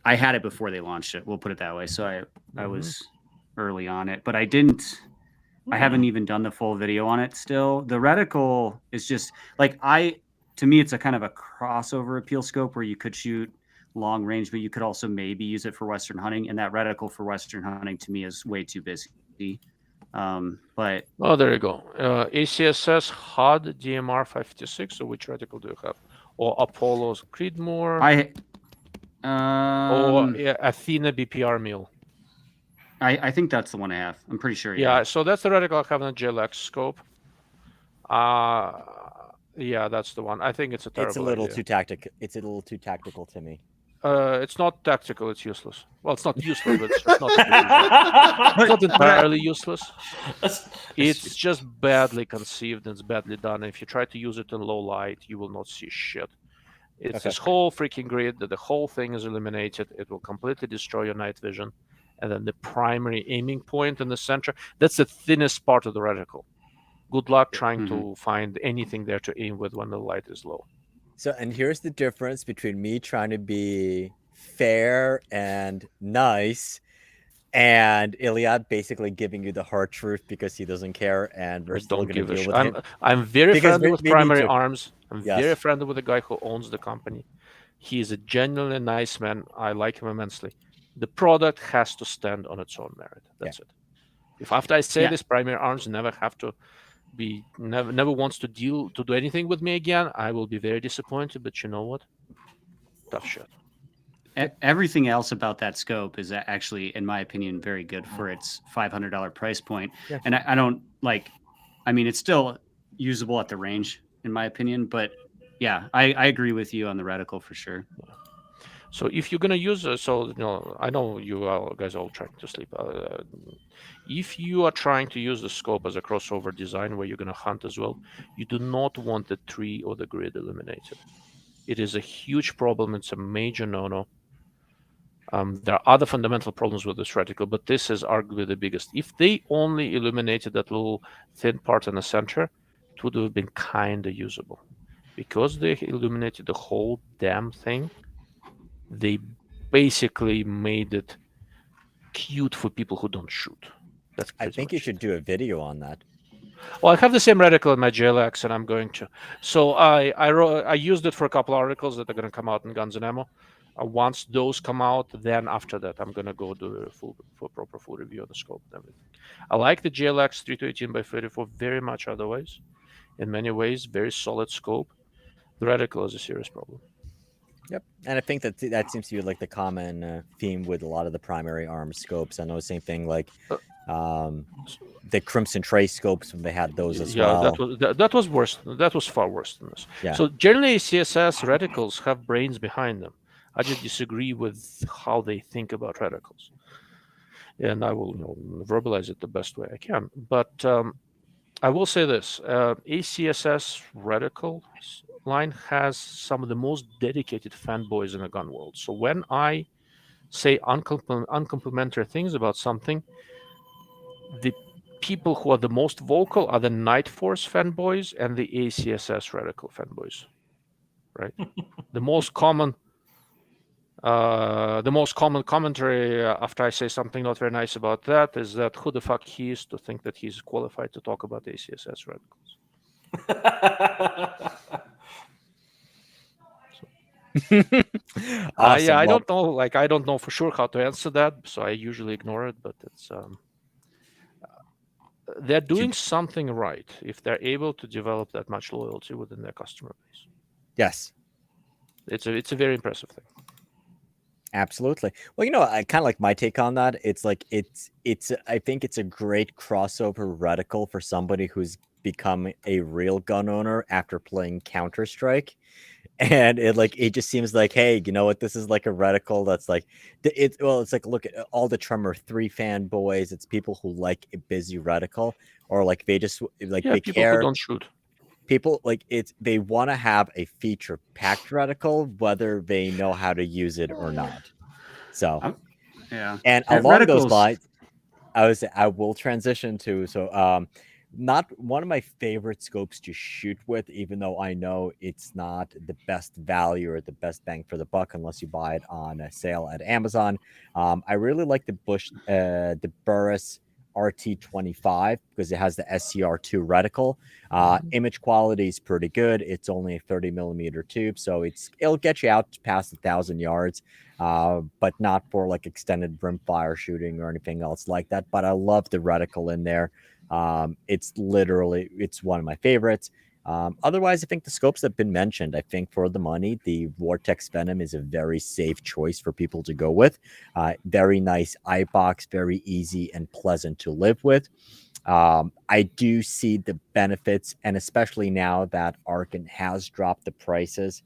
I had it before they launched it. We'll put it that way. So I was early on it, but I haven't even done the full video on it still. The reticle is just to me, it's a kind of a crossover appeal scope where you could shoot long range, but you could also maybe use it for Western hunting. And that reticle for Western hunting to me is way too busy. But there you go. ACSS HUD DMR 556. So which reticle do you have? Or Apollo's Creedmoor? Or Athena BPR Mill? I think that's the one I have. I'm pretty sure. Yeah, so that's the reticle I have in the GLX scope. Yeah, that's the one. I think it's a terrible It's a little idea. too tactical. It's a little too tactical to me. It's not tactical. It's useless. Well, it's not useless, but it's just not entirely useless. It's just badly conceived and it's badly done. If you try to use it in low light, you will not see shit. It's this whole freaking grid that the whole thing is illuminated. It will completely destroy your night vision. And then the primary aiming point in the center, that's the thinnest part of the reticle. Good luck trying to find anything there to aim with when the light is low. So, and here's the difference between me trying to be fair and nice and Iliad basically giving you the hard truth because he doesn't care, and we're still going to deal with him. I'm very friendly with Primary Arms. I'm very friendly with the guy who owns the company. He is a genuinely nice man. I like him immensely. The product has to stand on its own merit. That's it. If after I say this, Primary Arms never wants to do anything with me again, I will be very disappointed. But you know what? Tough shit. Everything else about that scope is actually, in my opinion, very good for its $500 price point. Yeah. And I don't it's still usable at the range, in my opinion. But yeah, I agree with you on the reticle for sure. So if you're going to use, I know you guys are all trying to sleep. If you are trying to use the scope as a crossover design where you're going to hunt as well, you do not want the tree or the grid eliminated. It is a huge problem. It's a major no-no. There are other fundamental problems with this reticle, but this is arguably the biggest. If they only illuminated that little thin part in the center, it would have been kind of usable. Because they illuminated the whole damn thing, they basically made it cute for people who don't shoot. I think you should do a video on that. Well, I have the same reticle in my JLX, and I'm going to. So I used it for a couple articles that are going to come out in Guns and Ammo. Once those come out, then after that, I'm gonna go do a proper full review of the scope and everything. I like the GLX 3218 by 34 very much. Otherwise, in many ways, very solid scope. The reticle is a serious problem. Yep, and I think that seems to be like the common theme with a lot of the primary arms scopes. I know the same thing like the Crimson Trace scopes when they had those as well. That was worse. That was far worse than this. Yeah. So generally, CSS reticles have brains behind them. I just disagree with how they think about reticles, and I will verbalize it the best way I can. But I will say this: ACSS reticle line has some of the most dedicated fanboys in the gun world. So when I say uncomplimentary things about something, the people who are the most vocal are the Night Force fanboys and the ACSS reticle fanboys, right? The most common commentary after I say something not very nice about that is that who the fuck he is to think that he's qualified to talk about ACSS reticles. Awesome. Yeah, I don't know. Like, I don't know for sure how to answer that, so I usually ignore it. But it's they're doing something right if they're able to develop that much loyalty within their customer base. Yes, it's a very impressive thing. Absolutely. Well, I kind of like my take on that. It's like it's I think it's a great crossover reticle for somebody who's become a real gun owner after playing Counter-Strike. And it just seems like, hey, you know what? This is like a reticle that's like it's like, look at all the Tremor 3 fanboys. It's people who like a busy reticle, or like they just like they people care. Who don't shoot. People they want to have a feature packed reticle, whether they know how to use it or not. So yeah, and along those lines, I will transition to not one of my favorite scopes to shoot with, even though I know it's not the best value or the best bang for the buck unless you buy it on a sale at Amazon. I really like the Burris RT25 because it has the SCR2 reticle. Image quality is pretty good. It's only a 30mm tube, so it'll get you out past 1,000 yards, but not for like extended rimfire shooting or anything else like that. But I love the reticle in there. It's one of my favorites. Otherwise, I think the scopes that have been mentioned, I think for the money, the Vortex Venom is a very safe choice for people to go with. Very nice eye box, very easy and pleasant to live with. I do see the benefits, and especially now that Arkin has dropped the prices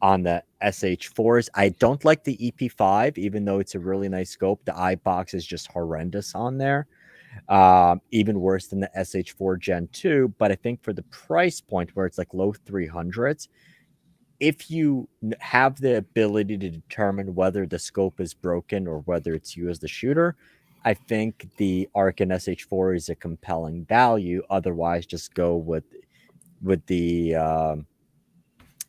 on the SH4s. I don't like the EP5, even though it's a really nice scope. The eye box is just horrendous on there. Even worse than the SH4 Gen 2. But I think for the price point where it's like low 300s, if you have the ability to determine whether the scope is broken or whether it's you as the shooter, I think the Arkin SH4 is a compelling value. Otherwise, just go with the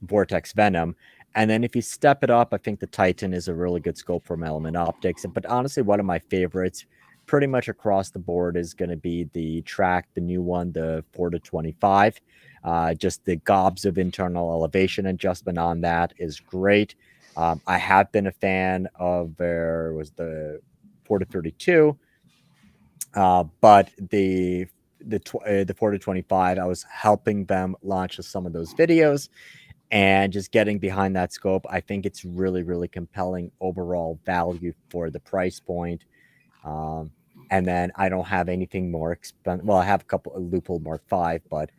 Vortex Venom. And then if you step it up, I think the Titan is a really good scope from Element Optics. But honestly, one of my favorites pretty much across the board is going to be the Track, the new one, the 4-25. Just the gobs of internal elevation adjustment on that is great. I have been a fan of the 4-32, but the 4-25, I was helping them launch some of those videos. And just getting behind that scope, I think it's really, really compelling overall value for the price point. And then I don't have anything more expensive. Well, I have a couple of Loophole Mark V, but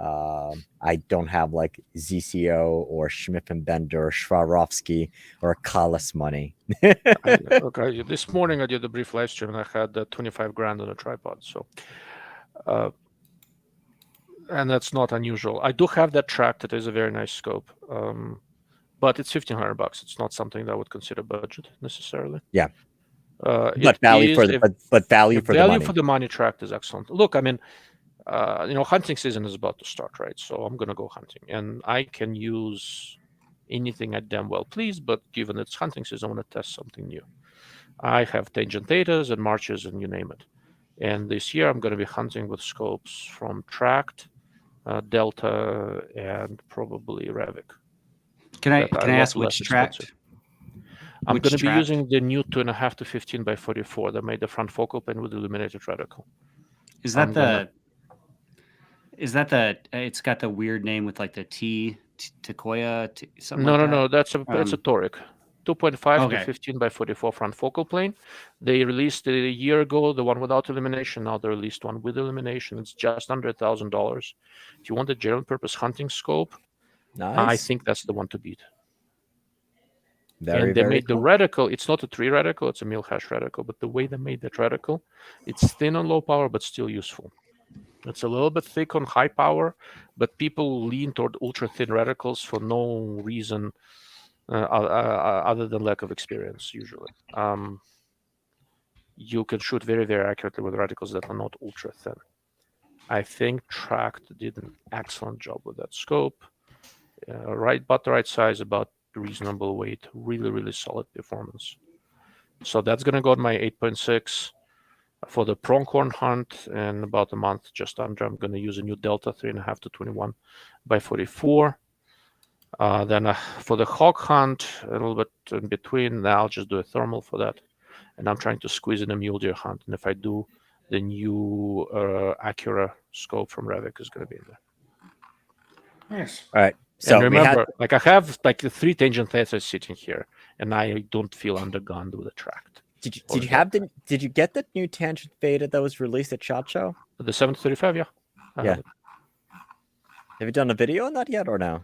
I don't have like ZCO or Schmidt and Bender or Swarovski or Kalas money. Okay, this morning I did a brief live stream and I had 25 grand on a tripod. So, and that's not unusual. I do have that Track that is a very nice scope, but it's $1,500. It's not something that I would consider budget necessarily. Yeah. But value for the money Track is excellent. Look, I mean, hunting season is about to start, right? So I'm gonna go hunting, and I can use anything I damn well please. But given it's hunting season, I want to test something new. I have Tangent Thetas and Marches and you name it. And this year I'm going to be hunting with scopes from Tract, Delta, and probably Revik. Can I ask which Tract? I'm Which going to be strap? using the new 2.5 to 15 by 44 that made the front focal plane with illuminated reticle. Is that I'm gonna- it's got the weird name with like the Takoya, something No, like no, that? no. That's a toric. 2.5 to Okay. 15 by 44 front focal plane. They released it a year ago, the one without illumination. Now they released one with illumination. It's just under $1,000. If you want a general purpose hunting scope, I Nice. think that's the one to beat. Very, And they very made the cool. reticle. It's not a 3 reticle, it's a Milhash reticle. But the way they made that reticle, it's thin on low power, but still useful. It's a little bit thick on high power, but people lean toward ultra thin reticles for no reason other than lack of experience, usually. You can shoot very, very accurately with reticles that are not ultra thin. I think Tract did an excellent job with that scope. About the right size, about reasonable weight, really, really solid performance. So that's going to go on my 8.6 for the pronghorn hunt. In about a month, just under, I'm going to use a new Delta 3.5 to 21 by 44. Then for the hawk hunt, a little bit in between, now I'll just do a thermal for that. And I'm trying to squeeze in a mule deer hunt. And if I do, the new Acura scope from Revit is going to be in there. Nice. All right. So and remember, I have like the 3 tangent lasers sitting here, and I don't feel undergunned with a Tract. Did you get the new tangent beta that was released at SHOT Show? The 735, yeah. Yeah. Have you done a video on that yet or no?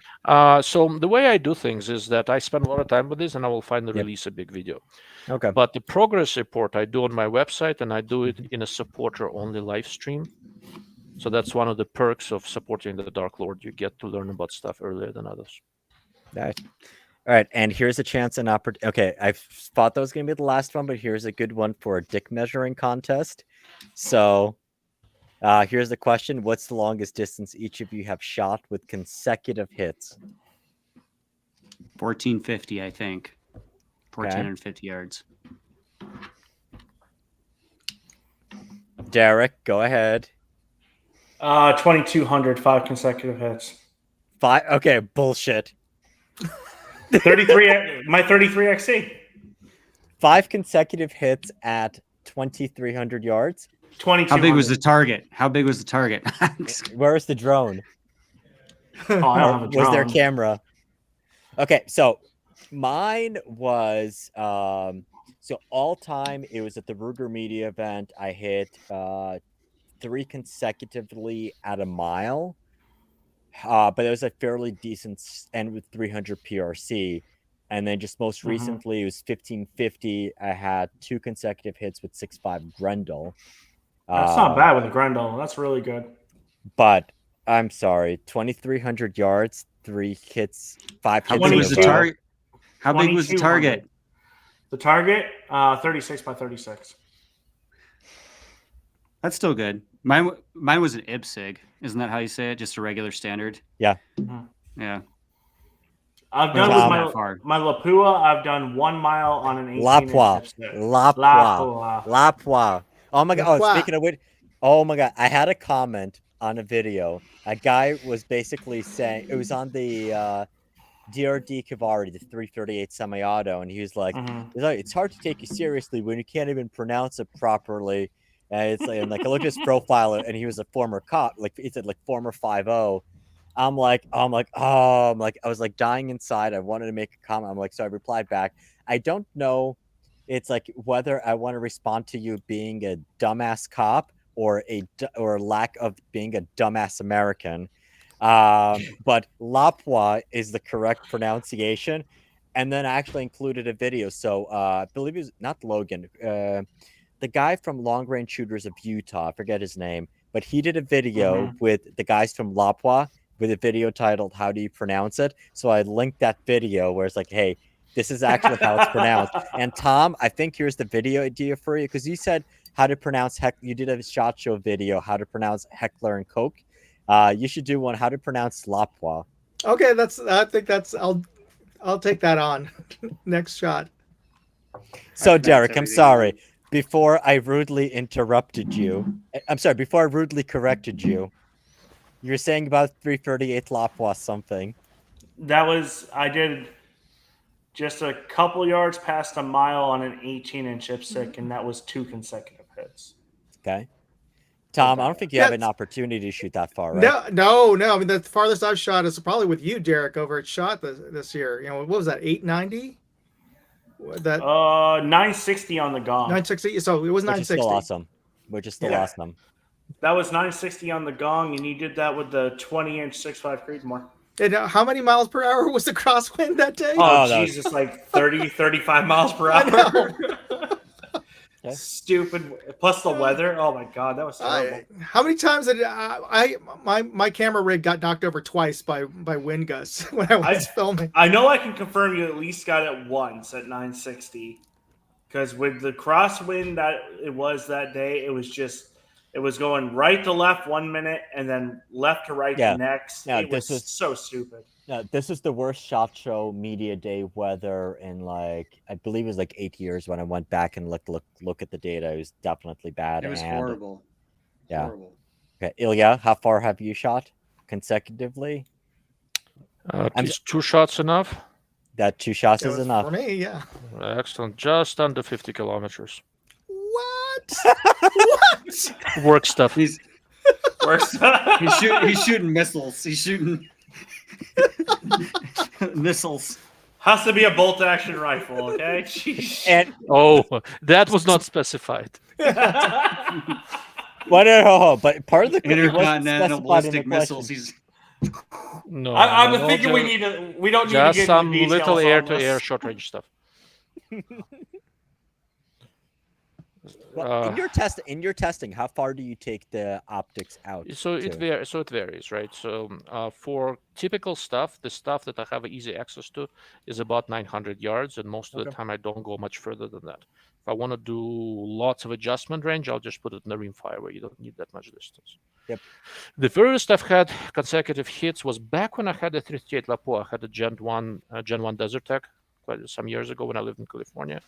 So the way I do things is that I spend a lot of time with this, and I will finally release a big video. Okay. But the progress report I do on my website, and I do it in a supporter-only live stream. So that's one of the perks of supporting the Dark Lord. You get to learn about stuff earlier than others. Nice. All right, and here's a chance and opportunity. Okay, I thought that was going to be the last one, but here's a good one for a dick measuring contest. So here's the question. What's the longest distance each of you have shot with consecutive hits? 1450, I think. 1450 yards. Derek, go ahead. 2,200, 5 consecutive hits. 5? Okay, bullshit. 33. My 33 XC. 5 consecutive hits at 2,300 yards. 22. How big was the target? Where's the drone? Oh, I don't have a drone. Was there a camera? Okay, so mine was so all time it was at the Ruger Media event. I hit 3 consecutively at a mile. But it was a fairly decent end with 300 PRC. And then just most recently, it was 1550. I had 2 consecutive hits with 6.5 Grendel. That's not bad with a Grendel. That's really good. But I'm sorry, 2,300 yards, 3 hits, 5 hits. How big was the target? How big was the target? The target, 36 by 36. That's still good. Mine was an IPSIG. Isn't that how you say it? Just a regular standard? Yeah. Yeah. I've done with my Lapua, I've done 1 mile on an 18-inch Lapua. Oh my God. Oh, speaking of which, oh my God. I had a comment on a video. A guy was basically saying, it was on the DRD Cavalry, the 338 semi-auto, and he was like, it's hard to take you seriously when you can't even pronounce it properly. And it's like, I looked at his profile, and he was a former cop. Like he said, like former 5-0. I was like dying inside. I wanted to make a comment. I'm like, so I replied back. I don't know. It's like whether I want to respond to you being a dumbass cop or lack of being a dumbass American. But Lapua is the correct pronunciation. And then I actually included a video. So I believe it was not Logan. The guy from Long Range Shooters of Utah, I forget his name, but he did a video with the guys from Lapua with a video titled "How Do You Pronounce It?" So I linked that video where it's like, hey, this is actually how it's pronounced. And Tom, I think here's the video idea for you, because you said how to pronounce you did a SHOT Show video, how to pronounce Heckler and Koch. You should do one, how to pronounce Lapua. Okay, I'll take that on. Next shot. So Derek, I'm sorry. Before I rudely interrupted you, before I rudely corrected you, you're saying about 338 Lapua something. I did just a couple yards past a mile on an 18-inch IPSC, and that was 2 consecutive hits. Okay. Tom, I don't think you have an That's- opportunity to shoot that far, right? No. I mean, the farthest I've shot is probably with you, Derek, over at Shot this year. You know, what was that? 890. That 960 on the gong. 960. So it was Which is 960. still awesome. Which is still Yeah. awesome. That was 960 on the gong, and you did that with the 20-inch 6.5 Creedmoor. And how many miles per hour was the crosswind that day? Oh, that was- Jesus, like 30, 35 miles per I hour. Okay. Stupid. Plus the weather. Oh, my God. That was terrible. How many times did my camera rig got knocked over twice by wind gusts when I was filming? I know I can confirm you at least got it once at 960. Because with the crosswind that it was that day, it was going right to left 1 minute and then left to right the next. Yeah, it was so stupid. No, this is the worst SHOT Show media day weather in like, I believe it was like 8 years. When I went back and look at the data. It was definitely bad. It was horrible. Yeah. Horrible. Okay, Ilya, how far have you shot consecutively? At least 2 shots enough. That 2 shots It is was enough. for me. Yeah. Excellent. Just under 50 kilometers. What? What? Work stuff. He's Worse. he's shooting missiles. He's shooting missiles. Has to be a bolt action rifle, okay? Jeez. And Oh, that was not specified. well, no, but part of the Intercontinental specified in the ballistic missiles. question. He's No. I'm no, thinking we don't need to just get some into details little on air-to-air this. short range stuff. Well, in your testing, how far do you take the optics out? So it to? varies, right? So for typical stuff, the stuff that I have easy access to is about 900 yards, and most of the time I don't go much further than that. If I want to do lots of adjustment range, I'll just put it in the rimfire where you don't need that much distance. Yep. The furthest I've had consecutive hits was back when I had a 338 Lapo. I had a Gen 1 Desert Tech quite some years ago when I lived in California.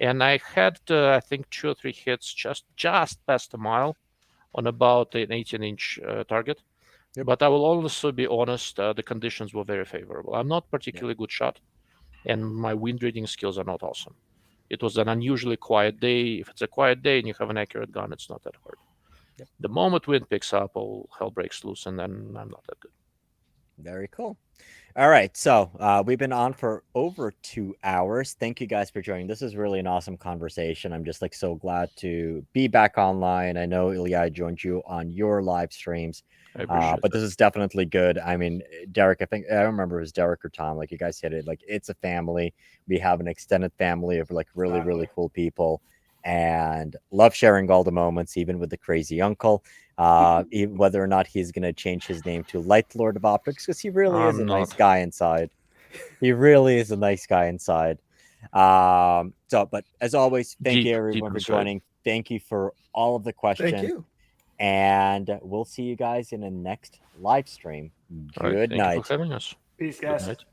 And I had, I think, 2 or 3 hits just past a mile on about an 18-inch target. Yep. But I will also be honest, the conditions were very favorable. I'm not particularly good shot, and my wind reading skills are not awesome. It was an unusually quiet day. If it's a quiet day and you have an accurate gun, it's not that hard. Yep. The moment wind picks up, all hell breaks loose, and then I'm not that good. Very cool. All right, so we've been on for over 2 hours. Thank you guys for joining. This is really an awesome conversation. I'm just like so glad to be back online. I know Ilya, I joined you on your live streams, I appreciate but that. this is definitely good. I mean, Derek, I think I don't remember if it was Derek or Tom. Like you guys said it, like it's a family. We have an extended family of like really cool people, and love sharing all the moments, even with the crazy uncle. Whether or not he's going to change his name to Light Lord of Optics, because he really is a nice guy inside. He really is a nice guy inside. But as always, thank you everyone for joining. Thank you for all of the questions. Thank you. And we'll see you guys in the next live stream. Good night. Thank you for having us. Peace, Good guys. night.